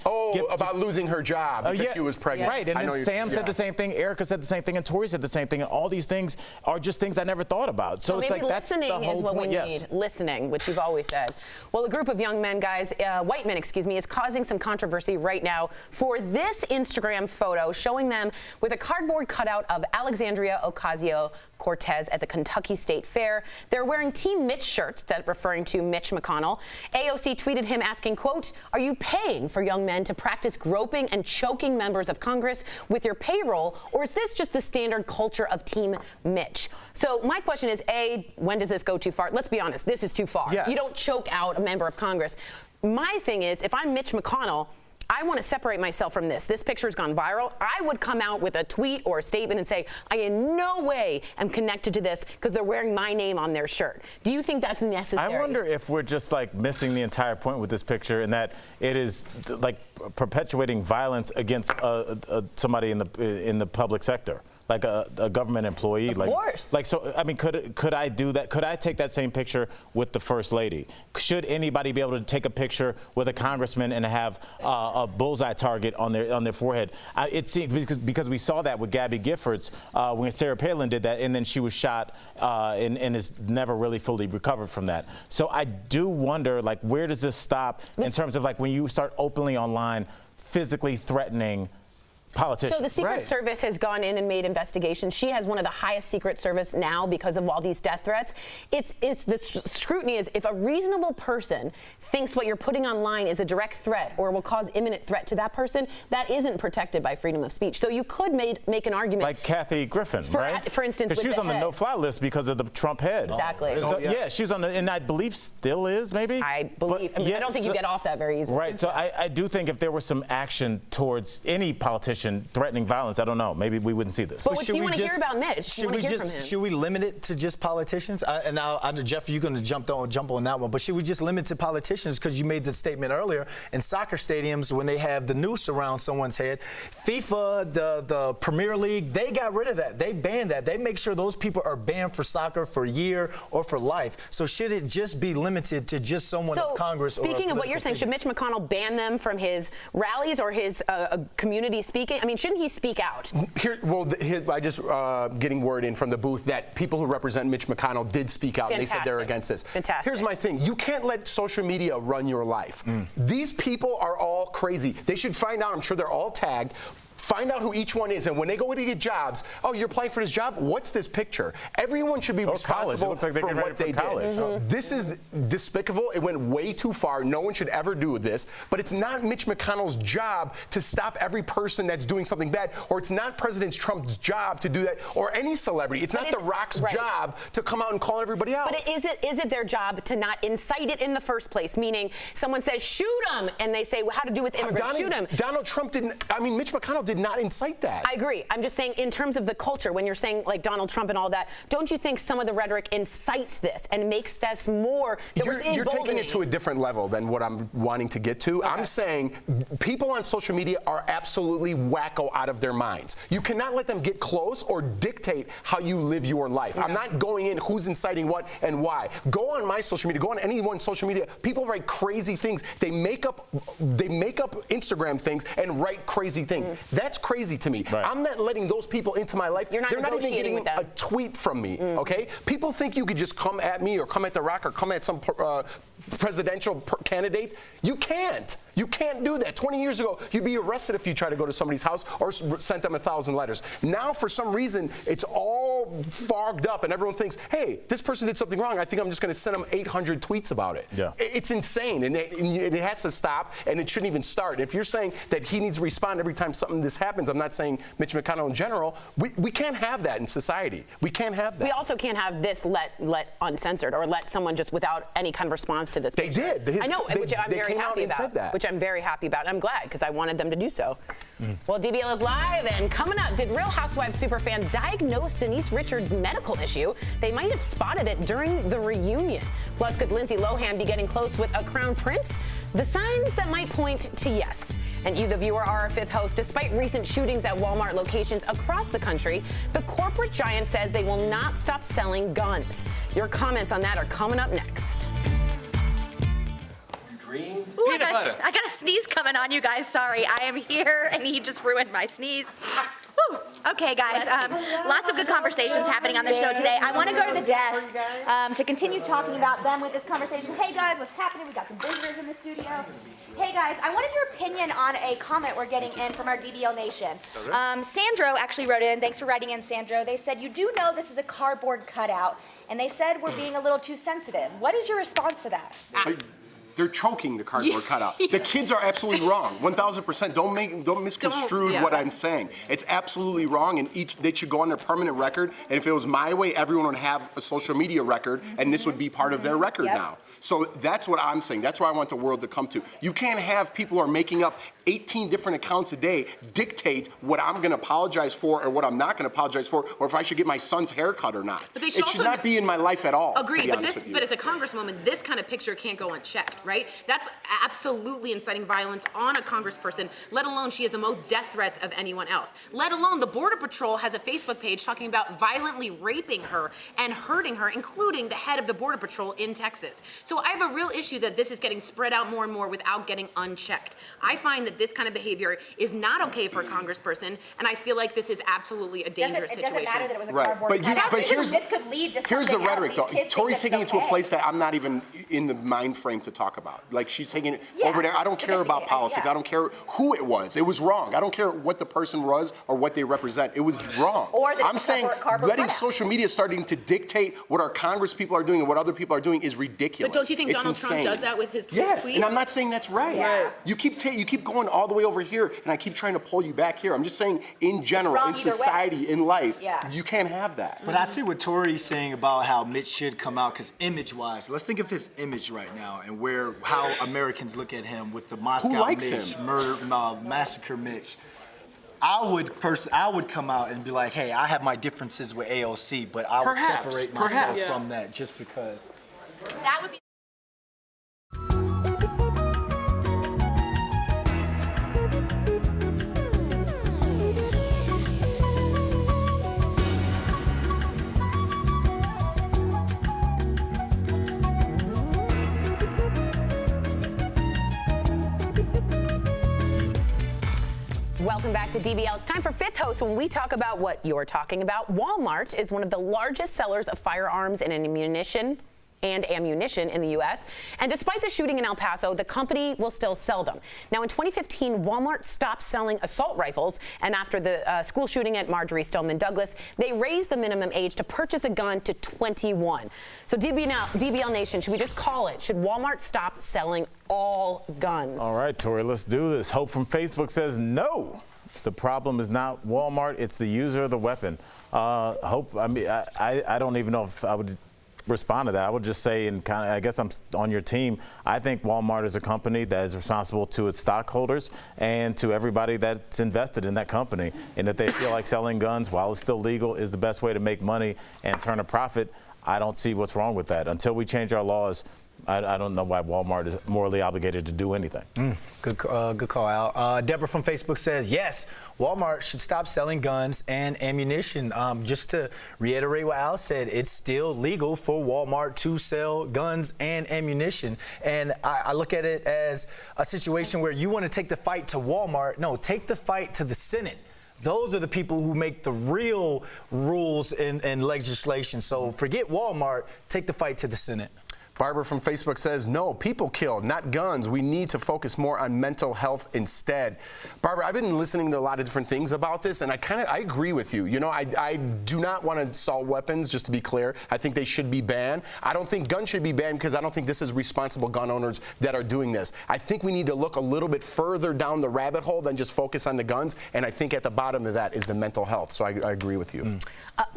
About losing her job because she was pregnant. Right, and then Sam said the same thing, Erica said the same thing, and Tori said the same thing, and all these things are just things I never thought about. So it's maybe like that's the listening whole is what point. we need. Listening, which you've always said. Well, a group of young men, guys, white men, excuse me, is causing some controversy right now for this Instagram photo showing them with a cardboard cutout of Alexandria Ocasio-Cortez at the Kentucky State Fair. They're wearing Team Mitch shirts that referring to Mitch McConnell. AOC tweeted him asking, quote, "Are you paying for young men to practice groping and choking members of Congress with your payroll, or is this just the standard culture of Team Mitch?" So my question is, A, when does this go too far? Let's be honest, this is too far. Yes. You don't choke out a member of Congress. My thing is, if I'm Mitch McConnell, I want to separate myself from this. This picture's gone viral. I would come out with a tweet or a statement and say, I in no way am connected to this because they're wearing my name on their shirt. Do you think that's necessary? I wonder if we're just like missing the entire point with this picture, and that it is like perpetuating violence against somebody in the public sector. Like a government employee. Of course. Like, so, I mean, could I do that? Could I take that same picture with the First Lady? Should anybody be able to take a picture with a congressman and have a bullseye target on their forehead? It seems, because we saw that with Gabby Giffords when Sarah Palin did that, and then she was shot and is never really fully recovered from that. So I do wonder, like, where does this stop in terms of, like, when you start openly online physically threatening politicians? So the Secret Service has gone in and made investigations. She has one of the highest Secret Service now because of all these death threats. It's the scrutiny is, if a reasonable person thinks what you're putting online is a direct threat or will cause imminent threat to that person, that isn't protected by freedom of speech. So you could make an argument. Like Kathy Griffin, right? For instance, she was on the no-fly list because of the Trump head. Exactly. So, yeah, she was on the, and I believe still is, maybe? I believe. I don't think you get off that very easily. Right. So I do think if there was some action towards any politician threatening violence, I don't know, maybe we wouldn't see this. But do you want to hear about Mitch? Should we limit it to just politicians? Jeff, you're going to jump on that one, but should we just limit it to politicians? Because you made the statement earlier, in soccer stadiums, when they have the noose around someone's head, FIFA, the Premier League, they got rid of that. They banned that. They make sure those people are banned for soccer for a year or for life. So should it just be limited to just someone of Congress? Speaking of what you're saying, should Mitch McConnell ban them from his rallies or his community speaking? I mean, shouldn't he speak out? I just getting word in from the booth that people who represent Mitch McConnell did speak out. And they said they're against this. Fantastic. Here's my thing. You can't let social media run your life. These people are all crazy. They should find out. I'm sure they're all tagged. Find out who each one is, and when they go to get jobs, oh, you're applying for this job? What's this picture? Everyone should be responsible for what they did. This is despicable. It went way too far. No one should ever do this. But it's not Mitch McConnell's job to stop every person that's doing something bad, or it's not President Trump's job to do that, or any celebrity. It's not The Rock's job to come out and call everybody out. But is it their job to not incite it in the first place? Meaning, someone says shoot him, and they say, well, how to do with immigrants? Shoot him. Donald Trump didn't. I mean, Mitch McConnell did not incite that. I agree. I'm just saying, in terms of the culture, when you're saying like Donald Trump and all that, don't you think some of the rhetoric incites this and makes this more? You're taking it to a different level than what I'm wanting to get to. I'm saying people on social media are absolutely wacko out of their minds. You cannot let them get close or dictate how you live your life. I'm not going in who's inciting what and why. Go on my social media. Go on anyone's social media. People write crazy things. They make up Instagram things and write crazy things. That's crazy to me. I'm not letting those people into my life. You're not They're not even negotiating getting with them. a tweet from me. Okay? People think you could just come at me or come at The Rock or come at some presidential candidate. You can't. You can't do that. 20 years ago, you'd be arrested if you try to go to somebody's house or sent them 1,000 letters. Now, for some reason, it's all fogged up and everyone thinks, hey, this person did something wrong. I think I'm just going to send them 800 tweets about it. Yeah. It's insane, and it has to stop, and it shouldn't even start. If you're saying that he needs to respond every time something this happens, I'm not saying Mitch McConnell in general. We can't have that in society. We can't have that. We also can't have this let uncensored or let someone just without any kind of response to this. They did. I know, which I'm very happy about. Which I'm very happy about. And I'm glad because I wanted them to do so. Well, DBL is live, and coming up, did Real Housewives superfans diagnose Denise Richards' medical issue? They might have spotted it during the reunion. Plus, could Lindsay Lohan be getting close with a crown prince? The signs that might point to yes. And you, the viewer, are our fifth host. Despite recent shootings at Walmart locations across the country, the corporate giant says they will not stop selling guns. Your comments on that are coming up next. Ooh, I got a sneeze coming on, you guys. Sorry, I am here, and he just ruined my sneeze. Whew. Okay, guys, lots of good conversations happening on the show today. I want to go to the desk to continue talking about them with this conversation. Hey, guys, what's happening? We got some visitors in the studio. Hey, guys, I wanted your opinion on a comment we're getting in from our DBL Nation. Sandro actually wrote in. Thanks for writing in, Sandro. They said, you do know this is a cardboard cutout, and they said we're being a little too sensitive. What is your response to that? They're choking the cardboard cutout. The kids are absolutely wrong. 1,000%. Don't misconstrue what I'm saying. It's absolutely wrong, and they should go on their permanent record. And if it was my way, everyone would have a social media record, and this would be part of their record now. So that's what I'm saying. That's where I want the world to come to. You can't have people who are making up 18 different accounts a day dictate what I'm going to apologize for or what I'm not going to apologize for, or if I should get my son's haircut or not. But they it should not be in my life at all. Agreed, but as a congresswoman, this kind of picture can't go unchecked, right? That's absolutely inciting violence on a congressperson, let alone she has the most death threats of anyone else. Let alone the Border Patrol has a Facebook page talking about violently raping her and hurting her, including the head of the Border Patrol in Texas. So I have a real issue that this is getting spread out more and more without getting unchecked. I find that this kind of behavior is not okay for a congressperson, and I it this is absolutely a dangerous situation. It doesn't matter that it was a cardboard cutout. But this could lead to here's the something rhetoric, else. though. Tori's taking it to a place that I'm not even in the mind frame to talk about. Like, she's taking it over there. I don't care about politics. I don't care who it was. It was wrong. I don't care what the person was or what they represent. It was wrong. I'm saying letting social media starting to dictate what our Congress people are doing and what other people are doing is ridiculous. But don't you think Donald Trump does that with his tweets? Yes, and I'm not saying that's right. Yeah. You keep going all the way over here, and I keep trying to pull you back here. I'm just saying, in general, in society, in life, you can't have that. But I see what Tori's saying about how Mitch should come out, because image-wise, let's think of his image right now and how Americans look at him with the Moscow Mitch, massacre Mitch. I would come out and be like, hey, I have my differences with AOC, but I would separate myself from that just because. That would be. Welcome back to DBL. It's time for Fifth Host when we talk about what you're talking about. Walmart is one of the largest sellers of firearms and ammunition and ammunition in the U.S. And despite the shooting in El Paso, the company will still sell them. Now, in 2015, Walmart stopped selling assault rifles, and after the school shooting at Marjorie Stoneman Douglas, they raised the minimum age to purchase a gun to 21. So DBL Nation, should we just call it? Should Walmart stop selling all guns? All right, Tori, let's do this. Hope from Facebook says no. The problem is not Walmart, it's the user of the weapon. Hope, I mean, I don't even know if I would respond to that. I would just say, and kind of, I guess I'm on your team, I think Walmart is a company that is responsible to its stockholders and to everybody that's invested in that company, and that they feel like selling guns while it's still legal is the best way to make money and turn a profit. I don't see what's wrong with that. Until we change our laws, I don't know why Walmart is morally obligated to do anything. Good call out. Deborah from Facebook says, yes, Walmart should stop selling guns and ammunition. Just to reiterate what Al said, it's still legal for Walmart to sell guns and ammunition. And I look at it as a situation where you want to take the fight to Walmart. No, take the fight to the Senate. Those are the people who make the real rules and legislation. So forget Walmart, take the fight to the Senate. Barbara from Facebook says, no, people killed, not guns. We need to focus more on mental health instead. Barbara, I've been listening to a lot of different things about this, and I agree with you. You know, I do not want to assault weapons, just to be clear. I think they should be banned. I don't think guns should be banned because I don't think this is responsible gun owners that are doing this. I think we need to look a little bit further down the rabbit hole than just focus on the guns, and I think at the bottom of that is the mental health. So I agree with you.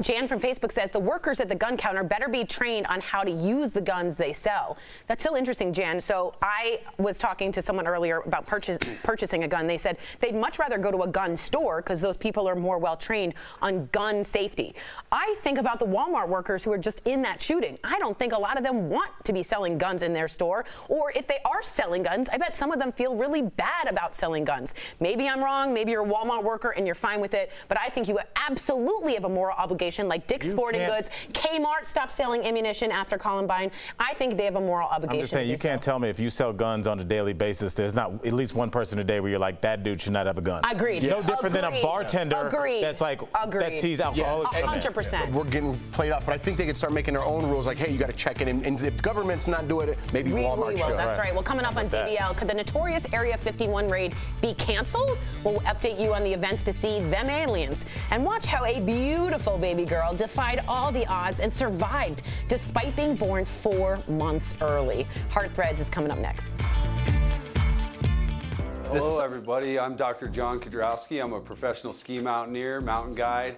Jan from Facebook says the workers at the gun counter better be trained on how to use the guns they sell. That's so interesting, Jan. So I was talking to someone earlier about purchasing a gun. They said they'd much rather go to a gun store because those people are more well trained on gun safety. I think about the Walmart workers who are just in that shooting. I don't think a lot of them want to be selling guns in their store, or if they are selling guns, I bet some of them feel really bad about selling guns. Maybe I'm wrong. Maybe you're a Walmart worker and you're fine with it, but I think you absolutely have a moral obligation, like Dick's Sporting Goods. Kmart stopped selling ammunition after Columbine. I think they have a moral obligation. I'm just saying, you can't tell me if you sell guns on a daily basis, there's not at least one person a day where you're like, that dude should not have a gun. Agreed. No different than a bartender that's like, that sees alcoholics. 100%. We're getting played off, but I think they could start making their own rules like, hey, you got to check it. And if government's not doing it, maybe Walmart should. That's right. Well, coming up on DBL, could the notorious Area 51 raid be canceled? We'll update you on the events to see them aliens. And watch how a beautiful baby girl defied all the odds and survived despite being born 4 months early. Heart Threads is coming up next. Hello, everybody. I'm Dr. John Kudrowski. I'm a professional ski mountaineer, mountain guide.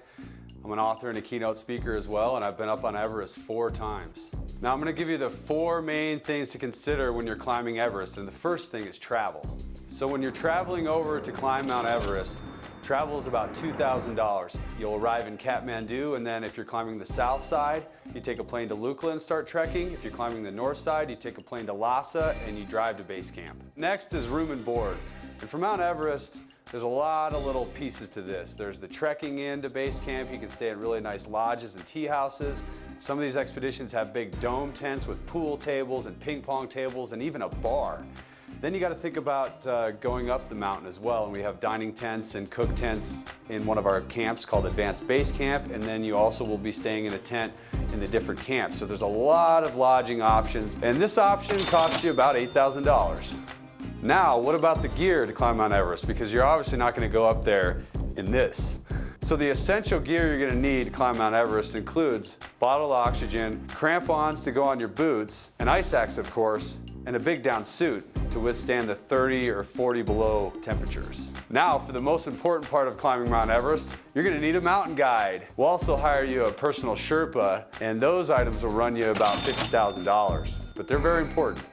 I'm an author and a keynote speaker as well, and I've been up on Everest 4 times. Now, I'm going to give you the 4 main things to consider when you're climbing Everest, and the first thing is travel. So when you're traveling over to climb Mount Everest, travel is about $2,000. You'll arrive in Kathmandu, and then if you're climbing the south side, you take a plane to Lukla and start trekking. If you're climbing the north side, you take a plane to Lhasa and you drive to base camp. Next is room and board. And for Mount Everest, there's a lot of little pieces to this. There's the trekking in to base camp. You can stay at really nice lodges and tea houses. Some of these expeditions have big dome tents with pool tables and ping pong tables and even a bar. Then you got to think about going up the mountain as well, and we have dining tents and cook tents in one of our camps called Advanced Base Camp, and then you also will be staying in a tent in the different camps. So there's a lot of lodging options, and this option costs you about $8,000. Now, what about the gear to climb Mount Everest? Because you're obviously not going to go up there in this. So the essential gear you're going to need to climb Mount Everest includes bottled oxygen, crampons to go on your boots, an ice axe, of course, and a big down suit to withstand the 30 or 40 below temperatures. Now, for the most important part of climbing Mount Everest, you're gonna need a mountain guide. We'll also hire you a personal Sherpa, and those items will run you about $50,000, but they're very important.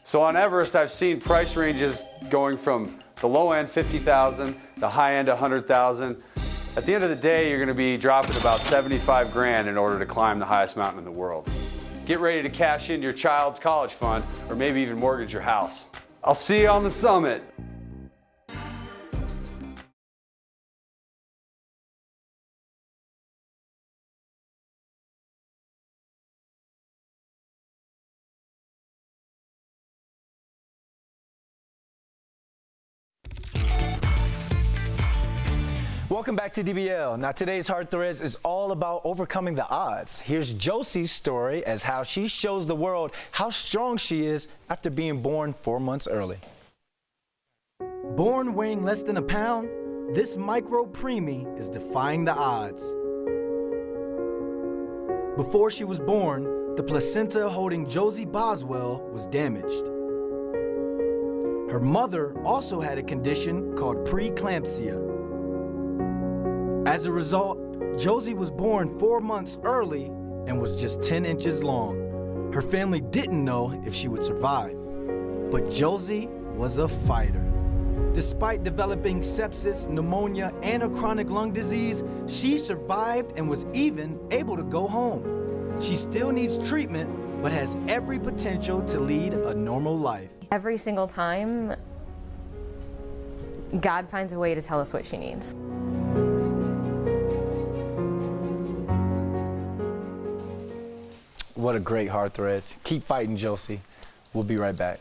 So on Everest, I've seen price ranges going from the low end, $50,000, the high end, $100,000. At the end of the day, you're gonna be dropping about 75 grand in order to climb the highest mountain in the world. Get ready to cash in your child's college fund, or maybe even mortgage your house. I'll see you on the summit. Welcome back to DBL. Now, today's Heart Threads is all about overcoming the odds. Here's Josie's story as how she shows the world how strong she is after being born 4 months early. Born weighing less than a pound, this micro preemie is defying the odds. Before she was born, the placenta holding Josie Boswell was damaged. Her mother also had a condition called preeclampsia. As a result, Josie was born 4 months early and was just 10 inches long. Her family didn't know if she would survive, but Josie was a fighter. Despite developing sepsis, pneumonia, and a chronic lung disease, she survived and was even able to go home. She still needs treatment, but has every potential to lead a normal life. Every single time, God finds a way to tell us what she needs. What a great Heart Threads. Keep fighting, Josie. We'll be right back.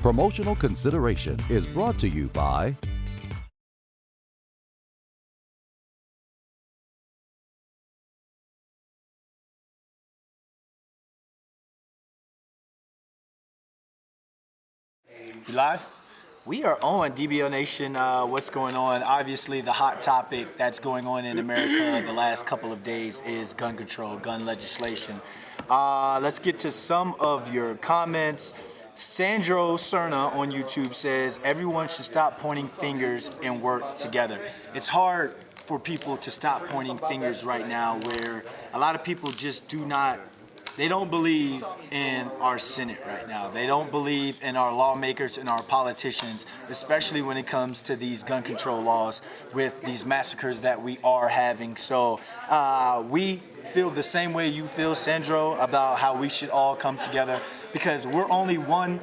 Promotional consideration is brought to you by You live? We are on DBL Nation. What's going on? Obviously, the hot topic that's going on in America the last couple of days is gun control, gun legislation. Let's get to some of your comments. Sandro Cerna on YouTube says, everyone should stop pointing fingers and work together. It's hard for people to stop pointing fingers right now where a lot of people just they don't believe in our Senate right now. They don't believe in our lawmakers and our politicians, especially when it comes to these gun control laws with these massacres that we are having. So we feel the same way you feel, Sandro, about how we should all come together because we're only one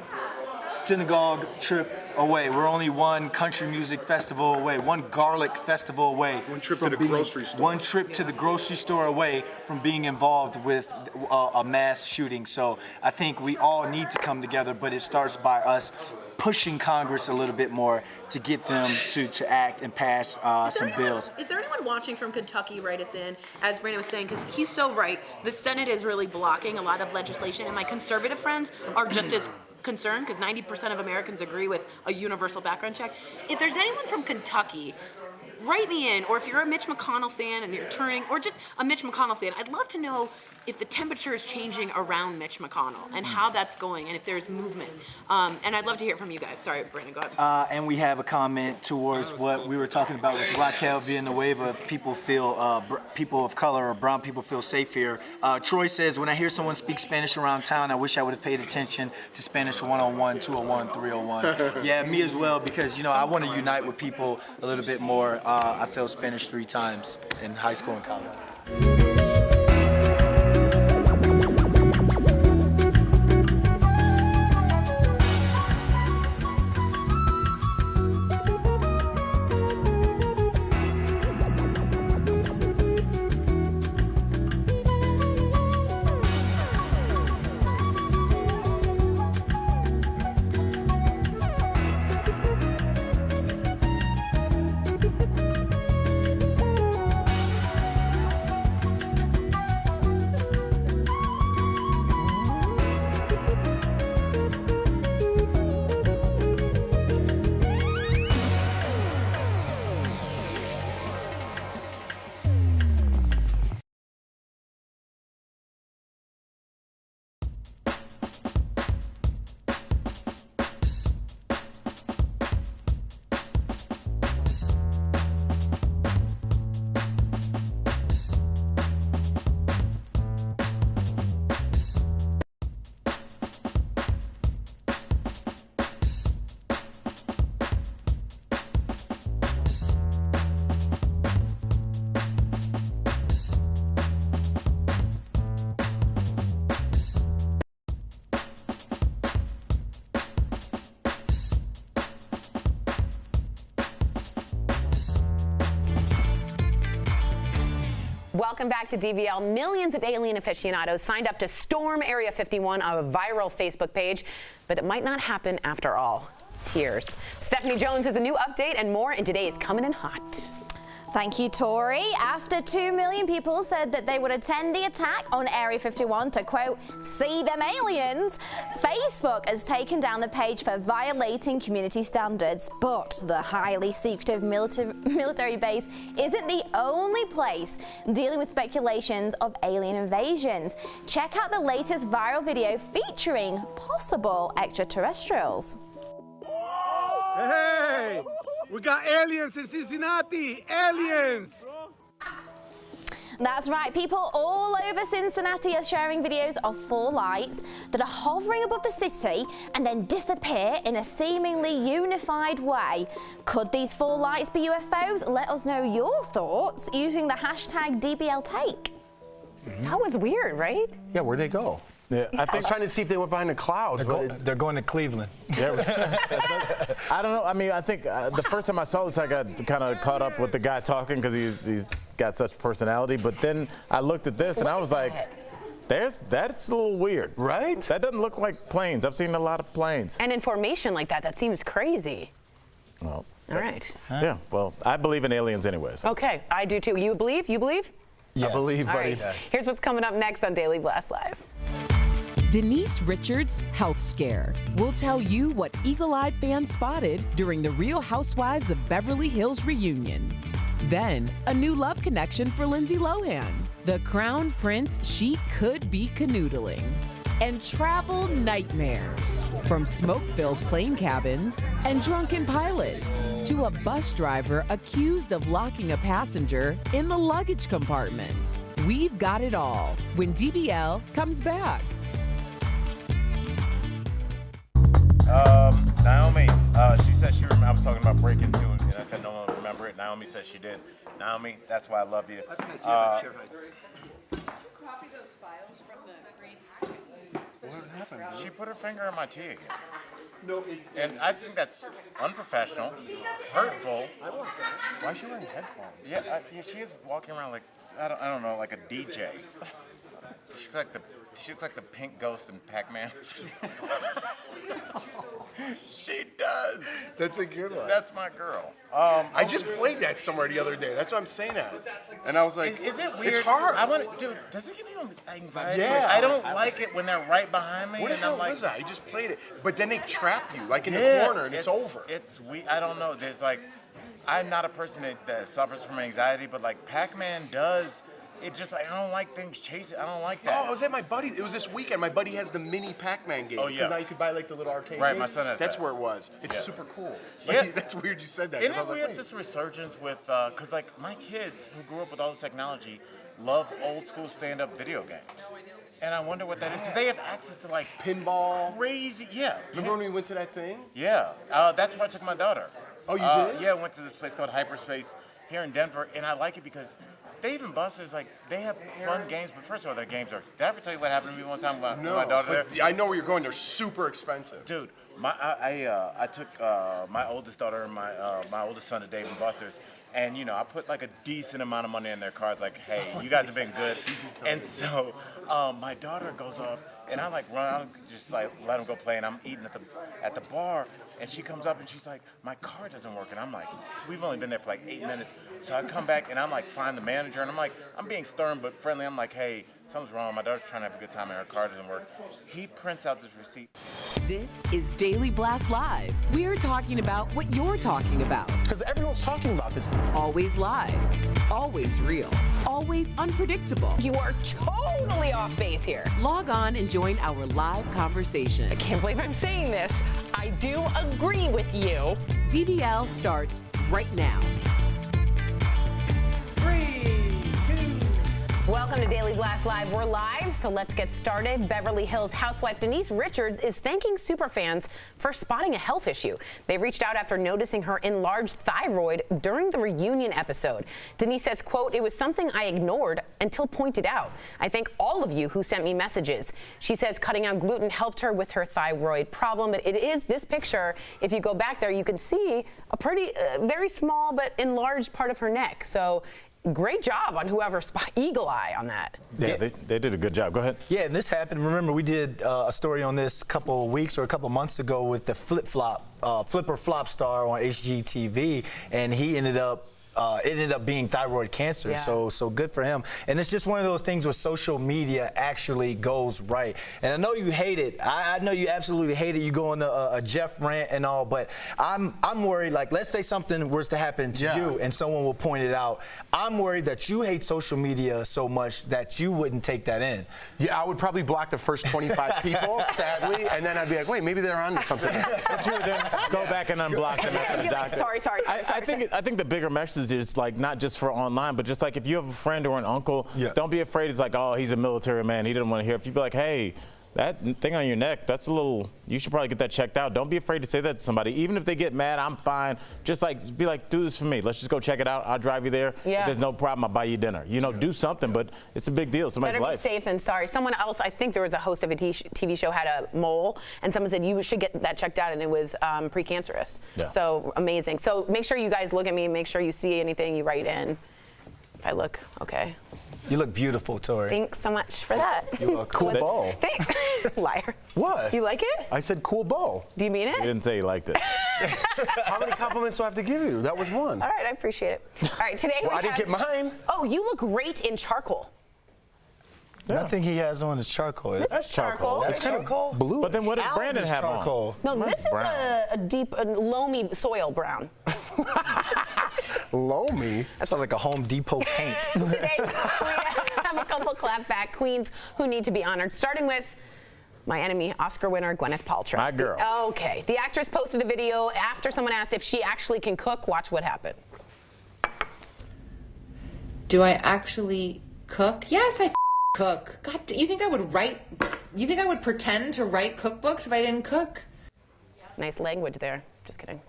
synagogue trip away. We're only one country music festival away, one garlic festival away. One trip to the grocery store. One trip to the grocery store away from being involved with a mass shooting. So I think we all need to come together, but it starts by us pushing Congress a little bit more to get them to act and pass some bills. Is there anyone watching from Kentucky write us in, as Brandon was saying, because he's so right. The Senate is really blocking a lot of legislation, and my conservative friends are just as concerned because 90% of Americans agree with a universal background check. If there's anyone from Kentucky, write me in, or if you're a Mitch McConnell fan and you're turning, or just a Mitch McConnell fan, I'd love to know if the temperature is changing around Mitch McConnell and how that's going and if there's movement. And I'd love to hear from you guys. Sorry, Brandon, go ahead. And we have a comment towards what we were talking about with Raquel Villanueva. People feel, people of color or brown people feel safe here. Troy says, when I hear someone speak Spanish around town, I wish I would have paid attention to Spanish 101, 201, 301. Yeah, me as well, because, you know, I want to unite with people a little bit more. I failed Spanish 3 times in high school and college. Welcome back to DBL. Millions of alien aficionados signed up to storm Area 51, a viral Facebook page, but it might not happen after all. tears. Stephanie Jones has a new update and more in today's Coming in Hot. Thank you, Tori. After 2 million people said that they would attend the attack on Area 51 to, quote, see them aliens, Facebook has taken down the page for violating community standards. But the highly secretive military base isn't the only place dealing with speculations of alien invasions. Check out the latest viral video featuring possible extraterrestrials. Hey! We got aliens in Cincinnati! Aliens! That's right, people all over Cincinnati are sharing videos of 4 lights that are hovering above the city and then disappear in a seemingly unified way. Could these 4 lights be UFOs? Let us know your thoughts using the hashtag dbltake. That was weird, right? Yeah, where'd they go? Yeah, I was trying to see if they went behind the clouds. They're going to Cleveland. I don't know. I mean, I think the first time I saw this, I got kind of caught up with the guy talking because he's got such personality. But then I looked at this and I was like, that's a little weird. Right? That doesn't look like planes. I've seen a lot of planes. And in formation like that seems crazy. Well, all right. Yeah, well, I believe in aliens anyways. Okay, I do too. You believe? You believe? Yes. I believe, All buddy. right. Here's what's coming up next on Daily Blast Live. Denise Richards' health scare. We'll tell you what eagle-eyed fans spotted during the Real Housewives of Beverly Hills reunion. Then, a new love connection for Lindsay Lohan. The crown prince she could be canoodling. And travel nightmares. From smoke-filled plane cabins and drunken pilots to a bus driver accused of locking a passenger in the luggage compartment. We've got it all when DBL comes back. Naomi, she said I was talking about breaking into it, and I said no one will remember it. Naomi said she did. Naomi, that's why I love you. I have an idea about share heights. Copy those files from the green packet. What happened? She put her finger in my tea again. No, and I think that's unprofessional, hurtful. I want that. Why is she wearing headphones? Yeah, she is walking around like I don't know, like a DJ. She looks like the pink ghost in Pac-Man. She does. That's a good one. That's my girl. I just played that somewhere the other day. That's what I'm saying that. And I was like, is it weird? It's hard. Dude, does it give you anxiety? Yeah. I don't like it when they're right behind me. What the and hell I'm like, was that? I just played it. But then they trap you, like in the corner, and it's over. It's weird. I don't know. There's like, I'm not a person that suffers from anxiety, but like Pac-Man does. It just, I don't like things chasing. I don't like that. Oh, I was at my buddy. It was this weekend. My buddy has the mini Pac-Man game. Oh, yeah. Because now you could buy like the little arcade Right, game. my son has That's that. where it was. It's super cool. Yeah. Like, that's weird you said that. Isn't 'cause I it was like, weird wait. this resurgence with, because like my kids who grew up with all this technology love old school stand-up video games. And I wonder what that is, because they have access to like pinball. Crazy, yeah. Remember when we went to that thing? Yeah, that's where I took my daughter. Oh, you did? Yeah, I went to this place called Hyperspace here in Denver, and I like it because Dave and Buster's, like, they have fun games, but first of all, their games are. Did I ever tell you what happened to me one time with my daughter there? I know where you're going. They're super expensive. Dude, I took my oldest daughter and my oldest son to Dave and Buster's, and you know I put like a decent amount of money in their cars. Like, hey, you guys have been good. And so my daughter goes off, and I like run out, just like let them go play, and I'm eating at the bar. And she comes up and she's like, my car doesn't work. And I'm like, we've only been there for like 8 minutes. So I come back and I'm like, find the manager. And I'm like, I'm being stern but friendly. I'm like, hey, something's wrong. My daughter's trying to have a good time and her car doesn't work. He prints out this receipt. This is Daily Blast Live. We're talking about what you're talking about. Because everyone's talking about this. Always live, always real, always unpredictable. You are totally off base here. Log on and join our live conversation. I can't believe I'm saying this. I do agree with you. DBL starts right now. 3, 2. Welcome to Daily Blast Live. We're live, so let's get started. Beverly Hills housewife Denise Richards is thanking superfans for spotting a health issue. They reached out after noticing her enlarged thyroid during the reunion episode. Denise says, quote, "It was something I ignored until pointed out. I thank all of you who sent me messages." She says cutting out gluten helped her with her thyroid problem, but it is this picture. If you go back there, you can see a pretty, very small but enlarged part of her neck. So great job on whoever's eagle eye on that. Yeah, they did a good job. Go ahead. Yeah, and this happened. Remember, we did a story on this a couple of weeks or a couple of months ago with the flipper flop star on HGTV, and he ended up being thyroid cancer. Yeah. So good for him. And it's just one of those things where social media actually goes right. And I know you hate it. I know you absolutely hate it. You go on a Jeff rant and all, but I'm worried. Like, let's say something was to happen to you and someone will point it out. I'm worried that you hate social media so much that you wouldn't take that in. Yeah, I would probably block the first 25 people, sadly, and then I'd be like, wait, maybe they're on something. But you would then go back and unblock them after the doctor. Sorry. I think the bigger message is like not just for online, but just like if you have a friend or an uncle, don't be afraid. It's like, oh, he's a military man. He didn't want to hear. If you be like, hey, that thing on your neck, that's a little, you should probably get that checked out. Don't be afraid to say that to somebody. Even if they get mad, I'm fine. Just like, be like, do this for me. Let's just go check it out. I'll drive you there. Yeah. If there's no problem, I'll buy you dinner. You know, do something, but it's a big deal. Somebody's Better life. be safe than sorry. Someone else, I think there was a host of a TV show had a mole, and someone said you should get that checked out, and it was precancerous. Yeah. So amazing. So make sure you guys look at me. Make sure you see anything you write in. If I look okay. You look beautiful, Tori. Thanks so much for that. You look cool bow. Thanks. Liar. What? You like it? I said cool bow. Do you mean it? He didn't say he liked it. How many compliments do I have to give you? That was one. All right, I appreciate it. All right, today Well, I didn't get mine. Oh, you look great in charcoal. Nothing he has on is charcoal. That's charcoal. That's kind of blue. But then what does Brandon have on? No, this is a deep, loamy soil brown. Loamy? That's like a Home Depot paint. Today, we have a couple clapback queens who need to be honored, starting with my enemy, Oscar winner Gwyneth Paltrow. My girl. Okay. The actress posted a video after someone asked if she actually can cook. Watch what happened. Do I actually cook? Yes, I cook. God, you think I would write? You think I would pretend to write cookbooks if I didn't cook? Nice language there. Just kidding.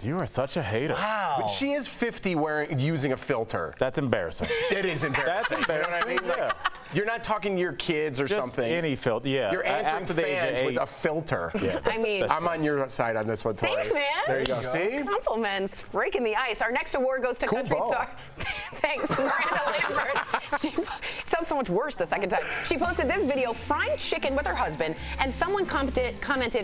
You are such a hater. Wow. But she is 50 using a filter. That's embarrassing. It is embarrassing. That's embarrassing. You know what I mean? Like, you're not talking to your kids or Just something. any filter, yeah. You're answering After the age of fans with 8. a filter. Yeah, I mean, I'm on your side on this one, Tori. thanks, man. There you go. See? Compliments. Breaking the ice. Our next award goes to Cool country ball. star. Thanks, Miranda Lambert. It sounds so much worse the second time. She posted this video frying chicken with her husband, and someone commented,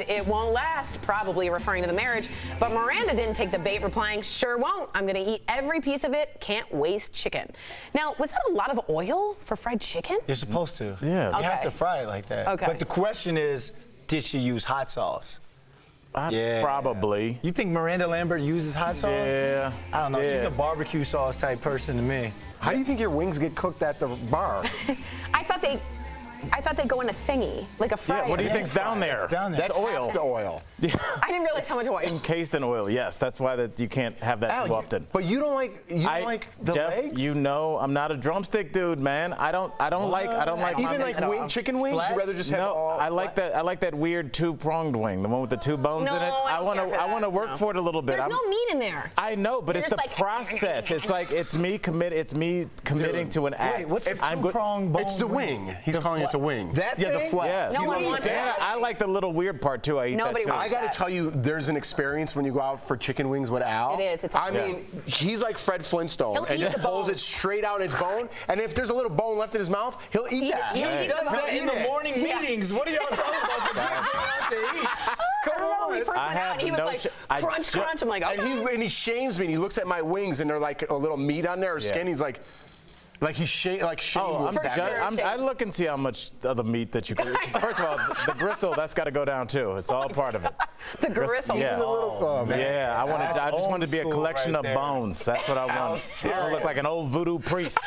"It won't last," probably referring to the marriage. But Miranda didn't take the bait, replying, "Sure won't. I'm going to eat every piece of it. Can't waste chicken." Now, was that a lot of oil for fried chicken? You're supposed to. Yeah. You have Okay. to fry it like that. Okay. But the question is, did she use hot sauce? Probably. You think Miranda Lambert uses hot sauce? Yeah. I don't know. Yeah. She's a barbecue sauce type person to me. How do you think your wings get cooked at the bar? I thought they go in a thingy, like a fryer. Yeah, what do you think's down there? It's down there. That's oil. half the oil. I didn't realize how much oil. Encased in oil, yes. That's why you can't have that too often. But you don't like the Jeff, legs? you know I'm not a drumstick dude, man. I don't like even like chicken wings. Flats? You rather just have no, all I like that weird 2-pronged wing, the one with the 2 bones in it. I want to work for it a little bit. There's no meat in there. I know, but You're it's the just like, process. It's me committing to an act. Wait, what's a 2-pronged bone? It's the wing. He's calling it the wing. That the thing? flat. Yes. No one wants that. I like the little weird part too. I eat Nobody that too. wants I got to tell you, there's an experience when you go out for chicken wings with Al. It is. It's I mean, he's like Fred Flintstone, He'll and eat just the pulls bone. it straight out its bone. And if there's a little bone left in his mouth, he'll eat that. He'll He eat does the that bone. in the morning meetings. What are y'all talking about? Forget going out to eat. Come on. When we first I went out, have he was no like, sh- crunch, crunch. I'm like, okay. And he shames me, and he looks at my wings, and they're like a little meat on there or skin. He's like he's shamed. Oh, sure. I look and see how much of the meat that you can. First of all, the gristle, that's got to go down too. It's all part of it. The gristle. Yeah. Oh, man. Yeah, I just wanted to be a old collection school of right there. bones. That's what I want. I look like an old voodoo priest.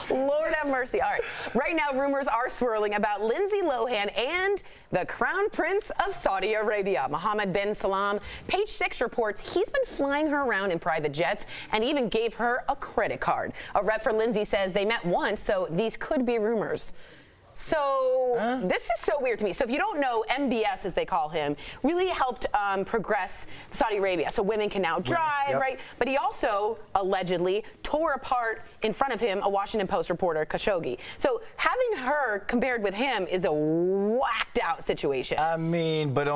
Lord have mercy. All right. Right now, rumors are swirling about Lindsay Lohan and the Crown Prince of Saudi Arabia, Mohammed bin Salman. Page 6 reports he's been flying her around in private jets and even gave her a credit card. A rep for Lindsay says they met once, so these could be rumors. So this is so weird to me. So if you don't know, MBS, as they call him, really helped progress Saudi Arabia. So women can now drive, right? But he also allegedly tore apart in front of him a Washington Post reporter, Khashoggi. So having her compared with him is a whacked out situation. I mean, but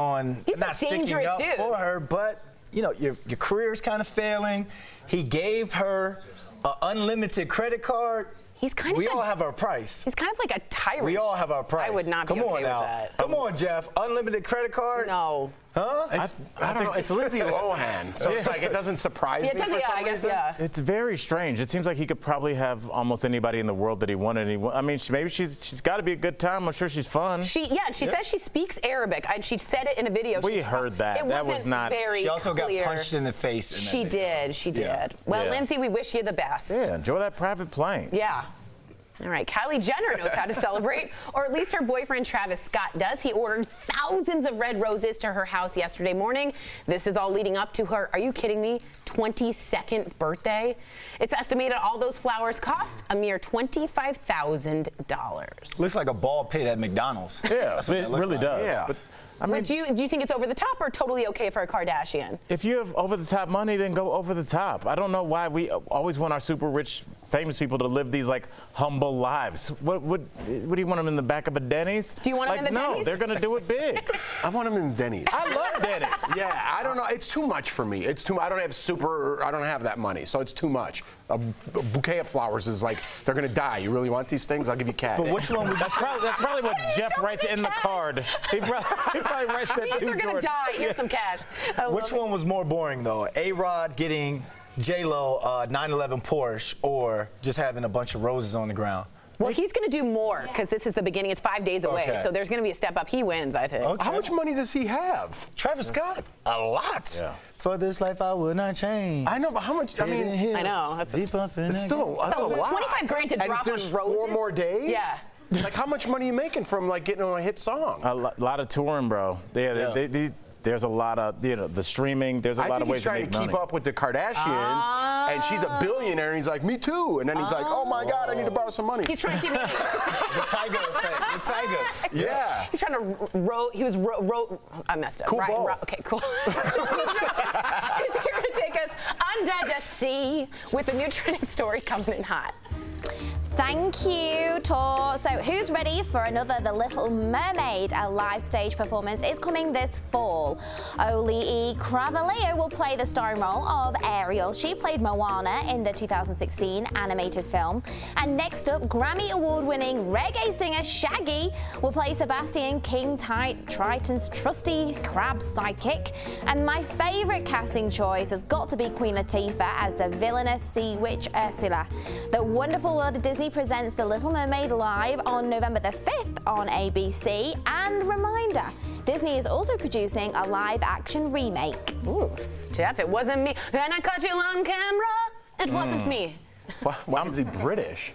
He's a not sticking dangerous up dude. for her, but you know, your career's kind of failing. He gave her an unlimited credit card. He's kind We of all have our price. He's kind of like a tyrant. We all have our price. I would not be Come okay on with now. that. Come on, Jeff. Unlimited credit card? No. Huh? I don't know. It's Lindsay Lohan, so it's like it doesn't surprise me. It doesn't, for some I guess, reason. yeah. It's very strange. It seems like he could probably have almost anybody in the world that he wanted. I mean, maybe she's got to be a good time. I'm sure she's fun. She says she speaks Arabic, and she said it in a video. We heard that. It That wasn't was not. very She also clear. got punched in the face. In that She video. did. She did. Yeah. Well, Yeah. Lindsay, we wish you the best. Yeah, enjoy that private plane. Yeah. All right, Kylie Jenner knows how to celebrate, or at least her boyfriend Travis Scott does. He ordered thousands of red roses to her house yesterday morning. This is all leading up to her, are you kidding me, 22nd birthday? It's estimated all those flowers cost a mere $25,000. Looks like a ball pit at McDonald's. Yeah, it really does. Yeah. But, I mean, do you think it's over the top or totally okay for a Kardashian? if you have over-the-top money, then go over the top. I don't know why we always want our super rich, famous people to live these like humble lives. What do you want them in the back of a Denny's? Do you want them like, in the no, Denny's? they're gonna do it big. I want them in Denny's. I love Denny's. Yeah, I don't know. It's too much for me. It's too. I don't have that money, so it's too much. A bouquet of flowers is like they're gonna die. You really want these things? I'll give you cash. But which one would you? That's probably what Jeff writes in the card. He probably writes that These to are gonna Jordan. die. Here's some cash. I Which love one was more boring though? A-Rod getting J-Lo 911 Porsche, or just having a bunch of roses on the ground? Well, he's going to do more because this is the beginning. It's 5 days away, Okay. so there's going to be a step up. He wins, I think. Okay. How much money does he have? Travis Scott, a lot. Yeah. For this life I would not change. I know, but how much? I mean, I know. That's deep up in it's still that's a lot. 25 grand to and drop on there's roses. 4 more days. Yeah. Like, how much money are you making from like getting on a hit song? A lot of touring, bro. There's a lot of, the streaming. There's a lot of ways to I make think he's trying to keep money. up with the Kardashians, and she's a billionaire, and he's like, me too. And then he's like, oh my God, I need to borrow some money. He's trying to The tiger effect. The tiger. Yeah. He's trying to I messed up. Cool ball. Okay, cool. He's here to take us under the sea with a new trending story coming in hot. Thank you, Tor. So who's ready for another The Little Mermaid? A live stage performance is coming this fall. Oli Cravalleo will play the starring role of Ariel. She played Moana in the 2016 animated film. And next up, Grammy Award-winning reggae singer Shaggy will play Sebastian King Triton's trusty crab sidekick. And my favorite casting choice has got to be Queen Latifah as the villainous sea witch Ursula. The Wonderful World of Disney presents The Little Mermaid live on November the 5th on ABC. And reminder, Disney is also producing a live-action remake. Ooh, Steph, it wasn't me. Then I caught you on camera. It wasn't me. Why is he British?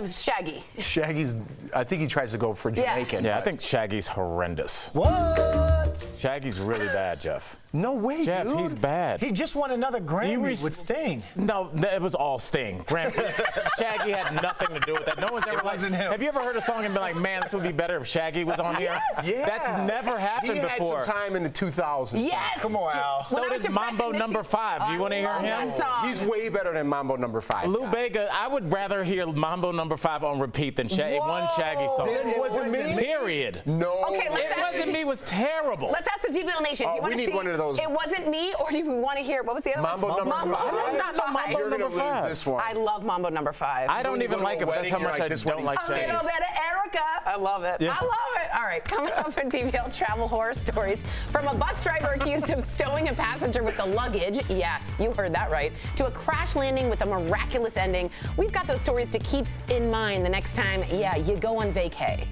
Shaggy. Shaggy's, I think he tries to go for Jamaican. Yeah, I think Shaggy's horrendous. What? Shaggy's really bad, Jeff. No way, Jeff, dude. he's bad. He just won another Grammy with Sting. No, it was all Sting. Shaggy had nothing to do with that. No one's ever wasn't him. Have you ever heard a song and been like, man, this would be better if Shaggy was on here? Yeah. That's never happened he before. Had some time in the 2000s. Yes. Come on, Al. So did Mambo Number 5. Do you want to hear him? He's way better than Mambo Number 5. Lou Bega, I would rather hear Mambo Number 5 on repeat than one Shaggy song. Then it wasn't me? Period. No. Okay, It wasn't me was terrible. Let's ask the DBL Nation. Do you want we to need see one of those. It wasn't me, or do we want to hear, what was the other Mambo one? Number 5. You're going to lose this one. I love Mambo Number 5. I don't even like it, but that's how much I this don't one like A little Shaggy. bit of Erica. I love it. Yeah. I love it. All right, coming up in DBL Travel Horror Stories. From a bus driver accused of stowing a passenger with the luggage, yeah, you heard that right, to a crash landing with a miraculous ending. We've got those stories to keep in mind the next time, yeah, you go on vacay.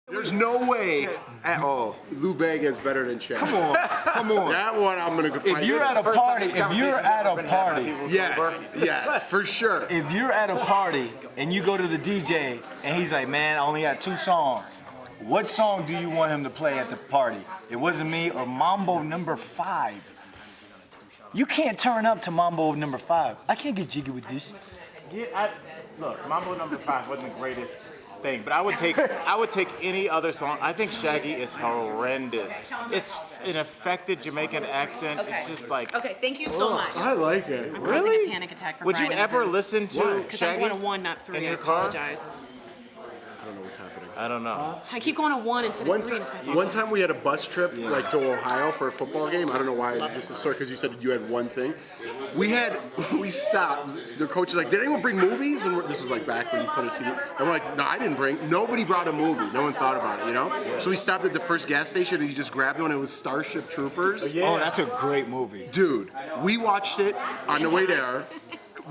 There's no way at all Lou Bega is better than Shaq. Come on, come on. That one I'm gonna go fight. If you're at a party, yes, for sure. If you're at a party and you go to the DJ and he's like, man, I only got 2 songs. What song do you want him to play at the party? It Wasn't Me or Mambo Number 5? You can't turn up to Mambo Number 5. I can't get jiggy with this. Yeah, look, Mambo Number 5 wasn't the greatest thing, but I would take any other song. I think Shaggy is horrendous. It's an affected Jamaican accent. Okay. It's just like. Okay, thank you so much. I like it. I'm causing a panic attack for Would you Brian in the ever booth. listen to Because Shaggy? I'm going to 1, not 3. in I your car? apologize. I don't know what's happening. I don't know. I keep going to 1 instead of 3. And it's my fault. One time we had a bus trip like to Ohio for a football game. I don't know why this is sort because you said you had one thing. We stopped. The coach is like, did anyone bring movies? And this was like back when you put a CD. And we're like, no, I didn't bring. Nobody brought a movie. No one thought about it, you know? So we stopped at the first gas station and you just grabbed one. It was Starship Troopers. Oh, that's a great movie. Dude, we watched it on the way there.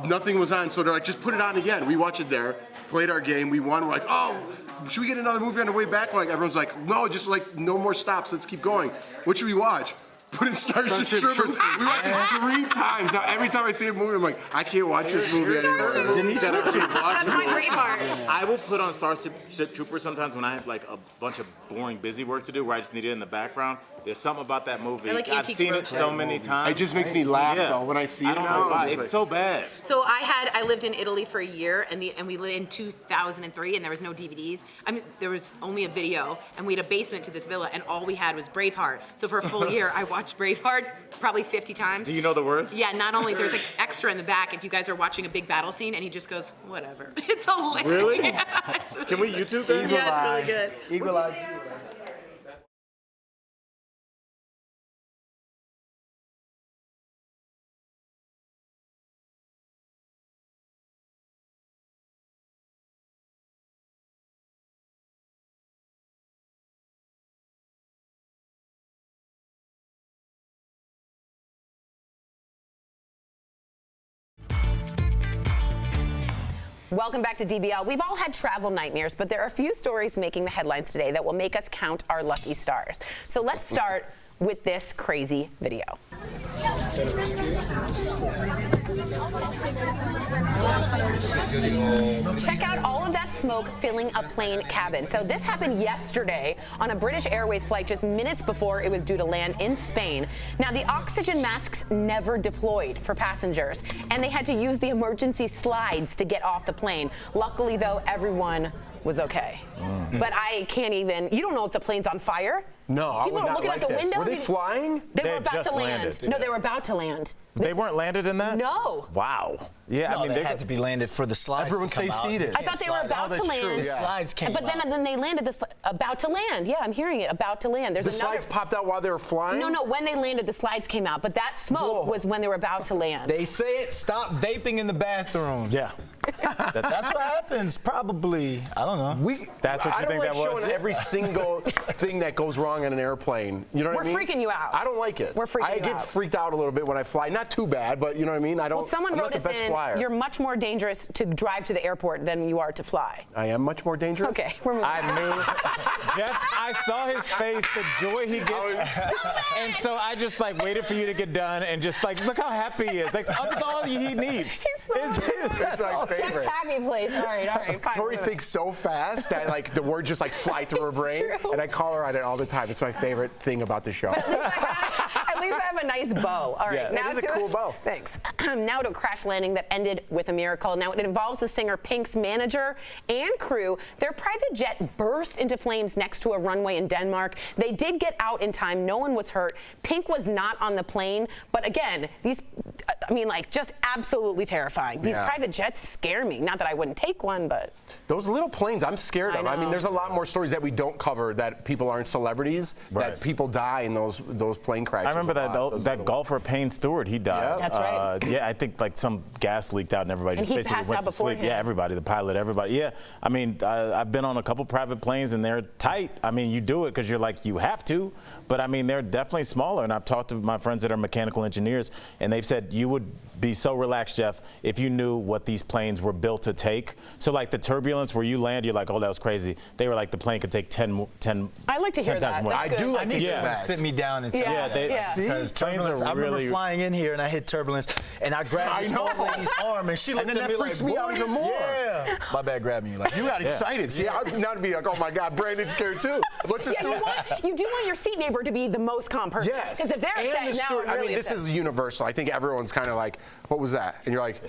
Nothing was on, so they're like, just put it on again. We watched it there, played our game, we won. We're like, oh, should we get another movie on the way back? Like everyone's like, no, just like no more stops. Let's keep going. What should we watch? Put in Starship Troopers. We watched it 3 times. Now every time I see a movie, I'm like, I can't watch this movie anymore. Denise, That's my great part. I will put on Starship Troopers sometimes when I have like a bunch of boring, busy work to do where I just need it in the background. There's something about that movie. I like I've Antiques seen it Roadshow. so many times. It just makes me laugh though when I see it I don't now. know why. I'm just It's like- so bad. So I lived in Italy for a year, and we lived in 2003, and there was no DVDs. I mean, there was only a video, and we had a basement to this villa, and all we had was Braveheart. So for a full year, I watched Braveheart probably 50 times. Do you know the words? Yeah, not only there's like extra in the back if you guys are watching a big battle scene, and he just goes, whatever. It's hilarious. Really? Yeah, it's really Can we YouTube that? Yeah, it's really good. Eagle Eye. Welcome back to DBL. We've all had travel nightmares, but there are a few stories making the headlines today that will make us count our lucky stars. So let's start with this crazy video. Check out all of that smoke filling a plane cabin. So this happened yesterday on a British Airways flight just minutes before it was due to land in Spain. Now, the oxygen masks never deployed for passengers, and they had to use the emergency slides to get off the plane. Luckily, though, everyone was okay. But I can't even, you don't know if the plane's on fire. No, I People would are not looking like out the this. window. Were they flying? They were about just to land. landed. No, they were about to land. They weren't landed in that? No. Wow. Yeah, No, I mean, they had to be landed for the slides. Everyone to come stay out. seated. I thought they were about to land. The slides came But out. then they landed about to land. Yeah, I'm hearing it. About to land. There's The another. slides popped out while they were flying? No, when they landed, the slides came out. But that smoke was when they were about to land. They say it. Stop vaping in the bathrooms. Yeah. That's what happens. Probably. I don't know. That's what I you don't think like that was? showing every single thing that goes wrong on an airplane. You know what I mean? We're freaking you out. I don't like it. We're freaking I you get out. freaked out a little bit when I fly. Not too bad, but you know what I mean? I don't. Well, someone I'm wrote not the us best in. flyer. You're much more dangerous to drive to the airport than you are to fly. I am much more dangerous. Okay, we're moving. I knew. Jeff, I saw his face, the joy he gets. And so I just like waited for you to get done and just like, look how happy he is. Like, that's all he needs. He's so That's my favorite. Jeff's happy place. All right, fine. Tori thinks so fast that like the words just like fly through her brain, true. and I call her on it all the time. It's my favorite thing about the show. At least I have a nice bow. All right, Yeah, now that is a to cool bow. Thanks. Now to a crash landing that ended with a miracle. Now it involves the singer Pink's manager and crew. Their private jet burst into flames next to a runway in Denmark. They did get out in time. No one was hurt. Pink was not on the plane. But again, just absolutely terrifying. These Yeah. private jets scare me. Not that I wouldn't take one, but. Those little planes, I'm scared of. I mean, know. there's a lot more stories that we don't cover that people aren't celebrities, that people die in those plane crashes. I remember that golfer Payne Stewart, he died. Yeah. That's right. Yeah, I think like some gas leaked out and everybody And just he basically passed went out to before sleep. him. Yeah, everybody, the pilot, everybody. Yeah, I mean, I've been on a couple private planes and they're tight. I mean, you do it because you're like, you have to. But I mean, they're definitely smaller. And I've talked to my friends that are mechanical engineers and they've said you would be so relaxed, Jeff, if you knew what these planes were built to take. So like the turbulence where you land, you're like, oh, that was crazy. They were like, the plane could take 10 I like to hear 10 times that. more. That's I good. do like I to need hear someone to that. sit me down and tell Yeah, me that. yeah. Because Planes turbulence, are I remember really- flying in here and I hit turbulence and I grabbed this old lady's arm and she looked then at that me like, freaks me out "Boy, even more." Yeah. My bad grabbing you like You got excited. See, I'd not be like, oh my God, Brandon's scared too. Let's just do it. You do want your seat neighbor to be the most calm person. Yes. Because if they're And upset the now, story- I'm really I mean, this upset. is universal. I think everyone's kind of like, what was that? And you're like,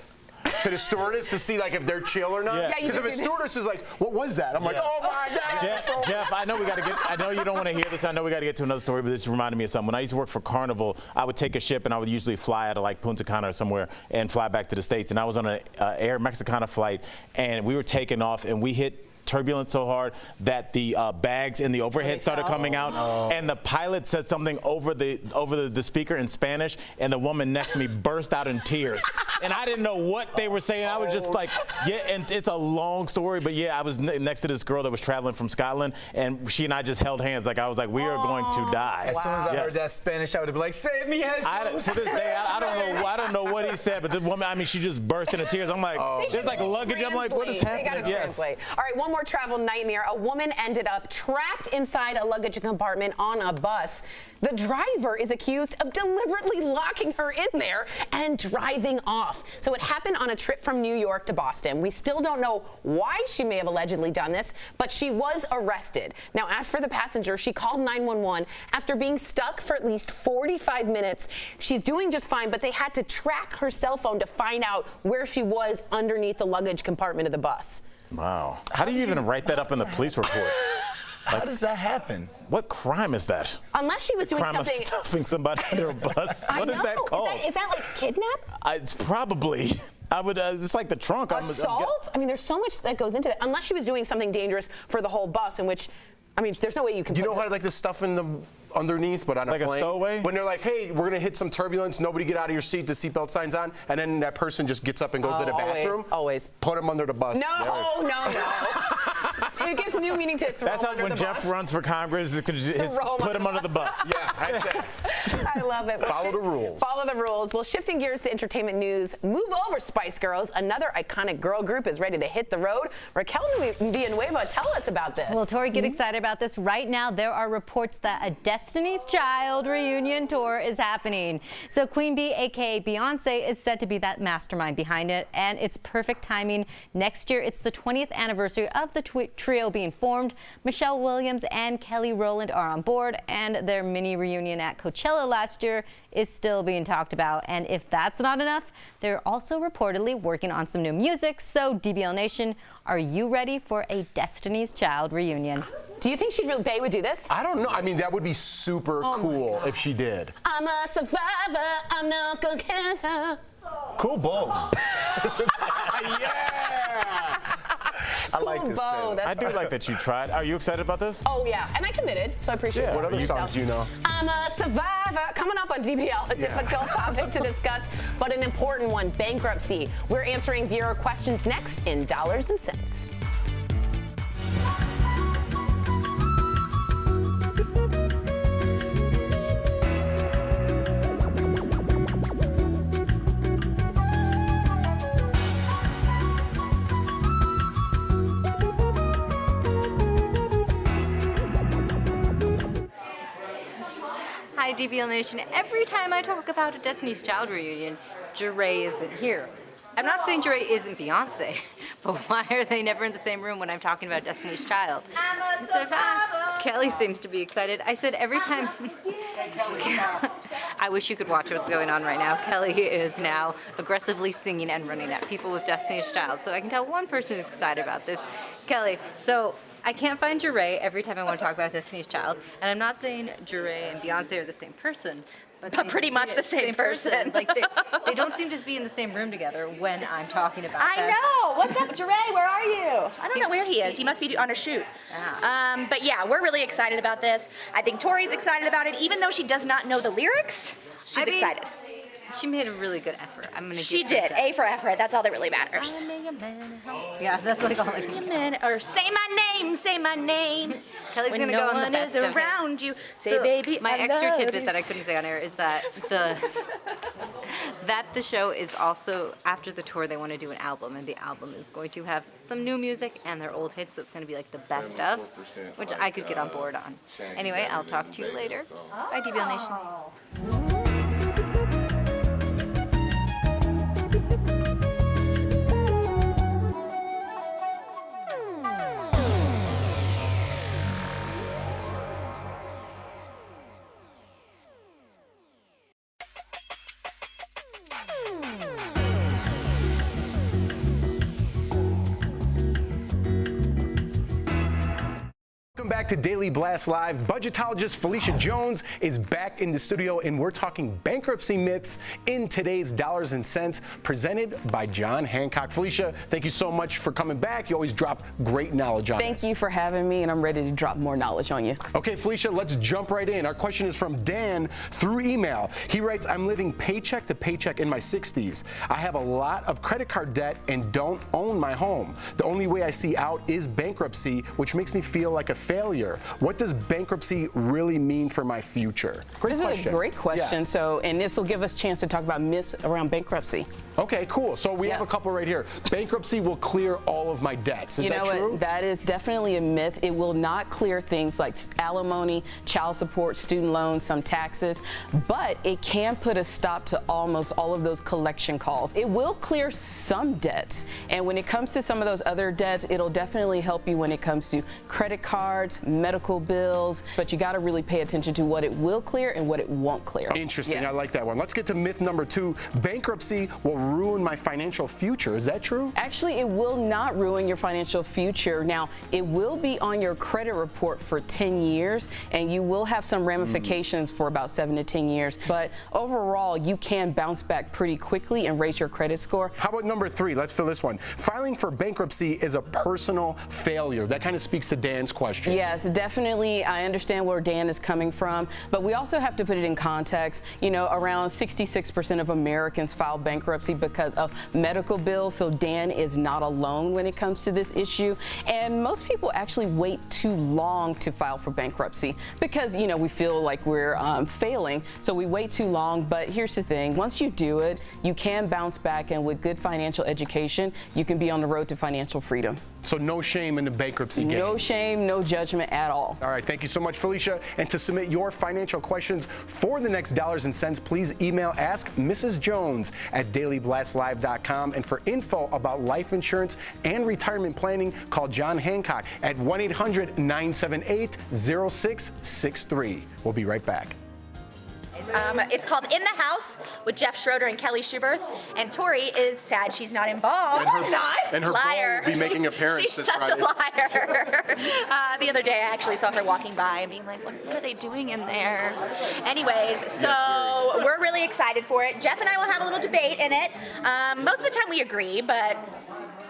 to the stewardess to see like if they're chill or not. Yeah. Because if a stewardess is like, "What was that?" I'm like, "Oh my God." Jeff, I know we got to get. I know you don't want to hear this. I know we got to get to another story, but this reminded me of something. When I used to work for Carnival, I would take a ship and I would usually fly out of like Punta Cana or somewhere and fly back to the States. And I was on an Air Mexicana flight, and we were taking off, and we hit turbulence so hard that the bags in the overhead started coming out, and the pilot said something over the speaker in Spanish, and the woman next to me burst out in tears. And I didn't know what they were saying. I was just like, yeah, and it's a long story, but yeah, I was next to this girl that was traveling from Scotland, and she and I just held hands. Like I was like, we are going to die. As soon as I heard that Spanish, I would have been like, save me, Jesus. To this day, I don't know what he said, but the woman, I mean, she just burst into tears. I'm like, there's like luggage. I'm like, what is happening? Yes. All right, one more travel nightmare. A woman ended up trapped inside a luggage compartment on a bus. The driver is accused of deliberately locking her in there and driving off. So it happened on a trip from New York to Boston. We still don't know why she may have allegedly done this, but she was arrested. Now, as for the passenger, she called 911 after being stuck for at least 45 minutes. She's doing just fine, but they had to track her cell phone to find out where she was underneath the luggage compartment of the bus. Wow. How do you even write that up in the police report? How does that happen? What crime is that? Unless she was doing crime something. Of stuffing somebody under a bus. What is that called? Is that like kidnap? It's probably. I would. It's like the trunk. Assault? I mean, there's so much that goes into that. Unless she was doing something dangerous for the whole bus, in which, I mean, there's no way you can. Do you know how like the stuff in the underneath, but on like a plane? A stowaway? When they're like, hey, we're gonna hit some turbulence, nobody get out of your seat, the seatbelt sign's on, and then that person just gets up and goes to the bathroom. Always. Put them under the bus. No. It gives new meaning to throw That's how under when the Jeff bus. runs for Congress, put him under the bus. Yeah, that's it. I love it. Follow the rules. Follow the rules. Well, shifting gears to entertainment news, move over, Spice Girls. Another iconic girl group is ready to hit the road. Raquel Villanueva, tell us about this. Well, Tori, get excited about this. Right now, there are reports that a Destiny's Child reunion tour is happening. So Queen Bee, a.k.a. Beyonce, is said to be that mastermind behind it, and it's perfect timing. Next year, it's the 20th anniversary of the trio being formed. Michelle Williams and Kelly Rowland are on board, and their mini reunion at Coachella last year is still being talked about. And if that's not enough, they're also reportedly working on some new music. So DBL Nation, are you ready for a Destiny's Child reunion? Do you think Bey would do this? I don't know. I mean, that would be super cool if she did. I'm a survivor. I'm not gonna kiss her. Cool bow. Yeah. I like this too. I do like that you tried. Are you excited about this? Oh, yeah. And I committed, so I appreciate it. What other songs do you know? I'm a survivor. Coming up on DBL, a difficult topic to discuss, but an important one, bankruptcy. We're answering viewer questions next in Dollars and Cents. Hi, DBL Nation. Every time I talk about a Destiny's Child reunion, Jure isn't here. I'm not saying Jure isn't Beyonce, but why are they never in the same room when I'm talking about Destiny's Child? I'm a survivor. Kelly seems to be excited. I said every time. I wish you could watch what's going on right now. Kelly is now aggressively singing and running at people with Destiny's Child, so I can tell one person is excited about this. Kelly, so I can't find Jure every time I want to talk about Destiny's Child, and I'm not saying Jure and Beyonce are the same person, but pretty much the same person. Like they don't seem to be in the same room together when I'm talking about I them. know. What's up, Jure? Where are you? I don't know where he is. He must be on a shoot. But yeah, we're really excited about this. I think Tori's excited about it, even though she does not know the lyrics. She's excited. She made a really good effort. She did. A for effort. That's all that really matters. Yeah, that's like all I can. Or say my name, say my name. Kelly's when gonna no go on one the best is of it. around you. Say, So, baby, my I extra love tidbit you. that I couldn't say on air is that the show is also, after the tour, they want to do an album, and the album is going to have some new music and their old hits, so it's going to be like the best of, which I could get on board on. Anyway, I'll talk to you later. Bye, DBL Nation. Welcome back to Daily Blast Live. Budgetologist Felicia Jones is back in the studio, and we're talking bankruptcy myths in today's Dollars and Cents, presented by John Hancock. Felicia, thank you so much for coming back. You always drop great knowledge on us. Thank you for having me, and I'm ready to drop more knowledge on you. Okay, Felicia, let's jump right in. Our question is from Dan through email. He writes, I'm living paycheck to paycheck in my 60s. I have a lot of credit card debt and don't own my home. The only way I see out is bankruptcy, which makes me feel like a failure. What does bankruptcy really mean for my future? Great question. This is a great question. Yeah. So, and this will give us a chance to talk about myths around bankruptcy. Okay, cool. So we have a couple right here. Bankruptcy will clear all of my debts. Is that true? What? That is definitely a myth. It will not clear things like alimony, child support, student loans, some taxes, but it can put a stop to almost all of those collection calls. It will clear some debts, and when it comes to some of those other debts, it'll definitely help you when it comes to credit cards, medical bills, but you got to really pay attention to what it will clear and what it won't clear. Interesting. I like that one. Let's get to myth number 2. Bankruptcy will ruin my financial future. Is that true? Actually, it will not ruin your financial future. Now, it will be on your credit report for 10 years, and you will have some ramifications for about 7 to 10 years. But overall, you can bounce back pretty quickly and raise your credit score. How about number 3? Let's fill this one. Filing for bankruptcy is a personal failure. That kind of speaks to Dan's question. Yes, definitely. I understand where Dan is coming from, but we also have to put it in context. You know, around 66% of Americans file bankruptcy because of medical bills, so Dan is not alone when it comes to this issue. And most people actually wait too long to file for bankruptcy because, you know, we feel like we're failing, so we wait too long. But here's the thing, once you do it, you can bounce back, and with good financial education, you can be on the road to financial freedom. So no shame in the bankruptcy game. No shame, no judgment at all. All right, thank you so much, Felicia. And to submit your financial questions for the next Dollars and Cents, please email askmrsjones@dailyblastlive.com. And for info about life insurance and retirement planning, call John Hancock at 1-800-978-0663. We'll be right back. It's called In the House with Jeff Schroeder and Kelly Schuberth. And Tori is sad she's not involved. And her liar. phone will be making appearance She's this such Friday. a liar. The other day I actually saw her walking by and being like, what are they doing in there? Anyways, so we're really excited for it. Jeff and I will have a little debate in it. Most of the time we agree, but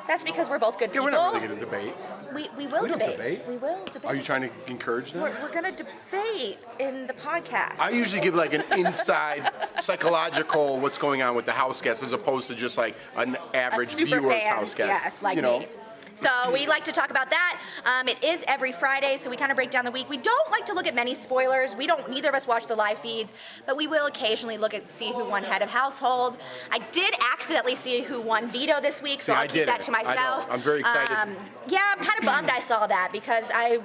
that's because we're both good people. We're not really going to debate. We will don't debate. debate. We will debate. Are you trying to encourage them? We're going to debate in the podcast. I usually give like an inside psychological what's going on with the house guests as opposed to just like an average super viewer's fan, house guest. yes, like you know? me. So we like to talk about that. It is every Friday, so we kind of break down the week. We don't like to look at many spoilers. Neither of us watch the live feeds, but we will occasionally look at see who won head of household. I did accidentally see who won veto this week, so I'll keep that to myself. I know. I'm very excited. Yeah, I'm kind of bummed I saw that because I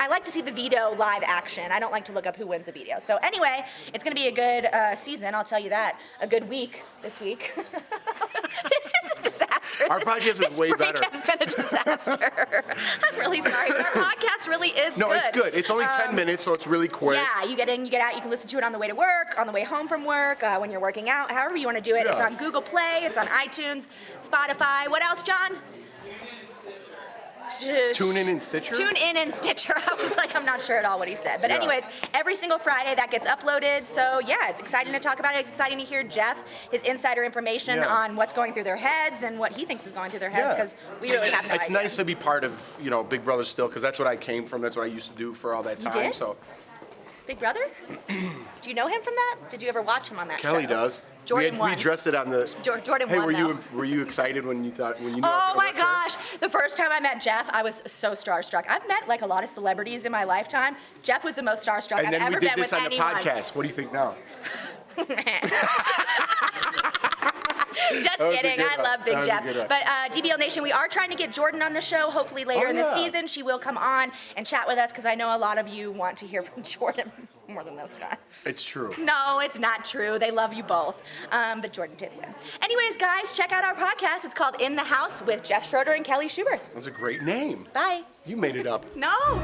like to see the veto live action. I don't like to look up who wins the veto. So anyway, it's going to be a good season, I'll tell you that. A good week this week. This is a disaster. Our podcast is way better. This break has been a disaster. I'm really sorry, but our podcast really is good. No, it's good. It's only 10 minutes, so it's really quick. Yeah, you get in, you get out. You can listen to it on the way to work, on the way home from work, when you're working out, however you want to do it. Yeah. It's on Google Play, it's on iTunes, Spotify. What else, John? Tune in and Stitcher? Tune in and Stitcher. I was like, I'm not sure at all what he said. But Yeah. anyways, every single Friday that gets uploaded. So yeah, it's exciting to talk about it. It's exciting to hear Jeff, his insider information on what's going through their heads and what he thinks is going through their heads because we really have no It's idea. nice to be part of, Big Brother still, because that's what I came from. That's what I used to do for all that time. did? So Big Brother? Do you know him from that? Did you ever watch him on that Kelly show? does. Jordan won. We addressed it on the. Jordan Hey, won, were you excited when you knew? Oh I was gonna my work there? gosh! The first time I met Jeff, I was so starstruck. I've met like a lot of celebrities in my lifetime. Jeff was the most starstruck And I've then ever we did been this with on the anyone. podcast. What do you think now? Just That was a kidding. good I one. love Big That was a Jeff. good one. But DBL Nation, we are trying to get Jordan on the show. Hopefully later in the season, she will come on and chat with us because I know a lot of you want to hear from Jordan more than this guy. It's true. No, it's not true. They love you both. But Jordan did win. Anyways, guys, check out our podcast. It's called In the House with Jeff Schroeder and Kelly Schuberth. That's a great name. Bye. You made it up. No.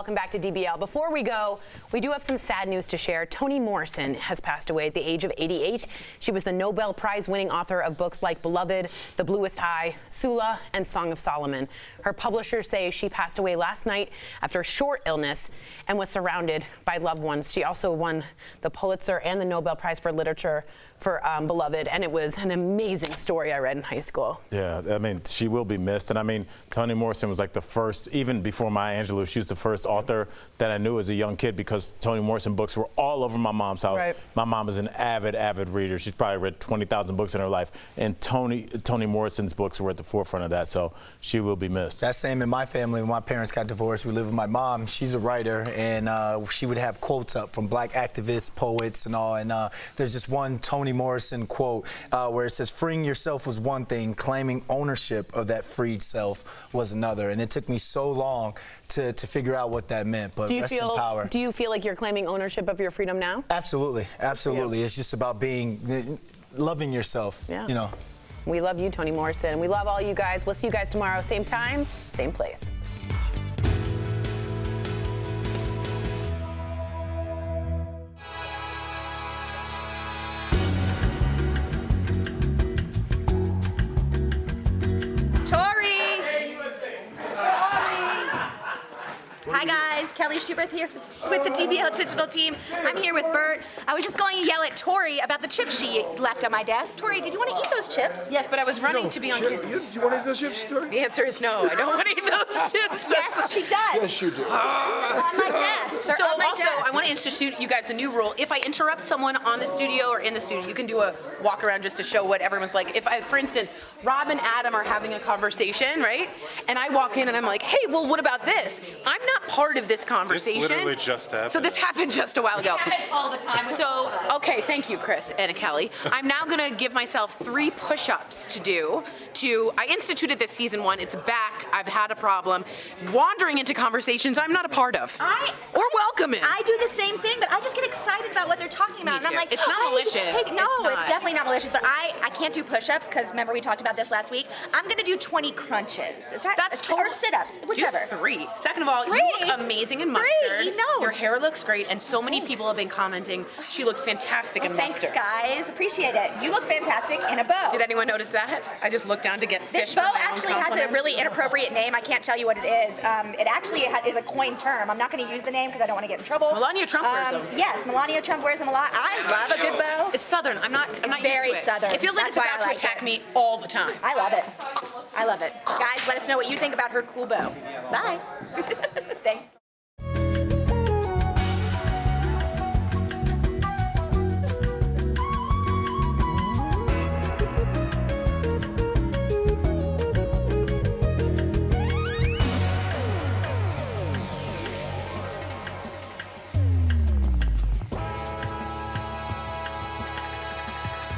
welcome back to DBL. Before we go, we do have some sad news to share. Toni Morrison has passed away at the age of 88. She was the Nobel Prize-winning author of books like Beloved, The Bluest Eye, Sula, and Song of Solomon. Her publishers say she passed away last night after a short illness and was surrounded by loved ones. She also won the Pulitzer and the Nobel Prize for Literature for Beloved, and it was an amazing story I read in high school. Yeah, I mean, she will be missed. And I mean, Toni Morrison was like the first, even before Maya Angelou, she was the first author that I knew as a young kid because Toni Morrison books were all over my mom's house. Right. My mom is an avid reader. She's probably read 20,000 books in her life. And Toni Morrison's books were at the forefront of that, so she will be missed. That's same in my family. When my parents got divorced, we lived with my mom. She's a writer, and she would have quotes up from black activists, poets, and all. And there's just one Toni Morrison quote where it says, "Freeing yourself was one thing, claiming ownership of that freed self was another." And it took me so long to figure out what that meant, but rest in power. Do you feel like you're claiming ownership of your freedom now? Absolutely, absolutely. It's just about loving yourself, Yeah. you know. We love you, Toni Morrison. We love all you guys. We'll see you guys tomorrow, same time, same place. Hi guys, Kelly Schubert here with the DBL digital team. I'm here with Bert. I was just going to yell at Tori about the chips she left on my desk. Tori, did you want to eat those chips? Yes, but I was running to be on camera. Do you want to eat those chips, Tori? The answer is no. I don't want to eat those chips. Yes, she does. Yes, you do. They're on my desk. They're So on my also, desk. I want to institute you guys the new rule. If I interrupt someone on the studio or in the studio, you can do a walk around just to show what everyone's like. If I, for instance, Rob and Adam are having a conversation, right? And I walk in and I'm like, hey, well, what about this? I'm not part of this conversation. This literally just happened. So this happened just a while ago. It happens all the time. So, okay, thank you, Chris and Kelly. I'm now gonna give myself 3 push-ups to do. I instituted this season 1. It's back. I've had a problem wandering into conversations I'm not a part of or welcome in. I do the same thing, but I just get excited about what they're talking about. Me And I'm too. like, It's not hey, malicious. Hey, no, It's not. it's definitely not malicious. But I can't do push-ups because remember we talked about this last week. I'm gonna do 20 crunches. Is that That's or sit-ups, whichever. Do 3. Second of all, 3? you look amazing in mustard. 3? No. Your hair looks great, and so many people have been commenting she looks fantastic in Thanks, mustard. guys. Appreciate it. You look fantastic in a bow. Did anyone notice that? I just looked down to get This fish bow for my own actually has a compliments. really inappropriate name. I can't tell you what it is. It actually is a coined term. I'm not going to use the name because I don't want to get in trouble. Melania Trump wears them. Yes, Melania Trump wears them a lot. I love a good bow. It's southern. I'm not very used to it. southern. It feels like That's it's why about I to like attack it. me all the time. I love it. I love it. Guys, let us know what you think about her cool bow. Bye. Thanks.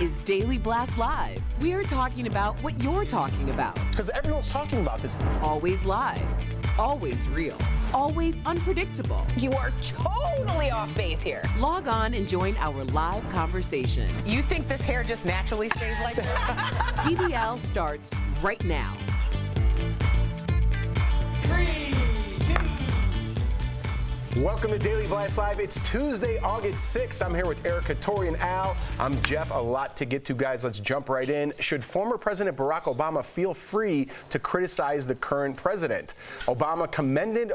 Is Daily Blast Live. We're talking about what you're talking about. Because everyone's talking about this. Always live, always real, always unpredictable. You are totally off base here. Log on and join our live conversation. You think this hair just naturally stays like that? DBL starts right now. Welcome to Daily Blast Live. It's Tuesday, August 6th. I'm here with Erica, Tori, and Al. I'm Jeff. A lot to get to, guys. Let's jump right in. Should former President Barack Obama feel free to criticize the current president? Obama condemned,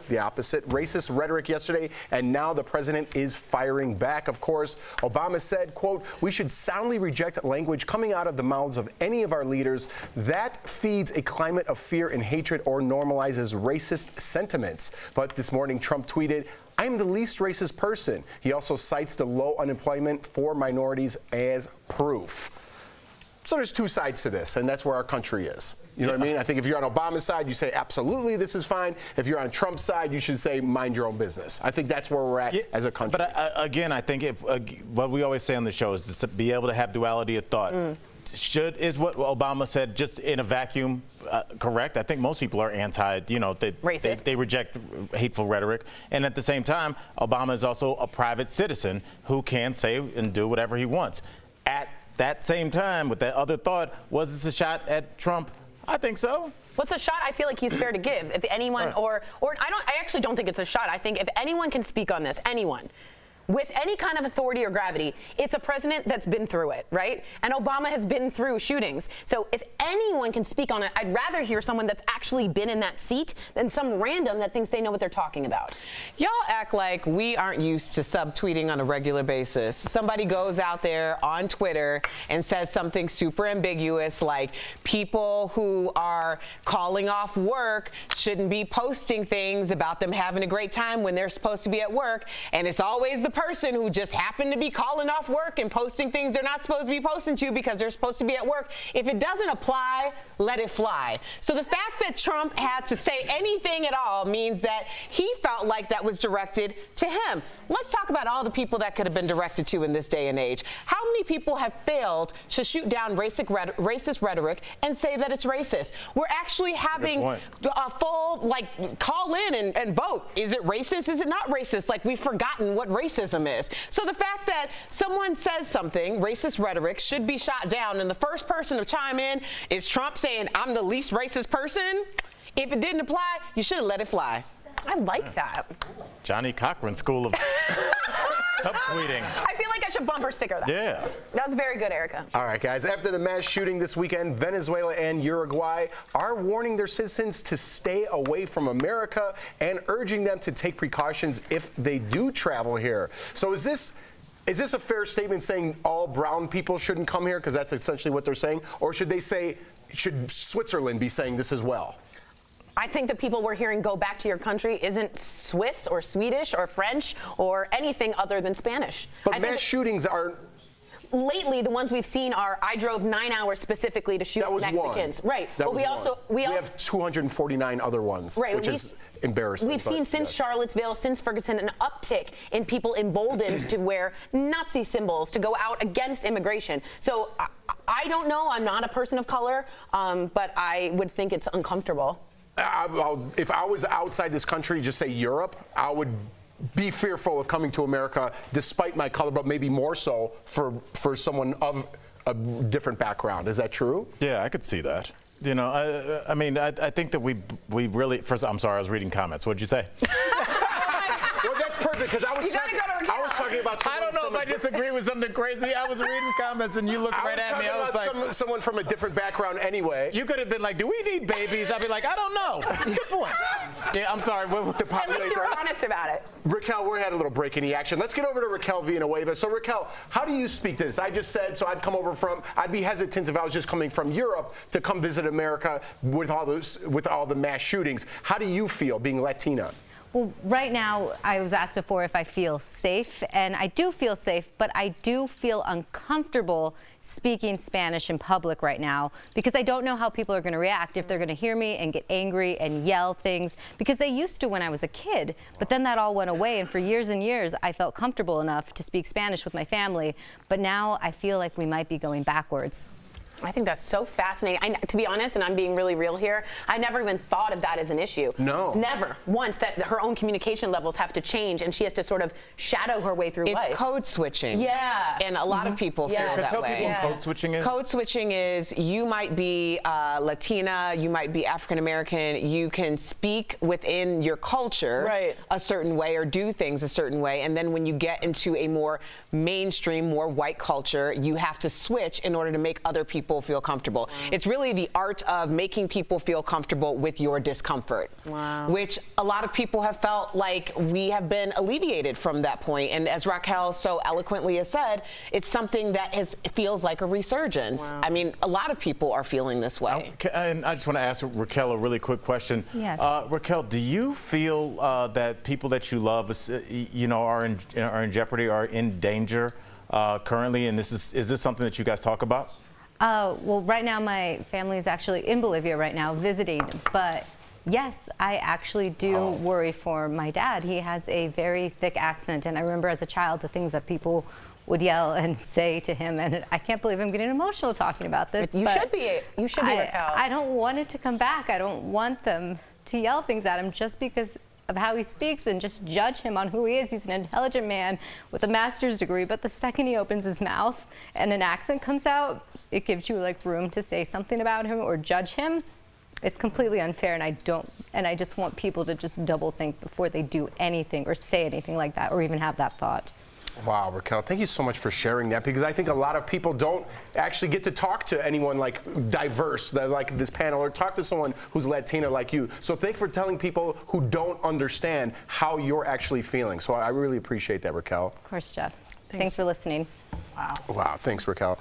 the opposite, racist rhetoric yesterday, and now the president is firing back. Of course, Obama said, quote, "We should soundly reject language coming out of the mouths of any of our leaders that feeds a climate of fear and hatred or normalizes racist sentiments." But this morning, Trump tweeted, "I am the least racist person." He also cites the low unemployment for minorities as proof. So there's 2 sides to this, and that's where our country is. You know what I mean? I think if you're on Obama's side, you say, absolutely, this is fine. If you're on Trump's side, you should say, mind your own business. I think that's where we're at as a country. But again, I think what we always say on the show is to be able to have duality of thought. Is what Obama said just in a vacuum correct? I think most people are they reject hateful rhetoric. And at the same time, Obama is also a private citizen who can say and do whatever he wants. At that same time, with that other thought, was this a shot at Trump? I think so. What's a shot I feel like he's fair to give? If anyone, or I actually don't think it's a shot. I think if anyone can speak on this, anyone, with any kind of authority or gravity, it's a president that's been through it, right? And Obama has been through shootings. So if anyone can speak on it, I'd rather hear someone that's actually been in that seat than some random that thinks they know what they're talking about. Y'all act like we aren't used to subtweeting on a regular basis. Somebody goes out there on Twitter and says something super ambiguous like people who are calling off work shouldn't be posting things about them having a great time when they're supposed to be at work, and it's always the person who just happened to be calling off work and posting things they're not supposed to be posting to because they're supposed to be at work. If it doesn't apply, let it fly. So the fact that Trump had to say anything at all means that he felt like that was directed to him. Let's talk about all the people that could have been directed to in this day and age. How many people have failed to shoot down racist rhetoric and say that it's racist? We're actually having a full, call in and vote. Is it racist? Is it not racist? Like, we've forgotten what racism is. So the fact that someone says something, racist rhetoric, should be shot down, and the first person to chime in is Trump saying, I'm the least racist person. If it didn't apply, you should have let it fly. I like that. Johnny Cochran School of Subtweeting. I feel like I should bumper sticker that. Yeah. That was very good, Erica. All right, guys. After the mass shooting this weekend, Venezuela and Uruguay are warning their citizens to stay away from America and urging them to take precautions if they do travel here. So is this a fair statement saying all brown people shouldn't come here, because that's essentially what they're saying? Or should Switzerland be saying this as well? I think the people we're hearing go back to your country isn't Swiss or Swedish or French or anything other than Spanish. But mass shootings aren't. Lately, the ones we've seen are I drove 9 hours specifically to shoot Mexicans. One. Right. That but was we have 249 other ones, which is embarrassing. We've seen since Charlottesville, since Ferguson, an uptick in people emboldened to wear Nazi symbols, to go out against immigration. So I don't know. I'm not a person of color, but I would think it's uncomfortable. If I was outside this country, just say Europe, I would be fearful of coming to America despite my color, but maybe more so for someone of a different background. Is that true? Yeah, I could see that. You know, I mean, I think that we really. First, I'm sorry, I was reading comments. What'd you say? Well, that's perfect, because I was talking about. I don't know if I disagree with something crazy. I was reading comments and you looked right at me. I was like, someone from a different background anyway. You could have been like, do we need babies? I'd be like, I don't know. Good point. Yeah, I'm sorry. At least you were honest about it. Raquel, we had a little break in the action. Let's get over to Raquel Villanueva. So Raquel, how do you speak to this? I just said, so I'd be hesitant if I was just coming from Europe to come visit America with all the mass shootings. How do you feel being Latina? Well, right now, I was asked before if I feel safe, and I do feel safe, but I do feel uncomfortable speaking Spanish in public right now because I don't know how people are going to react, if they're going to hear me and get angry and yell things, because they used to when I was a kid, but then that all went away, and for years and years, I felt comfortable enough to speak Spanish with my family, but now I feel like we might be going backwards. I think that's so fascinating. To be honest, and I'm being really real here, I never even thought of that as an issue. No. Never. Once that her own communication levels have to change and she has to sort of shadow her way through life. It's code switching. Yeah. And a lot of people feel that way. What code switching is? Code switching is you might be Latina, you might be African American, you can speak within your culture a certain way or do things a certain way, and then when you get into a more mainstream, more white culture, you have to switch in order to make other people feel comfortable. It's really the art of making people feel comfortable with your discomfort, which a lot of people have felt like we have been alleviated from that point. And as Raquel so eloquently has said, it's something that feels like a resurgence. I mean, a lot of people are feeling this way. And I just want to ask Raquel a really quick question. Yes. Raquel, do you feel that people that you love, are in jeopardy, are in danger currently? And is this something that you guys talk about? Well, right now my family is actually in Bolivia right now visiting, but yes, I actually do worry for my dad. He has a very thick accent, and I remember as a child the things that people would yell and say to him, and I can't believe I'm getting emotional talking about this. You should be, Raquel. I don't want it to come back. I don't want them to yell things at him just because of how he speaks and just judge him on who he is. He's an intelligent man with a master's degree, but the second he opens his mouth and an accent comes out, it gives you like room to say something about him or judge him. It's completely unfair, and I just want people to just double think before they do anything or say anything like that or even have that thought. Wow, Raquel, thank you so much for sharing that, because I think a lot of people don't actually get to talk to anyone like diverse, like this panel, or talk to someone who's Latina like you. So thank you for telling people who don't understand how you're actually feeling. So I really appreciate that, Raquel. Of course, Jeff. Thanks for listening. Wow, thanks, Raquel.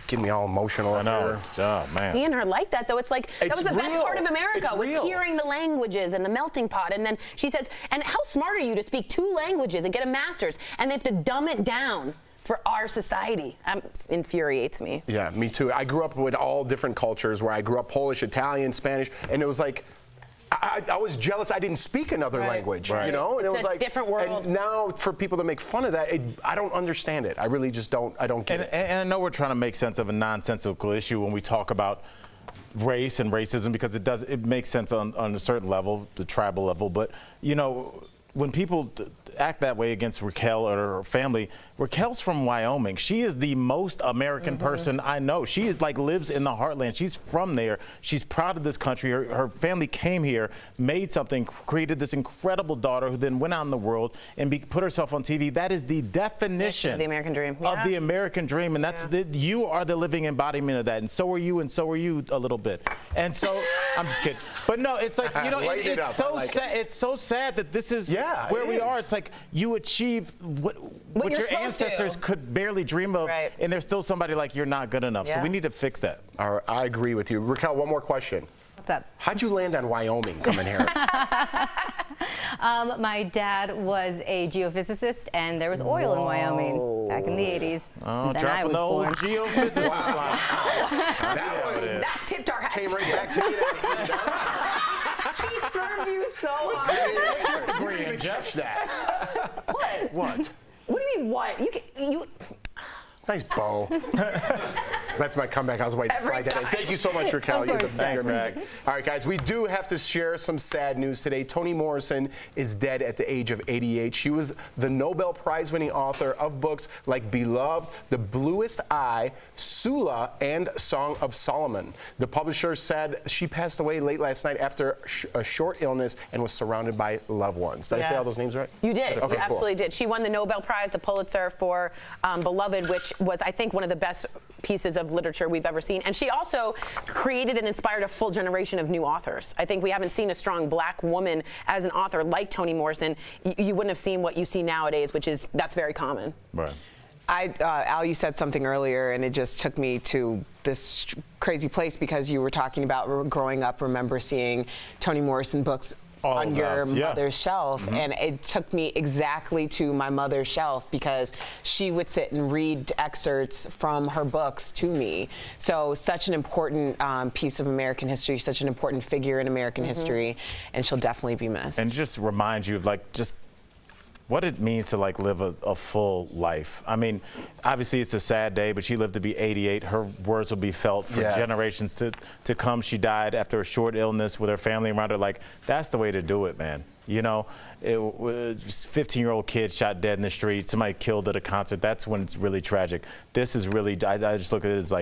Getting me all emotional. I know. Oh, man. Seeing her like that, though, it's like that was the best part of America, was real. hearing the languages and the melting pot. And then she says, and how smart are you to speak 2 languages and get a master's? And they have to dumb it down for our society. Infuriates me. Yeah, me too. I grew up with all different cultures, where I grew up Polish, Italian, Spanish, and it was like, I was jealous I didn't speak another language, you know? And It's it was a like different world. And now for people to make fun of that, I don't understand it. I really just don't. I don't get it. And I know we're trying to make sense of a nonsensical issue when we talk about race and racism, because it makes sense on a certain level, the tribal level. But you know, when people act that way against Raquel or her family, Raquel's from Wyoming. She is the most American person I know. She is like lives in the heartland. She's from there. She's proud of this country. Her family came here, made something, created this incredible daughter who then went out in the world and put herself on TV. That is the definition of the American dream. Of the American dream, and that's you are the living embodiment of that, and so are you, and so are you a little bit. And so I'm just kidding, but no, it's like, you know, it's so sad. It's so sad that this is where we are. It's like you achieve what your ancestors could barely dream of, and there's still somebody like, you're not good enough. So we need to fix that. All right, I agree with you. Raquel, one more question. What's up? How'd you land on Wyoming coming here? My dad was a geophysicist, and there was oil in Wyoming back in the 80s. Oh, then I was dropping the old born. geophysicist line. That tipped our hat. Came right back to me. She served you so You didn't even catch that. What? What? What do you mean, what? You Nice bow. That's my comeback. I was waiting to slide that in. Thank you so much, Raquel. You're the best. All right, guys, we do have to share some sad news today. Toni Morrison is dead at the age of 88. She was the Nobel Prize-winning author of books like Beloved, The Bluest Eye, Sula, and Song of Solomon. The publisher said she passed away late last night after a short illness and was surrounded by loved ones. Did I say all those names right? You did. Okay, You absolutely did. She won the Nobel Prize, the Pulitzer, for Beloved, which was, I think, one of the best pieces of literature we've ever seen. And she also created and inspired a full generation of new authors. I think we haven't seen a strong black woman as an author like Toni Morrison. You wouldn't have seen what you see nowadays, that's very common. Right. Al, you said something earlier, and it just took me to this crazy place, because you were talking about growing up, remember seeing Toni Morrison books on your mother's shelf, and it took me exactly to my mother's shelf, because she would sit and read excerpts from her books to me. So such an important piece of American history, such an important figure in American history, and she'll definitely be missed. And just remind you of just what it means to live a full life. I mean, obviously it's a sad day, but she lived to be 88. Her words will be felt for generations to come. She died after a short illness with her family around her. That's the way to do it, man. You know, it was 15-year-old kid shot dead in the street. Somebody killed at a concert. That's when it's really tragic. This is really, I just look at it as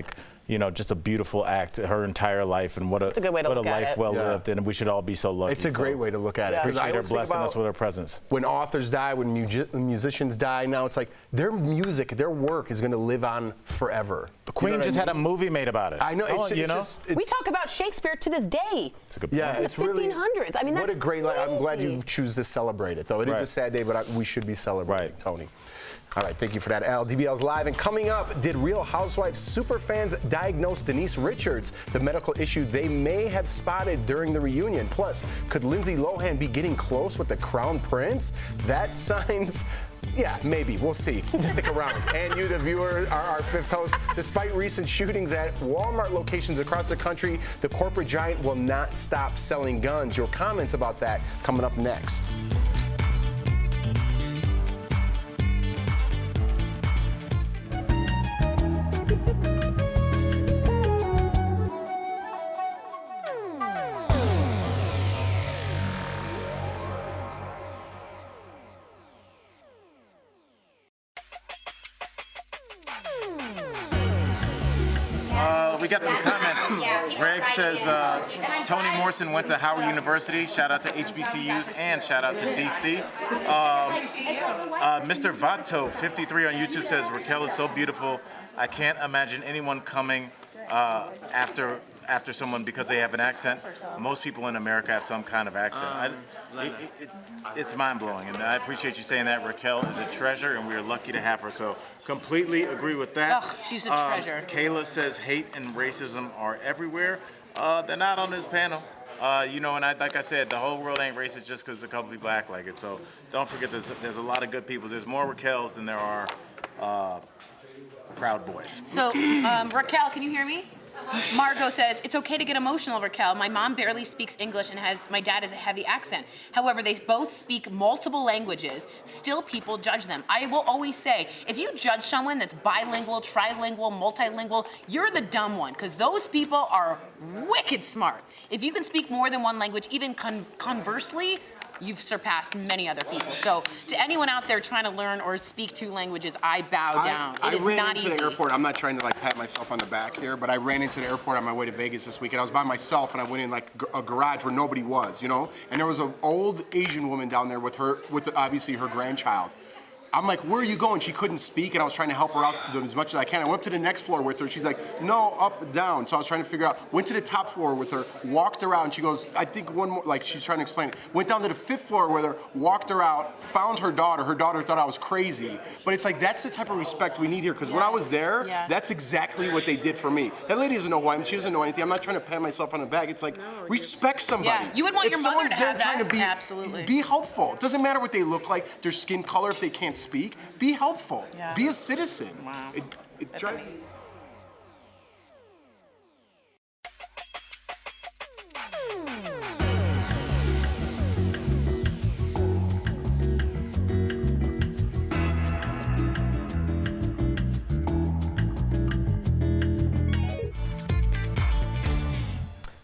just a beautiful act, her entire life, and what a life well lived, and we should all be so lucky. It's a great way to look at it. Appreciate her blessing us with her presence. When authors die, when musicians die, now it's like their music, their work is going to live on forever. The Queen just had a movie made about it. I know. We talk about Shakespeare to this day. It's a good point. It's the 1500s. I mean, what that's a great life. I'm glad you choose to celebrate it, though. It is a sad day, but we should be celebrating Toni. All right, thank you for that, Al. DBL's live. And coming up, did Real Housewives superfans diagnose Denise Richards? The medical issue they may have spotted during the reunion. Plus, could Lindsay Lohan be getting close with the Crown Prince? That signs... Yeah, maybe. We'll see. Stick around. And you, the viewer, are our fifth host. Despite recent shootings at Walmart locations across the country, the corporate giant will not stop selling guns. Your comments about that coming up next. We got some comments. Greg says Toni Morrison went to Howard University. Shout out to HBCUs and shout out to DC. Mr. Vato 53 on YouTube says Raquel is so beautiful. I can't imagine anyone coming after someone because they have an accent. Most people in America have some kind of accent. It's mind-blowing, and I appreciate you saying that. Raquel is a treasure, and we are lucky to have her, so completely agree with that. Ugh, she's a treasure. Kayla says hate and racism are everywhere. They're not on this panel. And like I said, the whole world ain't racist just because a couple people act like it, so don't forget there's a lot of good people. There's more Raquels than there are Proud Boys. So, Raquel, can you hear me? Margot says, it's okay to get emotional, Raquel. My mom barely speaks English and my dad has a heavy accent. However, they both speak multiple languages. Still, people judge them. I will always say, if you judge someone that's bilingual, trilingual, multilingual, you're the dumb one, because those people are wicked smart. If you can speak more than one language, even conversely, you've surpassed many other people. So to anyone out there trying to learn or speak 2 languages, I bow down. It is not easy. I ran into the airport. I'm not trying to pat myself on the back here, but I ran into the airport on my way to Vegas this weekend. I was by myself and I went in a garage where nobody was, And there was an old Asian woman down there with obviously her grandchild. I'm like, where are you going? She couldn't speak, and I was trying to help her out as much as I can. I went up to the next floor with her. She's like, no, up, down. So I was trying to figure out. Went to the top floor with her, walked her out, and she goes, I think one more, she's trying to explain it. Went down to the 5th floor with her, walked her out, found her daughter. Her daughter thought I was crazy. But it's that's the type of respect we need here, because when I was there, that's exactly what they did for me. That lady doesn't know who I am. She doesn't know anything. I'm not trying to pat myself on the back. It's respect somebody. Yeah, you would want your mother to have that. Trying to Absolutely. Be helpful. It doesn't matter what they look like, their skin color, if they can't speak. Be helpful. Yeah. Be a citizen. Wow. It drives.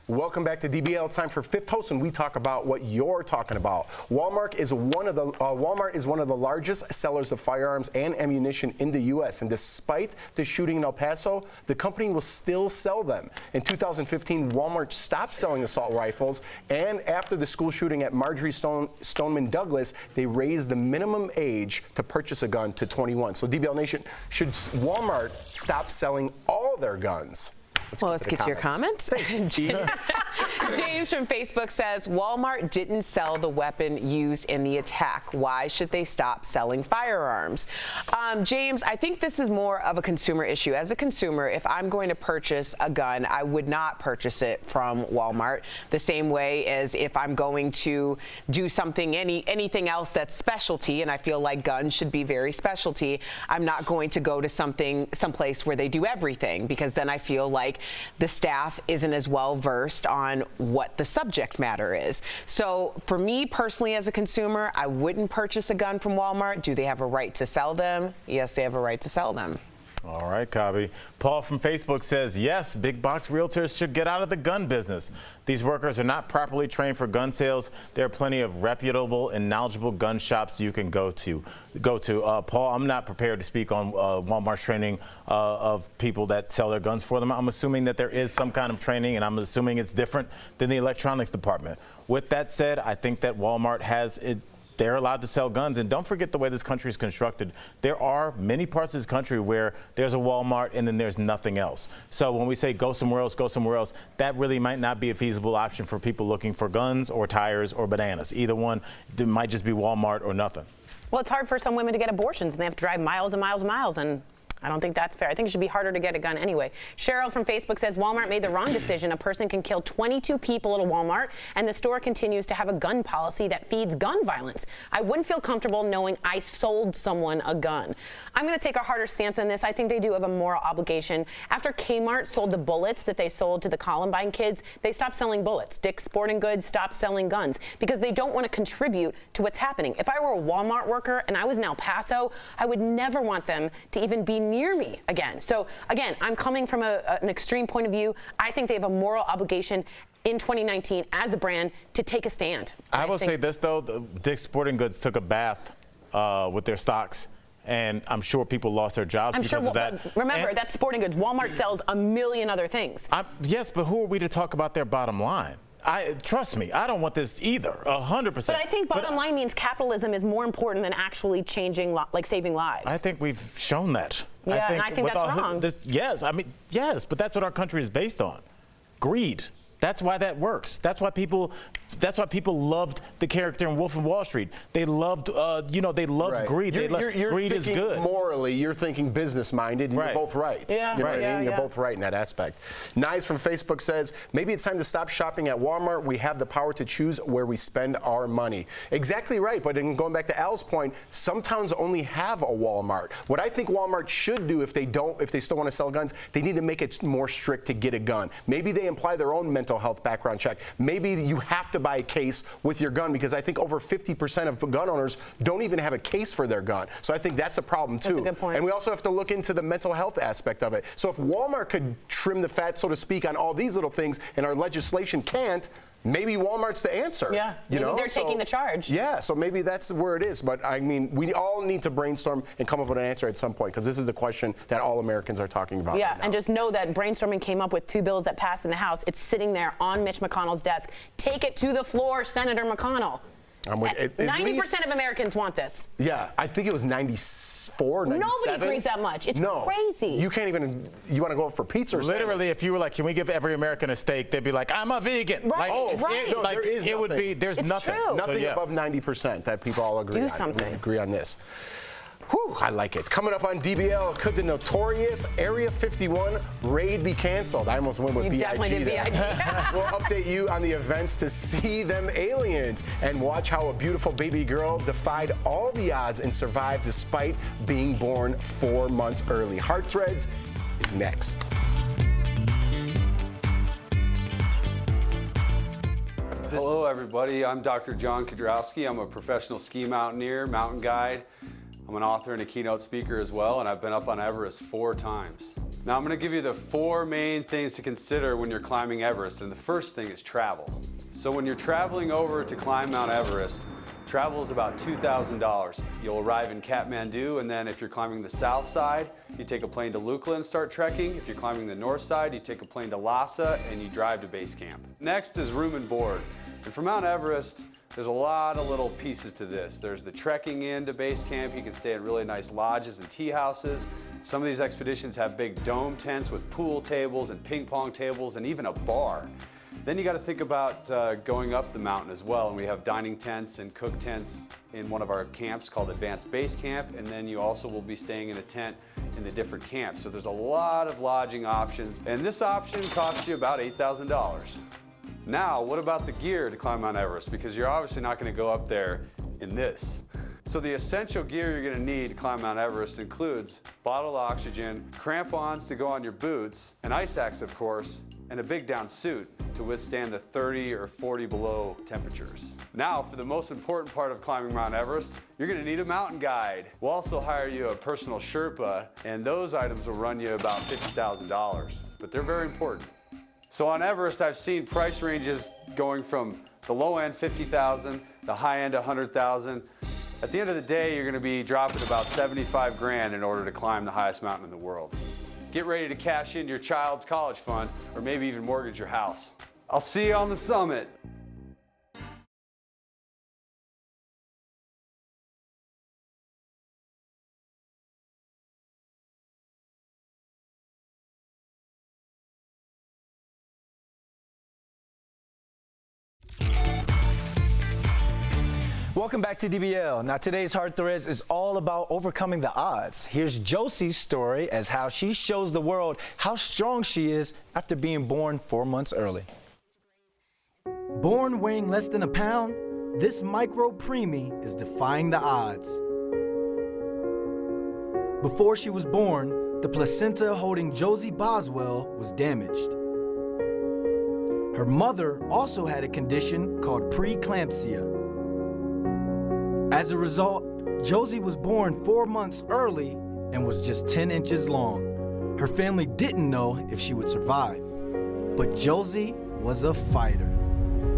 Welcome back to DBL. Time for Fifth Host, and we talk about what you're talking about. Walmart is one of the largest sellers of firearms and ammunition in the U.S. And despite the shooting in El Paso, the company will still sell them. In 2015, Walmart stopped selling assault rifles, and after the school shooting at Marjorie Stoneman Douglas, they raised the minimum age to purchase a gun to 21. So DBL Nation, should Walmart stop selling all their guns? Let's get to your comments. Thanks, Gina. James from Facebook says, Walmart didn't sell the weapon used in the attack. Why should they stop selling firearms? James, I think this is more of a consumer issue. As a consumer, if I'm going to purchase a gun, I would not purchase it from Walmart the same way as if I'm going to do something, anything else that's specialty, and I feel like guns should be very specialty. I'm not going to go to someplace where they do everything, because then I feel like the staff isn't as well versed on what the subject matter is. So for me personally as a consumer, I wouldn't purchase a gun from Walmart. Do they have a right to sell them? Yes, they have a right to sell them. All right, Cobby. Paul from Facebook says, yes, big box realtors should get out of the gun business. These workers are not properly trained for gun sales. There are plenty of reputable and knowledgeable gun shops you can go to. Paul, I'm not prepared to speak on Walmart's training of people that sell their guns for them. I'm assuming that there is some kind of training, and I'm assuming it's different than the electronics department. With that said, I think that Walmart has it. They're allowed to sell guns. And don't forget the way this country is constructed. There are many parts of this country where there's a Walmart and then there's nothing else. So when we say go somewhere else, that really might not be a feasible option for people looking for guns or tires or bananas. Either one, it might just be Walmart or nothing. Well, it's hard for some women to get abortions, and they have to drive miles and miles and miles, and I don't think that's fair. I think it should be harder to get a gun anyway. Cheryl from Facebook says Walmart made the wrong decision. A person can kill 22 people at a Walmart, and the store continues to have a gun policy that feeds gun violence. I wouldn't feel comfortable knowing I sold someone a gun. I'm going to take a harder stance on this. I think they do have a moral obligation. After Kmart sold the bullets that they sold to the Columbine kids, they stopped selling bullets. Dick's Sporting Goods stopped selling guns because they don't want to contribute to what's happening. If I were a Walmart worker and I was in El Paso, I would never want them to even be near me again. So again, I'm coming from an extreme point of view. I think they have a moral obligation in 2019 as a brand to take a stand. I will say this though, Dick's Sporting Goods took a bath with their stocks, and I'm sure people lost their jobs because of that. Remember, that's sporting goods. Walmart sells a million other things. Yes, but who are we to talk about their bottom line? Trust me, I don't want this either, 100%. But I think bottom line means capitalism is more important than actually changing, saving lives. I think we've shown that. Yeah, and I think that's wrong. Yes, but that's what our country is based on. Greed. That's why that works. That's why people loved the character in Wolf of Wall Street. They loved, they loved greed. Greed is good. Morally, you're thinking business-minded, and you're both right. Yeah, you know what I mean? You're both right in that aspect. Nice from Facebook says, maybe it's time to stop shopping at Walmart. We have the power to choose where we spend our money. Exactly right, but then going back to Al's point, some towns only have a Walmart. What I think Walmart should do if they still want to sell guns, they need to make it more strict to get a gun. Maybe they imply their own mental health background check. Maybe you have to buy a case with your gun, because I think over 50% of gun owners don't even have a case for their gun. So I think that's a problem too. That's a good point. And we also have to look into the mental health aspect of it. So if Walmart could trim the fat, so to speak, on all these little things and our legislation can't, maybe Walmart's the answer. Yeah, maybe they're taking the charge. Yeah, so maybe that's where it is. But I mean, we all need to brainstorm and come up with an answer at some point, because this is the question that all Americans are talking about. Yeah, right now. and just know that brainstorming came up with 2 bills that passed in the House. It's sitting there on Mitch McConnell's desk. Take it to the floor, Senator McConnell. 90% of Americans want this. Yeah, I think it was 94, 97. Nobody agrees that much. It's crazy. You can't even, you want to go out for pizza or Literally, if you were like, can we give every American a steak, they'd be like, I'm a vegan. Right, There's nothing. True. Nothing above 90% that people all agree on. Do something. Agree on this. Whew, I like it. Coming up on DBL, could the notorious Area 51 raid be canceled? I almost went with B.I.G. definitely did B.I.G. We'll update you on the events to see them aliens and watch how a beautiful baby girl defied all the odds and survived despite being born 4 months early. Heart Threads is next. Hello, everybody. I'm Dr. John Kudrowski. I'm a professional ski mountaineer, mountain guide. I'm an author and a keynote speaker as well, and I've been up on Everest 4 times. Now I'm going to give you the 4 main things to consider when you're climbing Everest, and the first thing is travel. So when you're traveling over to climb Mount Everest, travel is about $2,000. You'll arrive in Kathmandu, and then if you're climbing the south side, you take a plane to Lukla and start trekking. If you're climbing the north side, you take a plane to Lhasa and you drive to base camp. Next is room and board. And for Mount Everest, there's a lot of little pieces to this. There's the trekking in to base camp. You can stay at really nice lodges and tea houses. Some of these expeditions have big dome tents with pool tables and ping pong tables and even a bar. Then you got to think about going up the mountain as well. And we have dining tents and cook tents in one of our camps called Advanced Base Camp. And then you also will be staying in a tent in the different camps. So there's a lot of lodging options. And this option costs you about $8,000. Now, what about the gear to climb Mount Everest? Because you're obviously not going to go up there in this. So the essential gear you're going to need to climb Mount Everest includes bottled oxygen, crampons to go on your boots, an ice axe, of course, and a big down suit to withstand the 30 or 40 below temperatures. Now, for the most important part of climbing Mount Everest, you're going to need a mountain guide. We'll also hire you a personal Sherpa, and those items will run you about $50,000, but they're very important. So on Everest, I've seen price ranges going from the low end, $50,000, the high end, $100,000. At the end of the day, you're gonna be dropping about 75 grand in order to climb the highest mountain in the world. Get ready to cash in your child's college fund, or maybe even mortgage your house. I'll see you on the summit. Welcome back to DBL. Now today's Heart Threads is all about overcoming the odds. Here's Josie's story as how she shows the world how strong she is after being born 4 months early. Born weighing less than a pound, this micro preemie is defying the odds. Before she was born, the placenta holding Josie Boswell was damaged. Her mother also had a condition called preeclampsia. As a result, Josie was born 4 months early and was just 10 inches long. Her family didn't know if she would survive, but Josie was a fighter.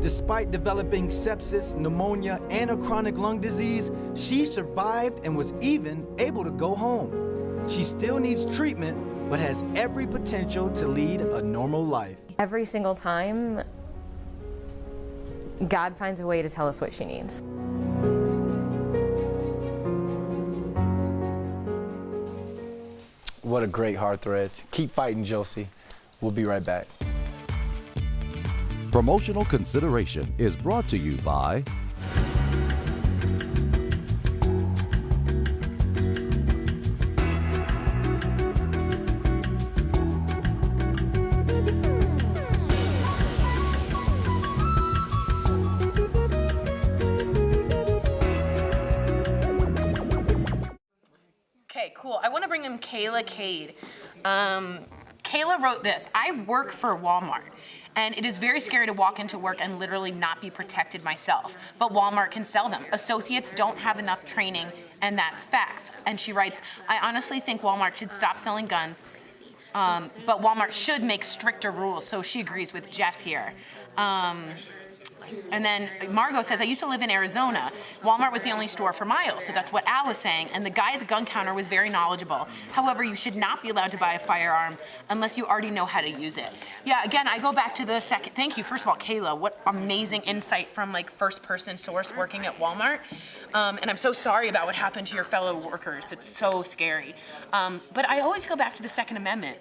Despite developing sepsis, pneumonia, and a chronic lung disease, she survived and was even able to go home. She still needs treatment, but has every potential to lead a normal life. Every single time, God finds a way to tell us what she needs. What a great heart threads. Keep fighting, Josie. We'll be right back. Promotional consideration is brought to you by Okay, cool. I want to bring in Kayla Cade. Kayla wrote this. I work for Walmart, and it is very scary to walk into work and literally not be protected myself. But Walmart can sell them. Associates don't have enough training, and that's facts. And she writes, I honestly think Walmart should stop selling guns, but Walmart should make stricter rules. So she agrees with Jeff here. And then Margot says, I used to live in Arizona. Walmart was the only store for miles, so that's what Al was saying. And the guy at the gun counter was very knowledgeable. However, you should not be allowed to buy a firearm unless you already know how to use it. Yeah, again, I go back to the second. Thank you, first of all, Kayla. What amazing insight from like first-person source working at Walmart. And I'm so sorry about what happened to your fellow workers. It's so scary. But I always go back to the Second Amendment,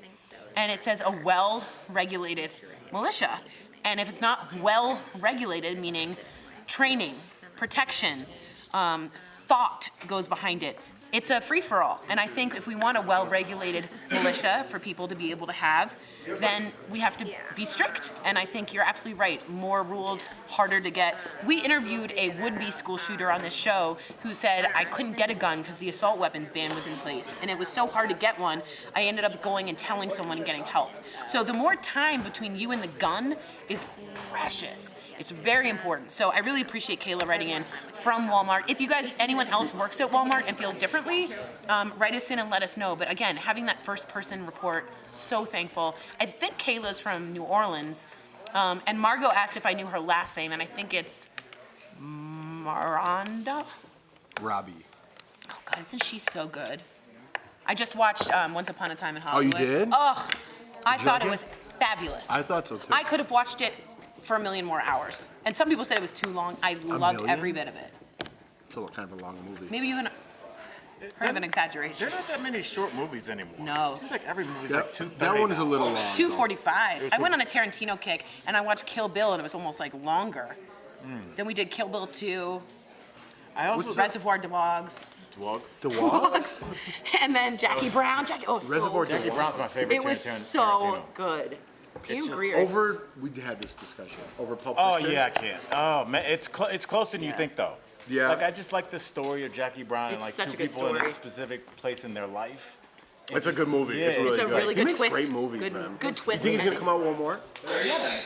and it says a well-regulated militia. And if it's not well regulated, meaning training, protection, thought goes behind it, it's a free-for-all. And I think if we want a well-regulated militia for people to be able to have, then we have to be strict. And I think you're absolutely right. More rules, harder to get. We interviewed a would-be school shooter on this show who said, I couldn't get a gun because the assault weapons ban was in place. And it was so hard to get one, I ended up going and telling someone and getting help. So the more time between you and the gun is precious. It's very important. So I really appreciate Kayla writing in from Walmart. If you guys, anyone else works at Walmart and feels differently, write us in and let us know. But again, having that first person report, so thankful. I think Kayla's from New Orleans. And Margot asked if I knew her last name, and I think it's Miranda? Robbie. Oh God, isn't she so good? I just watched Once Upon a Time in Hollywood. Oh, you did? Ugh, I thought it was fabulous. I thought so too. I could have watched it for a million more hours. And some people said it was too long. I loved every bit of it. It's a kind of a long movie. Maybe even heard of an exaggeration. There are not that many short movies anymore. No. It seems like every movie's like 2:30. That one is a little long. 2:45. I went on a Tarantino kick and I watched Kill Bill and it was almost like longer. Then we did Kill Bill 2. I also Reservoir Dogs. Dogs? And then Jackie Brown. Reservoir Dogs. Jackie Brown's my favorite. It was so good. Pam Grier's. We had this discussion over Pulp Oh Fiction. yeah, I can't. Oh man, it's closer than you think though. Yeah. Like I just like the story of Jackie Brown and It's like such two a good people in a story. specific place in their life. It's a good movie. It's really It's a good. really He good makes twist. great movies, Good- man. good twist You think he's in gonna it. come out with one more? Yeah.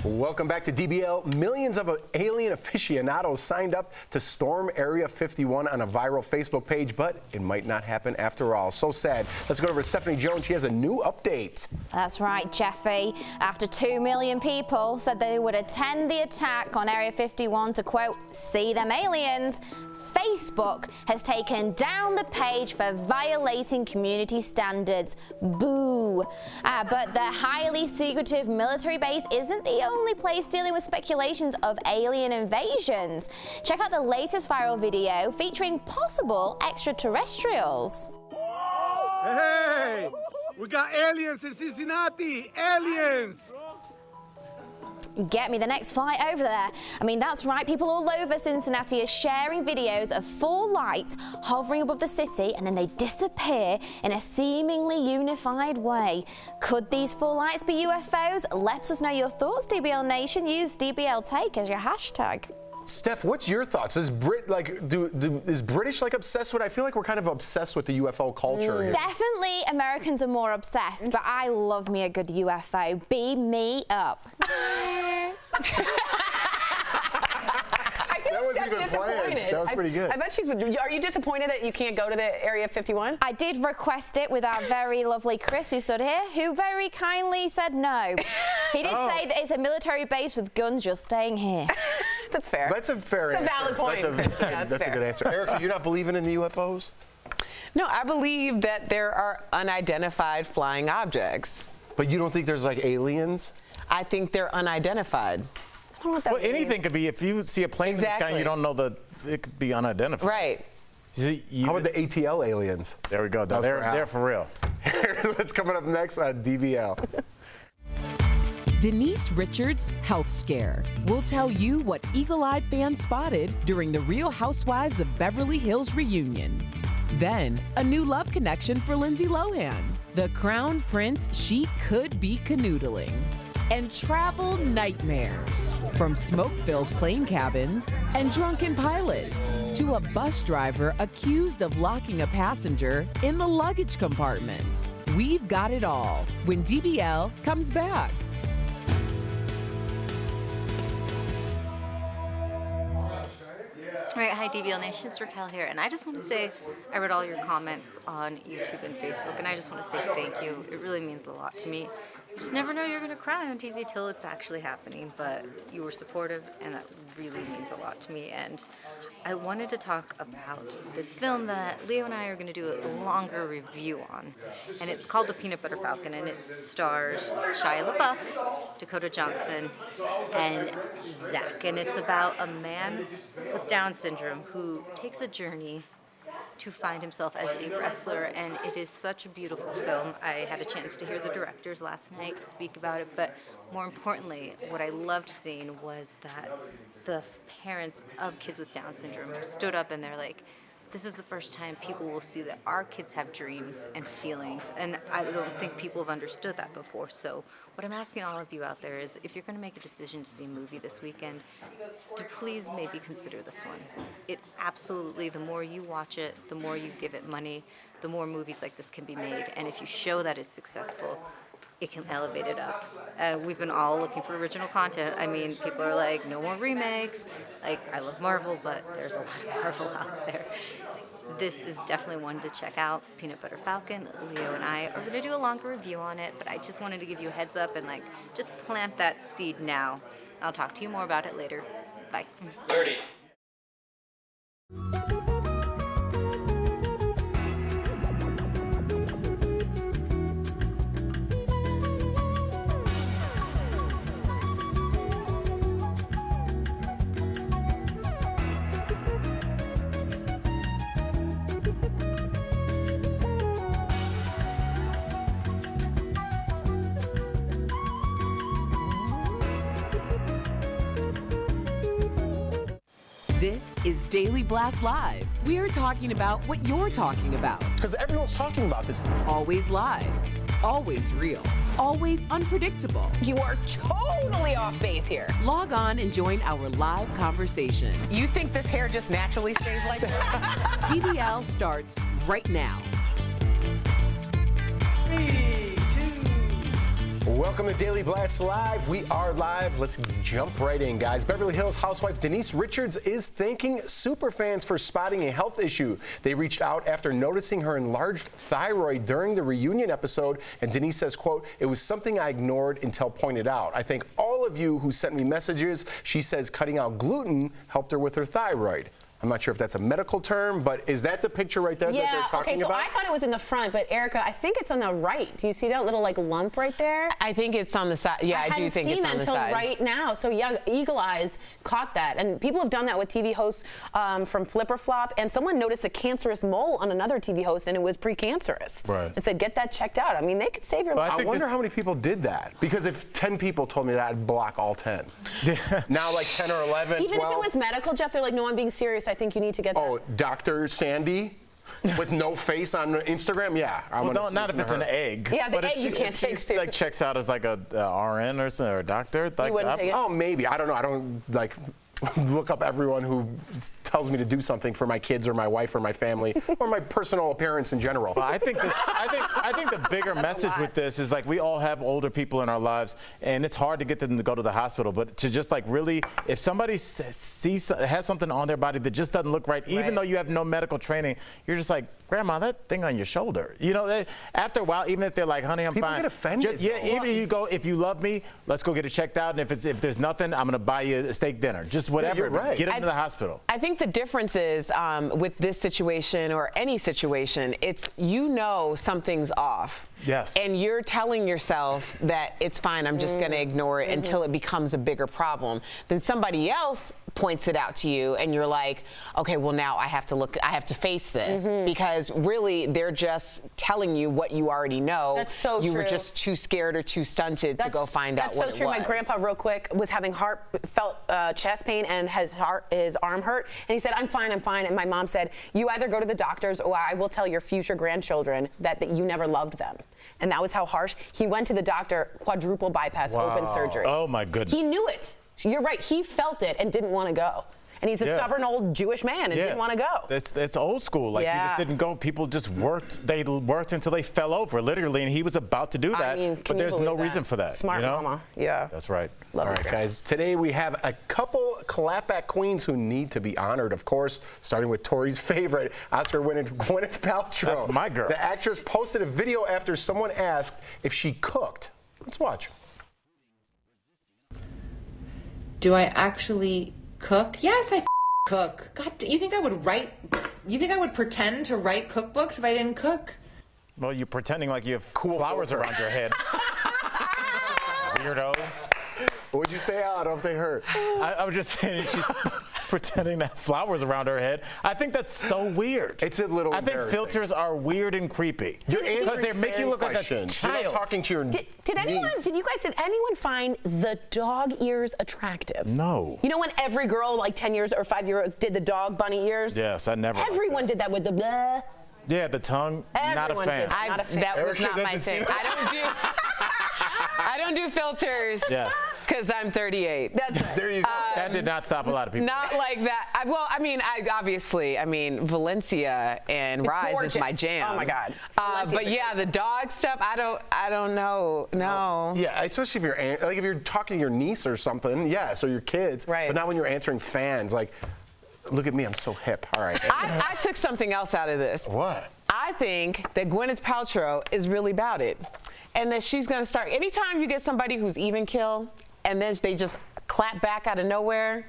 Welcome back to DBL. Millions of alien aficionados signed up to storm Area 51 on a viral Facebook page, but it might not happen after all. So sad. Let's go over to Stephanie Jones. She has a new update. That's right, Jeffy. After 2 million people said they would attend the attack on Area 51 to, quote, see them aliens, Facebook has taken down the page for violating community standards. Boo. But the highly secretive military base isn't the only place dealing with speculations of alien invasions. Check out the latest viral video featuring possible extraterrestrials. Hey, we got aliens in Cincinnati. Aliens. get me the next flight over there. I mean, that's right, people all over Cincinnati are sharing videos of 4 lights hovering above the city and then they disappear in a seemingly unified way. Could these 4 lights be UFOs? Let us know your thoughts, DBL Nation. Use dbltake as your hashtag. Steph, what's your thoughts? Is is British like obsessed with? I feel like we're kind of obsessed with the UFO culture here. Definitely, Americans are more obsessed, but I love me a good UFO. Beam me up. That wasn't even planned. That was pretty good. I bet she's. Are you disappointed that you can't go to the Area 51? I did request it with our very lovely Chris, who stood here, who very kindly said no. He did say that it's a military base with guns. You're staying here. That's fair. That's a fair answer. It's a valid point. That's a good answer. Erica, you're not believing in the UFOs? No, I believe that there are unidentified flying objects. But you don't think there's like aliens? I think they're unidentified. Well, anything could be. If you see a plane in the sky and you don't know it could be unidentified. Right. How about the ATL aliens? There we go. They're for real. That's coming up next on DBL. Denise Richards' health scare. We'll tell you what eagle-eyed fans spotted during the Real Housewives of Beverly Hills reunion. Then, a new love connection for Lindsay Lohan. The crown prince she could be canoodling. And travel nightmares. From smoke-filled plane cabins and drunken pilots to a bus driver accused of locking a passenger in the luggage compartment. We've got it all when DBL comes back. All right, hi DBL Nation, it's Raquel here, and I just want to say I read all your comments on YouTube and Facebook, and I just want to say thank you. It really means a lot to me. You just never know you're going to cry on TV till it's actually happening, but you were supportive, and that really means a lot to me. And I wanted to talk about this film that Leo and I are going to do a longer review on, and it's called The Peanut Butter Falcon, and it stars Shia LaBeouf, Dakota Johnson, and Zach, and it's about a man with Down syndrome who takes a journey to find himself as a wrestler, and it is such a beautiful film. I had a chance to hear the directors last night speak about it, but more importantly, what I loved seeing was that the parents of kids with Down syndrome stood up and they're like, this is the first time people will see that our kids have dreams and feelings, and I don't think people have understood that before. So what I'm asking all of you out there is, if you're going to make a decision to see a movie this weekend, to please maybe consider this one. It absolutely, the more you watch it, the more you give it money, the more movies like this can be made, and if you show that it's successful, it can elevate it up. We've been all looking for original content. I mean, people are like, no more remakes. Like, I love Marvel, but there's a lot of Marvel out there. This is definitely one to check out. Peanut Butter Falcon. Leo and I are going to do a longer review on it, but I just wanted to give you a heads up and just plant that seed now. I'll talk to you more about it later. Bye. 30. This is Daily Blast Live. We're talking about what you're talking about. Because everyone's talking about this. Always live, always real, always unpredictable. You are totally off base here. Log on and join our live conversation. You think this hair just naturally stays like this? DBL starts right now. Welcome to Daily Blast Live. We are live. Let's jump right in, guys. Beverly Hills housewife Denise Richards is thanking superfans for spotting a health issue. They reached out after noticing her enlarged thyroid during the reunion episode, and Denise says, quote, "It was something I ignored until pointed out. I thank all of you who sent me messages." She says cutting out gluten helped her with her thyroid. I'm not sure if that's a medical term, but is that the picture right there that they're talking about? I thought it was in the front, but Erica, I think it's on the right. Do you see that little like lump right there? I think it's on the side. Yeah, I do think it's on the side. I hadn't seen that until right now. So yeah, Eagle Eyes caught that, and people have done that with TV hosts from Flip or Flop, and someone noticed a cancerous mole on another TV host, and it was precancerous. Right. And said, get that checked out. I mean, they could save your life. I wonder how many people did that, because if 10 people told me that, I'd block all 10. Now like 10 or 11, Even 12. if it was medical, Jeff, they're like, no, I'm being serious. I think you need to get that. Oh, Dr. Sandy with no face on Instagram? Yeah. Well, not if it's an egg. Yeah, the but egg you can't take seriously. Like checks out as like a RN or a doctor. Like, You wouldn't take it? Oh, maybe. I don't know. I don't like look up everyone who tells me to do something for my kids or my wife or my family or my personal appearance in general. Well, I think the bigger message with this is like we all have older people in our lives, and it's hard to get them to go to the hospital. But to just like really, if somebody has something on their body that just doesn't look right, even though you have no medical training, you're just like, Grandma, that thing on your shoulder. You know, after a while, even if they're like, honey, I'm People fine. get offended. Even if you go, if you love me, let's go get it checked out. And if there's nothing, I'm gonna buy you a steak dinner. Just whatever. you're right. Get them to the hospital. I think the difference is with this situation or any situation, it's something's off. Yes. And you're telling yourself that it's fine, I'm just going to ignore it until it becomes a bigger problem. Then somebody else points it out to you and you're like, okay, well now I have to face this because really they're just telling you what you already know. That's so You true. were just too scared or too stunted to go find out what it was. That's so true. My grandpa, real quick, was having felt chest pain and his arm hurt, and he said, I'm fine. And my mom said, you either go to the doctors or I will tell your future grandchildren that you never loved them. And that was how harsh. He went to the doctor, quadruple bypass, open surgery. Oh my goodness. He knew it. You're right. He felt it and didn't want to go. And he's a stubborn old Jewish man and didn't want to go. It's old school. Like, he just didn't go. People just worked. They worked until they fell over, literally, and he was about to do that. I mean, but there's no reason for that. Smart mama. Yeah. That's right. All right, guys. Today we have a couple clapback queens who need to be honored, of course, starting with Tori's favorite, Oscar winner Gwyneth Paltrow. That's my girl. The actress posted a video after someone asked if she cooked. Let's watch. Do I actually cook? Yes, I cook. God, you think I would write? You think I would pretend to write cookbooks if I didn't cook? Well, you're pretending like you have flowers around your head. Weirdo. What'd you say? I don't know if they heard. I was just saying she's pretending to have flowers around her head. I think that's so weird. It's a little I think embarrassing. filters are weird and creepy. You're because they make you look like a questions. You're not child. talking to your Did anyone find the dog ears attractive? No. You know when every girl like 10 years or 5 years did the dog bunny ears? Yes, I never. Everyone did that with the blah. Yeah, the tongue. Not a Everyone fan. did. Not a fan. That was Erica not my doesn't see thing. that. I don't do filters. Yes. Because I'm 38. That's right. There you go. That did not stop a lot of people. Not like that. Valencia and It's Rise is my gorgeous. jam. Oh my God. But yeah, the dog stuff, I don't know. No. Yeah, especially if you're talking to your niece or something, yes, or your kids. Right. But not when you're answering fans, like, look at me, I'm so hip. All right. I took something else out of this. What? I think that Gwyneth Paltrow is really about it. And that she's going to start, anytime you get somebody who's even kill, and then they just clap back out of nowhere,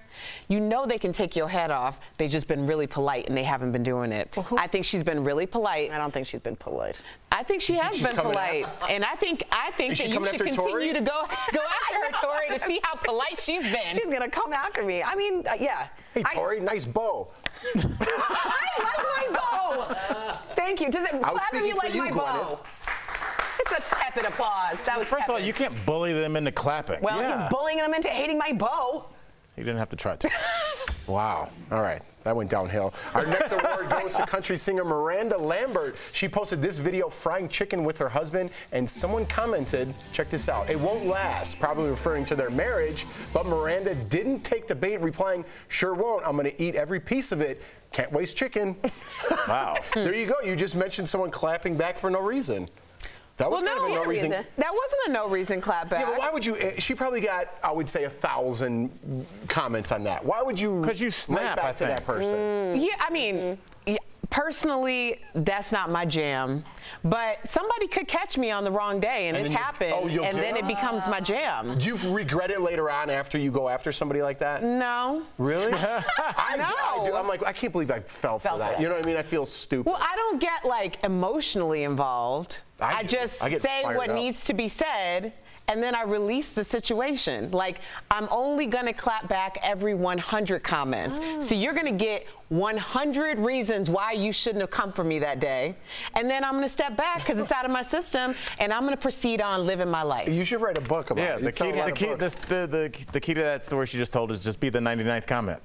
you know they can take your head off. They've just been really polite, and they haven't been doing it. I think she's been really polite. I don't think she's been polite. I think she has been polite. And I think that you should continue to go after her, Tori, to see how polite she's been. She's going to come after me. I mean, yeah. Hey, Tori, nice bow. I like my bow. Thank you. Does it clap if you like my bow? It's a tepid applause. That was First of all, tepid. you can't bully them into clapping. Well, he's bullying them into hating my bow. He didn't have to try to. Wow. All right. That went downhill. Our next award goes to country singer Miranda Lambert. She posted this video frying chicken with her husband, and someone commented, check this out, it won't last, probably referring to their marriage, but Miranda didn't take the bait, replying, sure won't, I'm going to eat every piece of it. Can't waste chicken. Wow. There you go. You just mentioned someone clapping back for no reason. That was kind of a no reason. That wasn't a no reason clap back. Yeah, but why would you? She probably got, I would say, 1,000 comments on that. Why would you? Because you snap, right back to that person. Yeah, I mean, Personally, that's not my jam. But somebody could catch me on the wrong day, and it's happened, and then it becomes my jam. Do you regret it later on after you go after somebody like that? No. Really? No. I do. I'm like, I can't believe I fell for that. You know what I mean? I feel stupid. Well, I don't get like emotionally involved. I just say what needs to be said, and then I release the situation. Like, I'm only gonna clap back every 100 comments. So you're gonna get 100 reasons why you shouldn't have come for me that day. And then I'm gonna step back because it's out of my system, and I'm gonna proceed on living my life. You should write a book about it. The key to that story she just told is just be the 99th comment.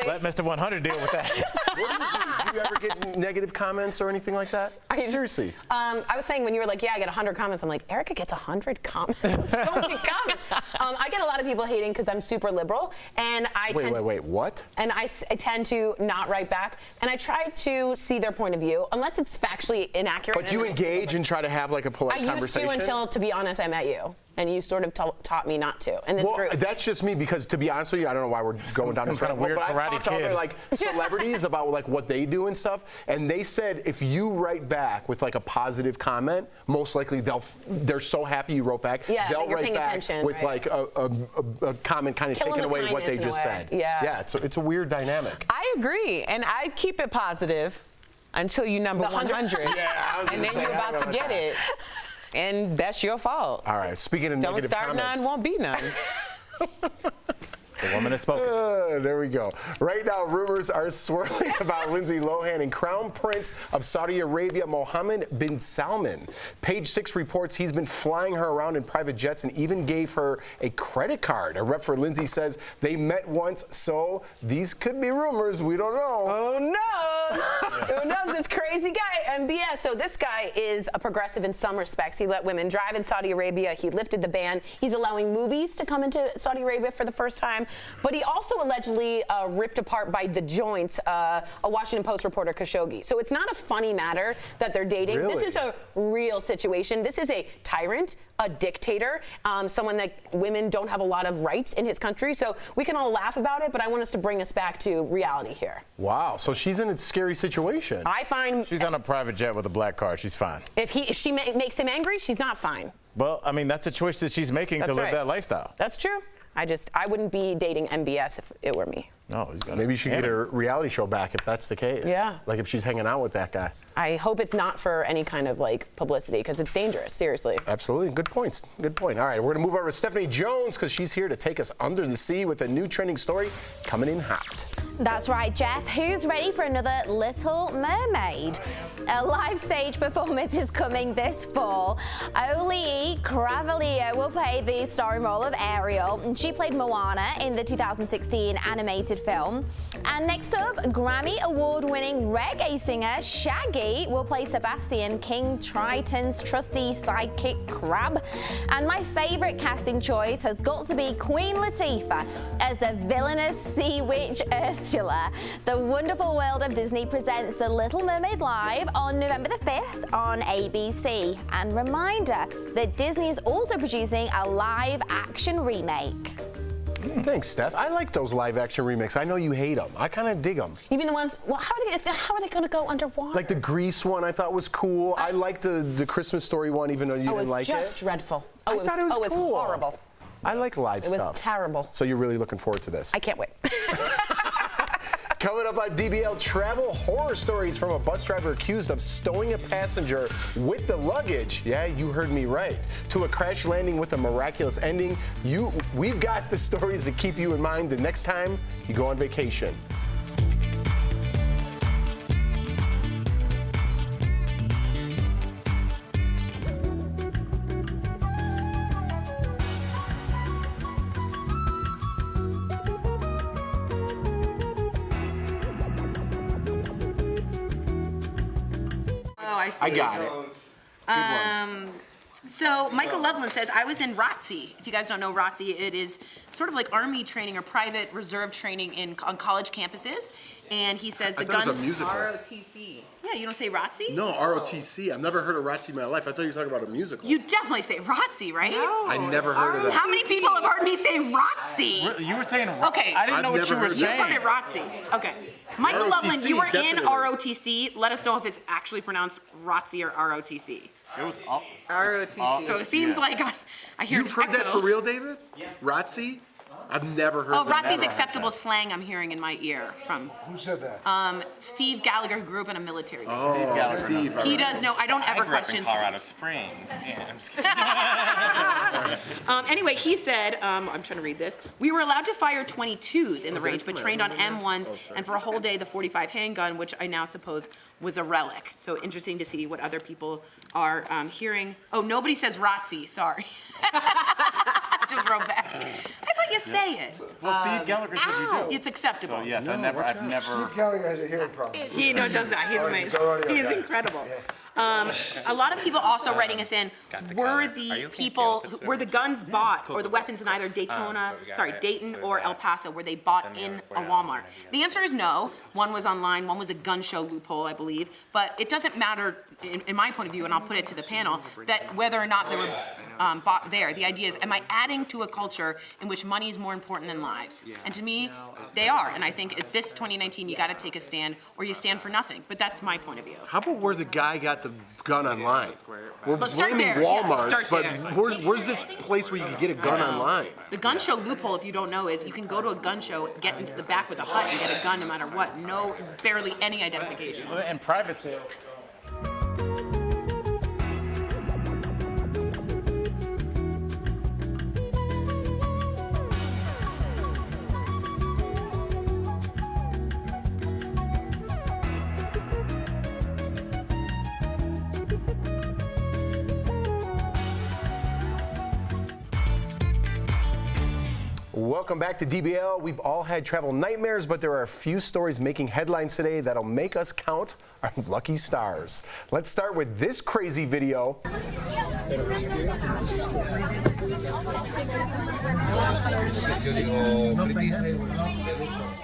Let Mr. 100 deal with that. What do you do? Do you ever get negative comments or anything like that? Seriously. I was saying when you were like, yeah, I get 100 comments. I'm like, Erica gets 100 comments. So many comments. I get a lot of people hating because I'm super liberal, and Wait, what? And I tend to not write back, and I try to see their point of view, unless it's factually inaccurate. But you engage and try to have like a polite conversation? I used to until, to be honest, I met you. And you sort of taught me not to. In this group. That's just me because, to be honest with you, I don't know why we're going down this kind of weird but I've karate talked to kid. other like celebrities about like what they do and stuff, and they said if you write back with like a positive comment, most likely they're so happy you wrote back, they'll write back with like a comment kind of taking away what they just said. Yeah, it's a weird dynamic. I agree, and I keep it positive until you number 100. And then you're about to get it. And that's your fault. All right, speaking of negative comments. Don't start none, won't be none. The woman has spoken. There we go. Right now, rumors are swirling about Lindsay Lohan and Crown Prince of Saudi Arabia, Mohammed bin Salman. Page 6 reports he's been flying her around in private jets and even gave her a credit card. A rep for Lindsay says they met once, so these could be rumors. We don't know. Oh, no. Who knows? This crazy guy, MBS. So this guy is a progressive in some respects. He let women drive in Saudi Arabia. He lifted the ban. He's allowing movies to come into Saudi Arabia for the first time. But he also allegedly ripped apart by the joints a Washington Post reporter, Khashoggi. So it's not a funny matter that they're dating. Really? This is a real situation. This is a tyrant, a dictator, someone that women don't have a lot of rights in his country. So we can all laugh about it, but I want us to bring us back to reality here. Wow, so she's in a scary situation. I find she's on a private jet with a black card. She's fine. If she makes him angry, she's not fine. Well, I mean, that's the choice that she's making to live that lifestyle. That's true. I wouldn't be dating MBS if it were me. No, he's got Maybe she should get her reality show back if that's the case. Yeah. Like if she's hanging out with that guy. I hope it's not for any kind of like publicity because it's dangerous, seriously. Absolutely. Good points. Good point. All right, we're going to move over to Stephanie Jones because she's here to take us under the sea with a new trending story coming in hot. That's right, Jeff. Who's ready for another Little Mermaid? A live stage performance is coming this fall. Oli Cravalier will play the starring role of Ariel, and she played Moana in the 2016 animated film. And next up, Grammy Award-winning reggae singer Shaggy will play Sebastian, King Triton's trusty sidekick Crab. And my favorite casting choice has got to be Queen Latifah as the villainous sea witch Ursula. The Wonderful World of Disney presents The Little Mermaid Live on November the 5th on ABC. And reminder that Disney is also producing a live-action remake. Thanks, Steph. I like those live-action remakes. I know you hate them. I kind of dig them. You mean the ones? Well, how are they going to go underwater? Like the Grease one, I thought was cool. I liked the Christmas Story one, even though you didn't like it. It was just dreadful. I thought it was cool. Horrible. I like live stuff. It was terrible. So you're really looking forward to this? I can't wait. Coming up on DBL Travel, horror stories from a bus driver accused of stowing a passenger with the luggage. Yeah, you heard me right. To a crash landing with a miraculous ending. We've got the stories that keep you in mind the next time you go on vacation. Oh, I see. I got it. Good one. So Michael Loveland says, I was in ROTC. If you guys don't know ROTC, it is sort of like Army training or private reserve training on college campuses. And he says the guns. It was a musical. ROTC. Yeah, you don't say ROTC? No, ROTC. I've never heard of ROTC in my life. I thought you were talking about a musical. You definitely say ROTC, right? No. I never heard of that. How many people have heard me say ROTC? You were saying ROTC? Okay. I didn't know what you were saying. You've heard it ROTC. Okay. Michael Loveland, you were in ROTC. Let us know if it's actually pronounced ROTC or ROTC. It was ROTC. So it seems like I hear. You've heard that for real, David? Yeah. ROTC? I've never heard of that. ROTC's acceptable slang I'm hearing in my ear from. Who said that? Steve Gallagher, who grew up in a military base. Oh, Steve. He does know. I don't ever grew up question. in Colorado Springs. Yeah, I'm just kidding. Anyway, he said, I'm trying to read this. We were allowed to fire 22s in the range, but trained on M1s, and for a whole day, the 45 handgun, which I now suppose was a relic. So interesting to see what other people are hearing. Oh, nobody says ROTC. Sorry. Just wrote back. I thought you say it. Well, Steve Gallagher said you do. It's acceptable. So yes, I've never. Steve Gallagher has a hearing problem. He does that. He's amazing. He's incredible. A lot of people also writing us in, were the guns bought or the weapons in either Dayton or El Paso, were they bought in a Walmart? The answer is no. One was online, one was a gun show loophole, I believe. But it doesn't matter, in my point of view, and I'll put it to the panel, that whether or not they were bought there. The idea is, am I adding to a culture in which money is more important than lives? And to me, they are. And I think at this 2019, you got to take a stand, or you stand for nothing. But that's my point of view. How about where the guy got the gun online? We're But start blaming there. Yeah, Walmart, start but there. where's this place where you can get a gun online? The gun show loophole, if you don't know, is you can go to a gun show, get into the back with a hut, and get a gun no matter what. No, barely any identification. And private sale. Welcome back to DBL. We've all had travel nightmares, but there are a few stories making headlines today that'll make us count our lucky stars. Let's start with this crazy video.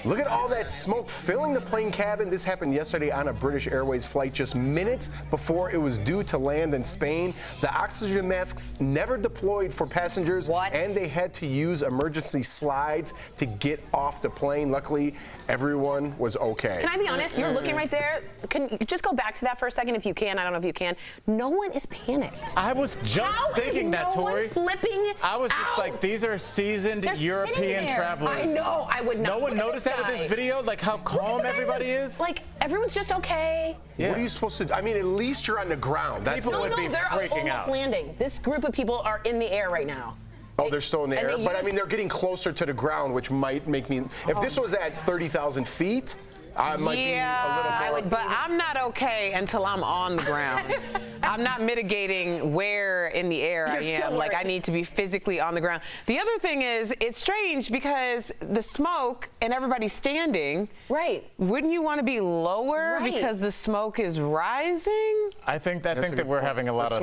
Look at all that smoke filling the plane cabin. This happened yesterday on a British Airways flight just minutes before it was due to land in Spain. The oxygen masks never deployed for passengers, and they had to use emergency slides to get off the plane. Luckily, everyone was okay. Can I be honest? You're looking right there. Can you just go back to that for a second if you can? I don't know if you can. No one is panicked. I was just thinking that, Tori. Flipping I was just like, these are seasoned European travelers. I know. I would not. No one noticed that with this video? Like how calm everybody is? Like everyone's just okay. Yeah. What are you supposed to do? I mean, at least you're on the ground. That's People would be they're freaking almost out. landing. This group of people are in the air right now. Oh, they're still in the air, but I mean, they're getting closer to the ground, which might make me. If this was at 30,000 feet, I might be a little more. But I'm not okay until I'm on the ground. I'm not mitigating where in the air I am. Like, I need to be physically on the ground. The other thing is, it's strange because the smoke and everybody's standing. Right. Wouldn't you want to be lower because the smoke is rising? I think that we're having a lot of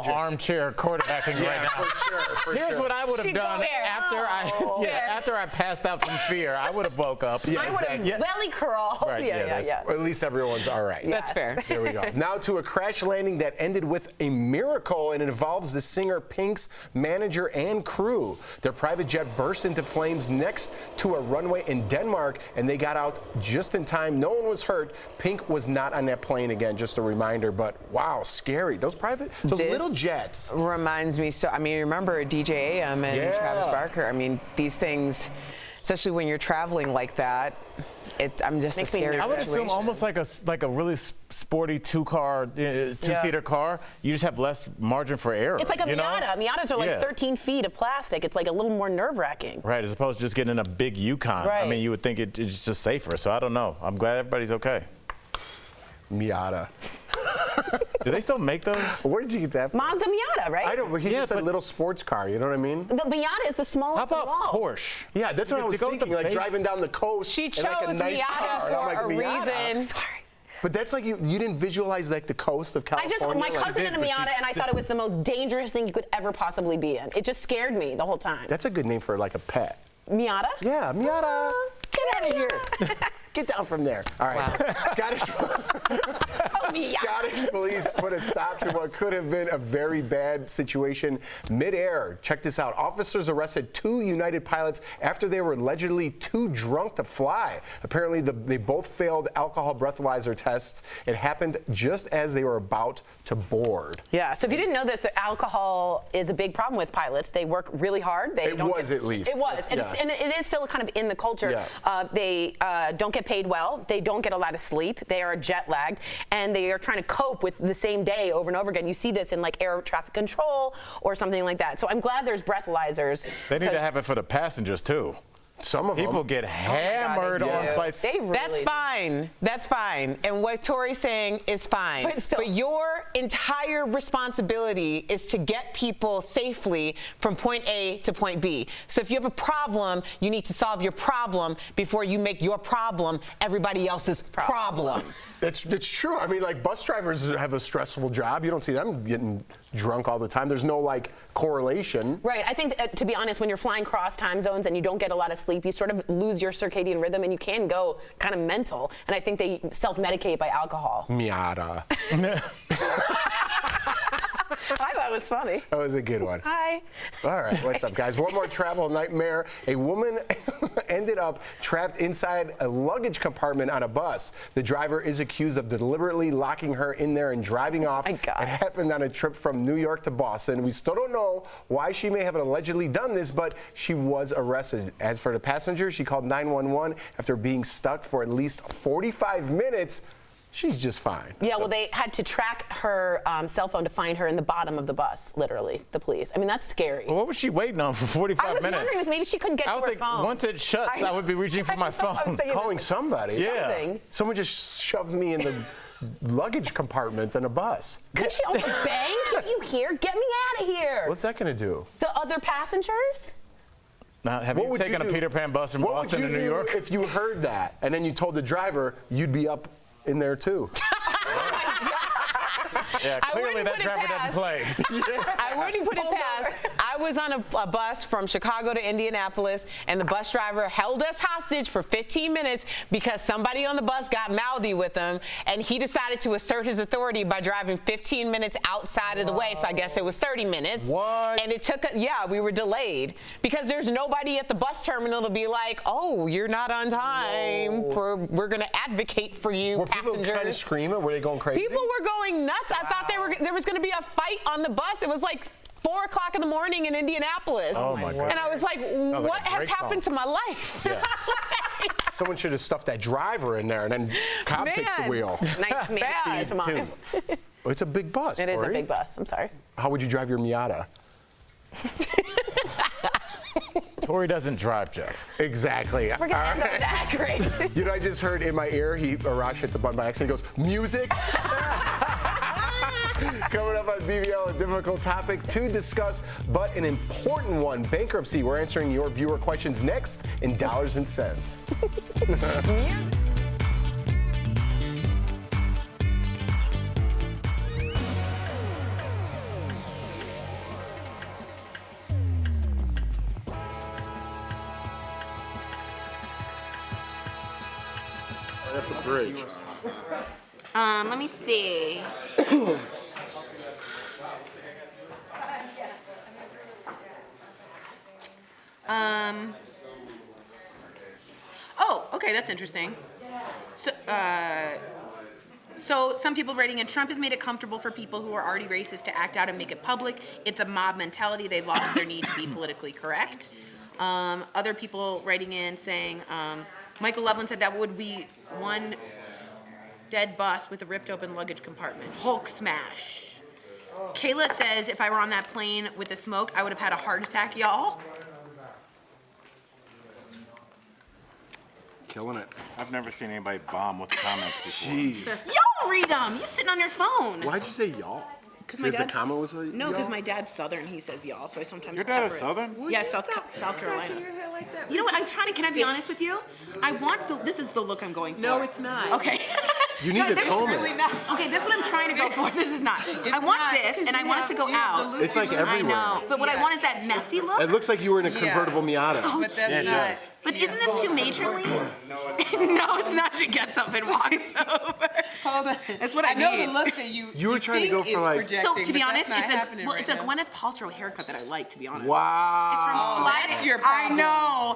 armchair quarterbacking right now. For Here's sure. what I would have done after I passed out from fear. I would have woke up. I would have belly crawl. Right, yeah. At least everyone's all right. That's fair. Here we go. Now to a crash landing that ended with a miracle, and it involves the singer Pink's manager and crew. Their private jet burst into flames next to a runway in Denmark, and they got out just in time. No one was hurt. Pink was not on that plane again, just a reminder, but wow, scary. Those little jets. Reminds me, I mean, remember DJ AM and Travis Barker? I mean, these things, especially when you're traveling like that, I'm just a scared. I would assume almost like a really sporty two-seater car. You just have less margin for error. It's like a Miata. Miatas are like 13 feet of plastic. It's like a little more nerve-wracking. Right, as opposed to just getting in a big Yukon. Right. I mean, you would think it's just safer. So I don't know. I'm glad everybody's okay. Miata. Do they still make those? Where did you get that from? Mazda Miata, right? I don't, but he just said little sports car, you know what I mean? The Miata is the smallest How about Porsche? Yeah, that's what I was thinking, like driving down the coast She chose in like a nice Miata car. for I'm like, a Miata? reason. Sorry. But that's like you didn't visualize like the coast of California. My cousin had a Miata, and I thought it was the most dangerous thing you could ever possibly be in. It just scared me the whole time. That's a good name for like a pet. Miata? Yeah, Miata. Get out of here. Get down from there. All right. Wow. Scottish police put a stop to what could have been a very bad situation midair. Check this out. Officers arrested 2 United pilots after they were allegedly too drunk to fly. Apparently, they both failed alcohol breathalyzer tests. It happened just as they were about to board. Yeah, so if you didn't know this, the alcohol is a big problem with pilots. They work really hard. It was, at least. It was, and, Yeah. and it is still kind of in the culture. Yeah. They don't get paid well. They don't get a lot of sleep. They are jet lagged, and they are trying to cope with the same day over and over again. You see this in like air traffic control or something like that. So I'm glad there's breathalyzers. They need to have it for the passengers too. Some of them. People get hammered on flights. That's fine. That's fine. And what Tori's saying is fine. But your entire responsibility is to get people safely from point A to point B. So if you have a problem, you need to solve your problem before you make your problem everybody else's problem. It's true. I mean, like bus drivers have a stressful job. You don't see them getting drunk all the time. There's no like correlation. Right. I think, to be honest, when you're flying cross time zones and you don't get a lot of sleep, you sort of lose your circadian rhythm and you can go kind of mental. And I think they self-medicate by alcohol. Miata. I thought it was funny. That was a good one. Hi. All right, what's up, guys? One more travel nightmare. A woman ended up trapped inside a luggage compartment on a bus. The driver is accused of deliberately locking her in there and driving off. It happened on a trip from New York to Boston. We still don't know why she may have allegedly done this, but she was arrested. As for the passenger, she called 911 after being stuck for at least 45 minutes. She's just fine. Yeah, well, they had to track her cell phone to find her in the bottom of the bus, literally, the police. I mean, that's scary. Well, what was she waiting on for 45 minutes? I was wondering if maybe she couldn't get to her phone. Once it shuts, I would be reaching for my phone. Calling somebody. Yeah. Something. Someone just shoved me in the luggage compartment in a bus. Could she also bang? Can't you hear? Get me out of here. What's that going to do? The other passengers? Now, have you taken a Peter Pan bus from Boston to New York? If you heard that and then you told the driver, you'd be up in there too. Yeah, clearly that driver doesn't play. I wouldn't put it past. I was on a bus from Chicago to Indianapolis, and the bus driver held us hostage for 15 minutes because somebody on the bus got mouthy with him, and he decided to assert his authority by driving 15 minutes outside of the way, so I guess it was 30 minutes. What? And it took, we were delayed because there's nobody at the bus terminal to be like, oh, you're not on time. We're going to advocate for you, Were passengers. people kind of screaming? Were they going crazy? People were going nuts. I thought there was going to be a fight on the bus. It was like 4 o'clock in the morning in Indianapolis. Oh my God. And I was like, what has happened to my life? Yeah. Someone should have stuffed that driver in there and then cop takes the wheel. Nice man tomorrow. It's a big bus. It is a Tori. big bus. I'm sorry. How would you drive your Miata? Tori doesn't drive, Jeff. Exactly. We're gonna end up that great. You know, I just heard in my ear, Arash hit the button by accident. He goes, music. Coming up on DVL, a difficult topic to discuss, but an important one, bankruptcy. We're answering your viewer questions next in Dollars and Cents. That's the bridge. Let me see. Oh, okay, that's interesting. So some people writing in, Trump has made it comfortable for people who are already racist to act out and make it public. It's a mob mentality. They've lost their need to be politically correct. Other people writing in saying, Michael Loveland said that would be one dead bus with a ripped open luggage compartment. Hulk smash. Kayla says, if I were on that plane with the smoke, I would have had a heart attack, y'all. Killing it. I've never seen anybody bomb with comments before. Jeez. Y'all read them. You sitting on your phone. Why'd you say y'all? Because my the dad's comment was like, no, because y'all? my dad's Southern. He says y'all, so I sometimes. Your dad is pepper it. Southern? Yeah, South Carolina. You know what? I'm trying to. Can I be honest with you? I want the. This is the look I'm going for. No, it's not. Okay. You need to this comb is really it. not. Okay, that's what I'm trying to go for. This is not. I want this, and I want it to go out. It's like everywhere. I know, but what I want is that messy look. It looks like you were in a convertible Miata. Oh, but that's not. But isn't this too matronly? No, it's not. She gets up and walks over. Hold on. That's what I need. I know the look that you were trying to go for like. So to be but honest, that's it's not a happening it's right a now. Gwyneth Paltrow haircut that I like. To be honest. Wow. It's from sliding. That's your I problem. know.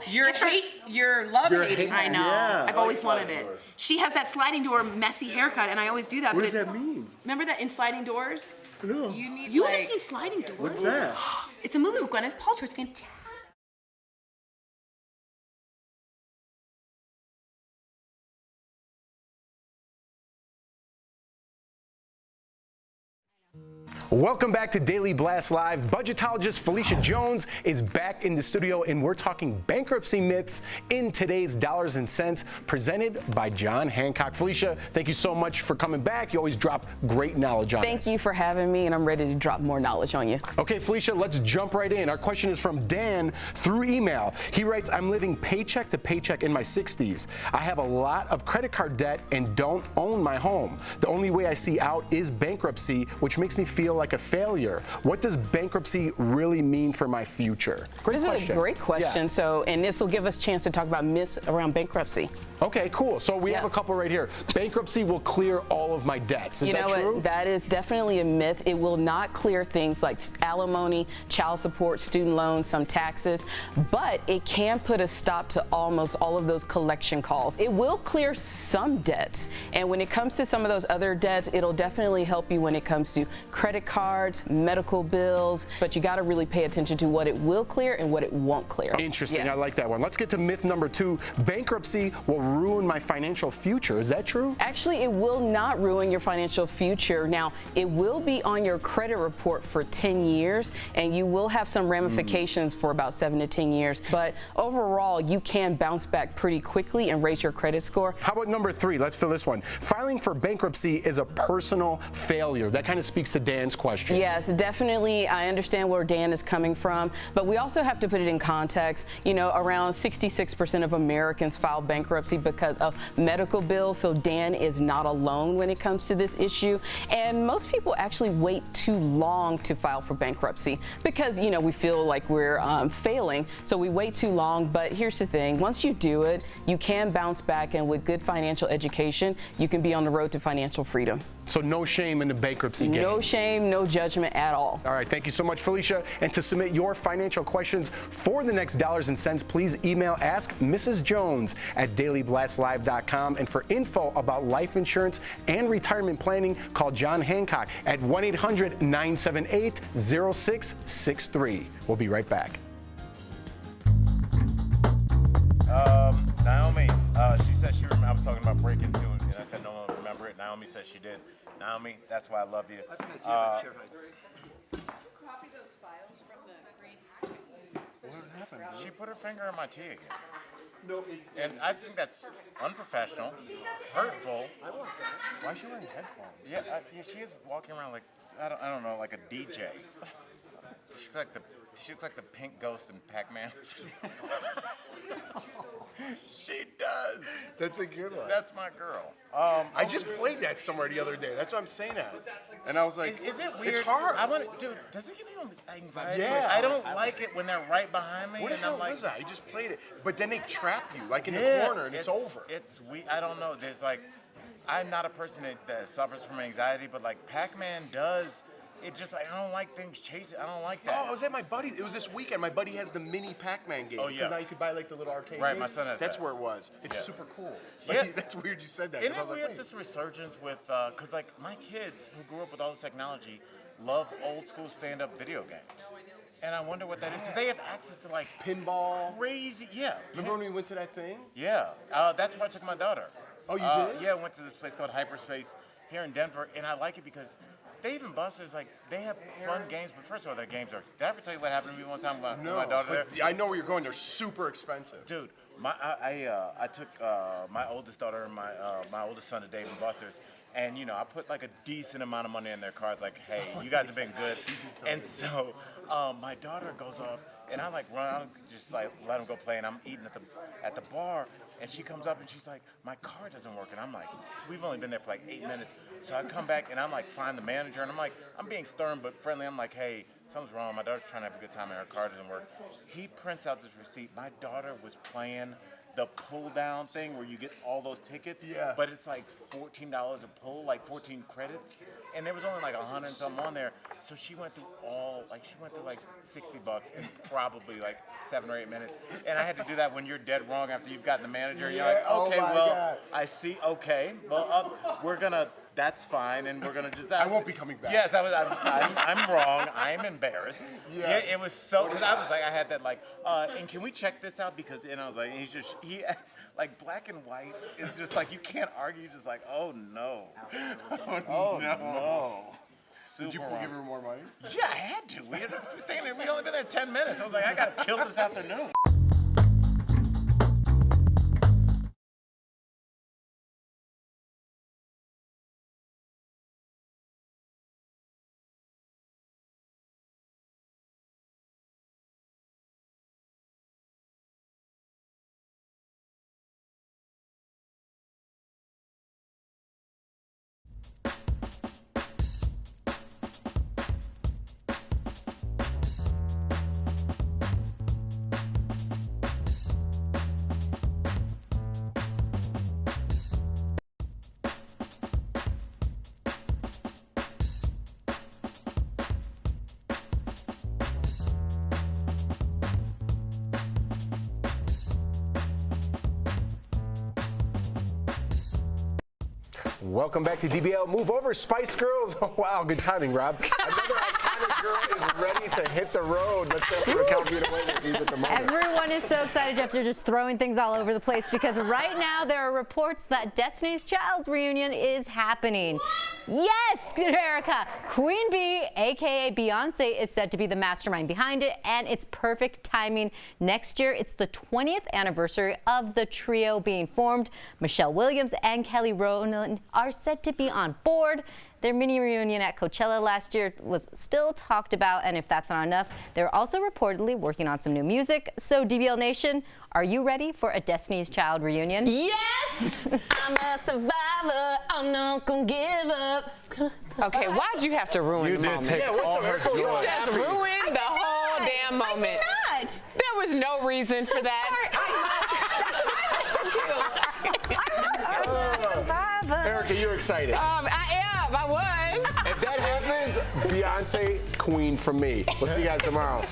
You're love hating. I know. Yeah. I've always wanted it. She has that sliding door messy haircut, and I always do that. What but does that mean? Remember that in Sliding Doors? No. You haven't seen Sliding Doors? What's that? It's a movie with Gwyneth Paltrow. It's fantastic. Welcome back to Daily Blast Live. Budgetologist Felicia Jones is back in the studio, and we're talking bankruptcy myths in today's Dollars and Cents, presented by John Hancock. Felicia, thank you so much for coming back. You always drop great knowledge on us. Thank you for having me, and I'm ready to drop more knowledge on you. Okay, Felicia, let's jump right in. Our question is from Dan through email. He writes, I'm living paycheck to paycheck in my 60s. I have a lot of credit card debt and don't own my home. The only way I see out is bankruptcy, which makes me feel like a failure. What does bankruptcy really mean for my future? This is a great question. Yeah. So, and this will give us a chance to talk about myths around bankruptcy. Okay, cool. So we have a couple right here. Bankruptcy will clear all of my debts. Is that true? What? That is definitely a myth. It will not clear things like alimony, child support, student loans, some taxes, but it can put a stop to almost all of those collection calls. It will clear some debts. And when it comes to some of those other debts, it'll definitely help you when it comes to credit cards, medical bills, but you got to really pay attention to what it will clear and what it won't clear. Interesting. Yeah. I like that one. Let's get to myth number 2. Bankruptcy will ruin my financial future. Is that true? Actually, it will not ruin your financial future. Now, it will be on your credit report for 10 years, and you will have some ramifications for about 7 to 10 years. But overall, you can bounce back pretty quickly and raise your credit score. How about number 3? Let's fill this one. Filing for bankruptcy is a personal failure. That kind of speaks to Dan's question. Yes, definitely. I understand where Dan is coming from, but we also have to put it in context. You know, around 66% of Americans file bankruptcy because of medical bills, so Dan is not alone when it comes to this issue. And most people actually wait too long to file for bankruptcy because, you know, we feel like we're failing, so we wait too long. But here's the thing. Once you do it, you can bounce back, and with good financial education, you can be on the road to financial freedom. So no shame in the bankruptcy game. No shame, no judgment at all. All right, thank you so much, Felicia. And to submit your financial questions for the next Dollars and Cents, please email askmrsjones@dailyblastlive.com. And for info about life insurance and retirement planning, call John Hancock at 1-800-978-0663. We'll be right back. Naomi, she said she remembered. I was talking about breaking into it, and I said no one would remember it. Naomi said she did. Naomi, that's why I love you. Copy those files from the green packet. What happened? She put her finger in my tea again. No, and I think that's unprofessional, hurtful. I want that. Why is she wearing headphones? Yeah, she is walking around like I don't know, like a DJ. She looks like the pink ghost in Pac-Man. She does. That's a good one. That's my girl. I just played that somewhere the other day. That's what I'm saying that. And I was like, is it weird? It's hard. Dude, does it give you anxiety? Yeah. I don't like it when they're right behind me. What the and hell I'm like, was that? I just played it. But then they trap you, like in the corner, and it's over. It's I don't know. There's like, I'm not a person that suffers from anxiety, but like Pac-Man does. It just, I don't like things chasing. I don't like that. Oh, I was at my buddy. It was this weekend. My buddy has the mini Pac-Man game. Oh, yeah. Now you could buy like the little arcade Right, game. my son has That's that. where it was. It's super cool. Yeah. Like, that's weird you said that. Isn't I it was like, weird, wait. this resurgence with, because like my kids who grew up with all this technology love old school stand-up video games. And I wonder what that is, because they have access to like pinball. Crazy, yeah. Remember when we went to that thing? Yeah, that's where I took my daughter. Oh, you did? Yeah, I went to this place called Hyperspace here in Denver, and I like it because Dave and Buster's, like, they have fun games, but first of all, their games are. Did I ever tell you what happened to me one time with my daughter there? I know where you're going. They're super expensive. Dude, I took my oldest daughter and my oldest son to Dave and Buster's, and you know I put like a decent amount of money in their cars. Like, hey, you guys have been good, and so my daughter goes off, and I like run, I just like let him go play, and I'm eating at the bar, and she comes up and she's like, my car doesn't work, and I'm like, we've only been there for like 8 minutes, so I come back and I'm like, find the manager, and I'm like, I'm being stern but friendly, I'm like, hey, something's wrong, my daughter's trying to have a good time and her car doesn't work. He prints out this receipt. My daughter was playing the pull down thing where you get all those tickets, but it's like $14 a pull, like 14 credits, and there was only like 100 and something on there. So she went through like $60 in probably like 7 or 8 minutes, and I had to do that when you're dead wrong after you've gotten the manager. And you're like, okay, God. I see. Okay, well, that's fine, and we're gonna just. I won't be coming back. Yes, I'm wrong. I'm embarrassed. Yeah. It was so. Because I was like, I had that like, and can we check this out? Because and I was like, he like black and white is just like you can't argue. You're just like, oh no. Oh no. Did you give her more money? Yeah, I had to. We were staying there. We only been there 10 minutes. I was like, I gotta kill this afternoon. Welcome back to DBL. Move over, Spice Girls. Oh, wow, good timing, Rob. Another iconic girl is ready to hit the road. Let's go for Raquel Villanueva. He's at the moment. Everyone is so excited, Jeff. They're just throwing things all over the place because right now there are reports that Destiny's Child's reunion is happening. Yes, Erica. Queen Bee, a.k.a. Beyonce, is said to be the mastermind behind it, and it's perfect timing. Next year, it's the 20th anniversary of the trio being formed. Michelle Williams and Kelly Rowland are said to be on board. Their mini reunion at Coachella last year was still talked about, and if that's not enough, they're also reportedly working on some new music. So, DBL Nation, are you ready for a Destiny's Child reunion? Yes! I'm a survivor. I'm not gonna give up. Okay, why'd you have to ruin the moment? Take all her joy. You just ruined the whole damn moment. I did not. There was no reason for that. Erica, you're excited. I was. If that happens, Beyonce, queen from me. We'll see you guys tomorrow.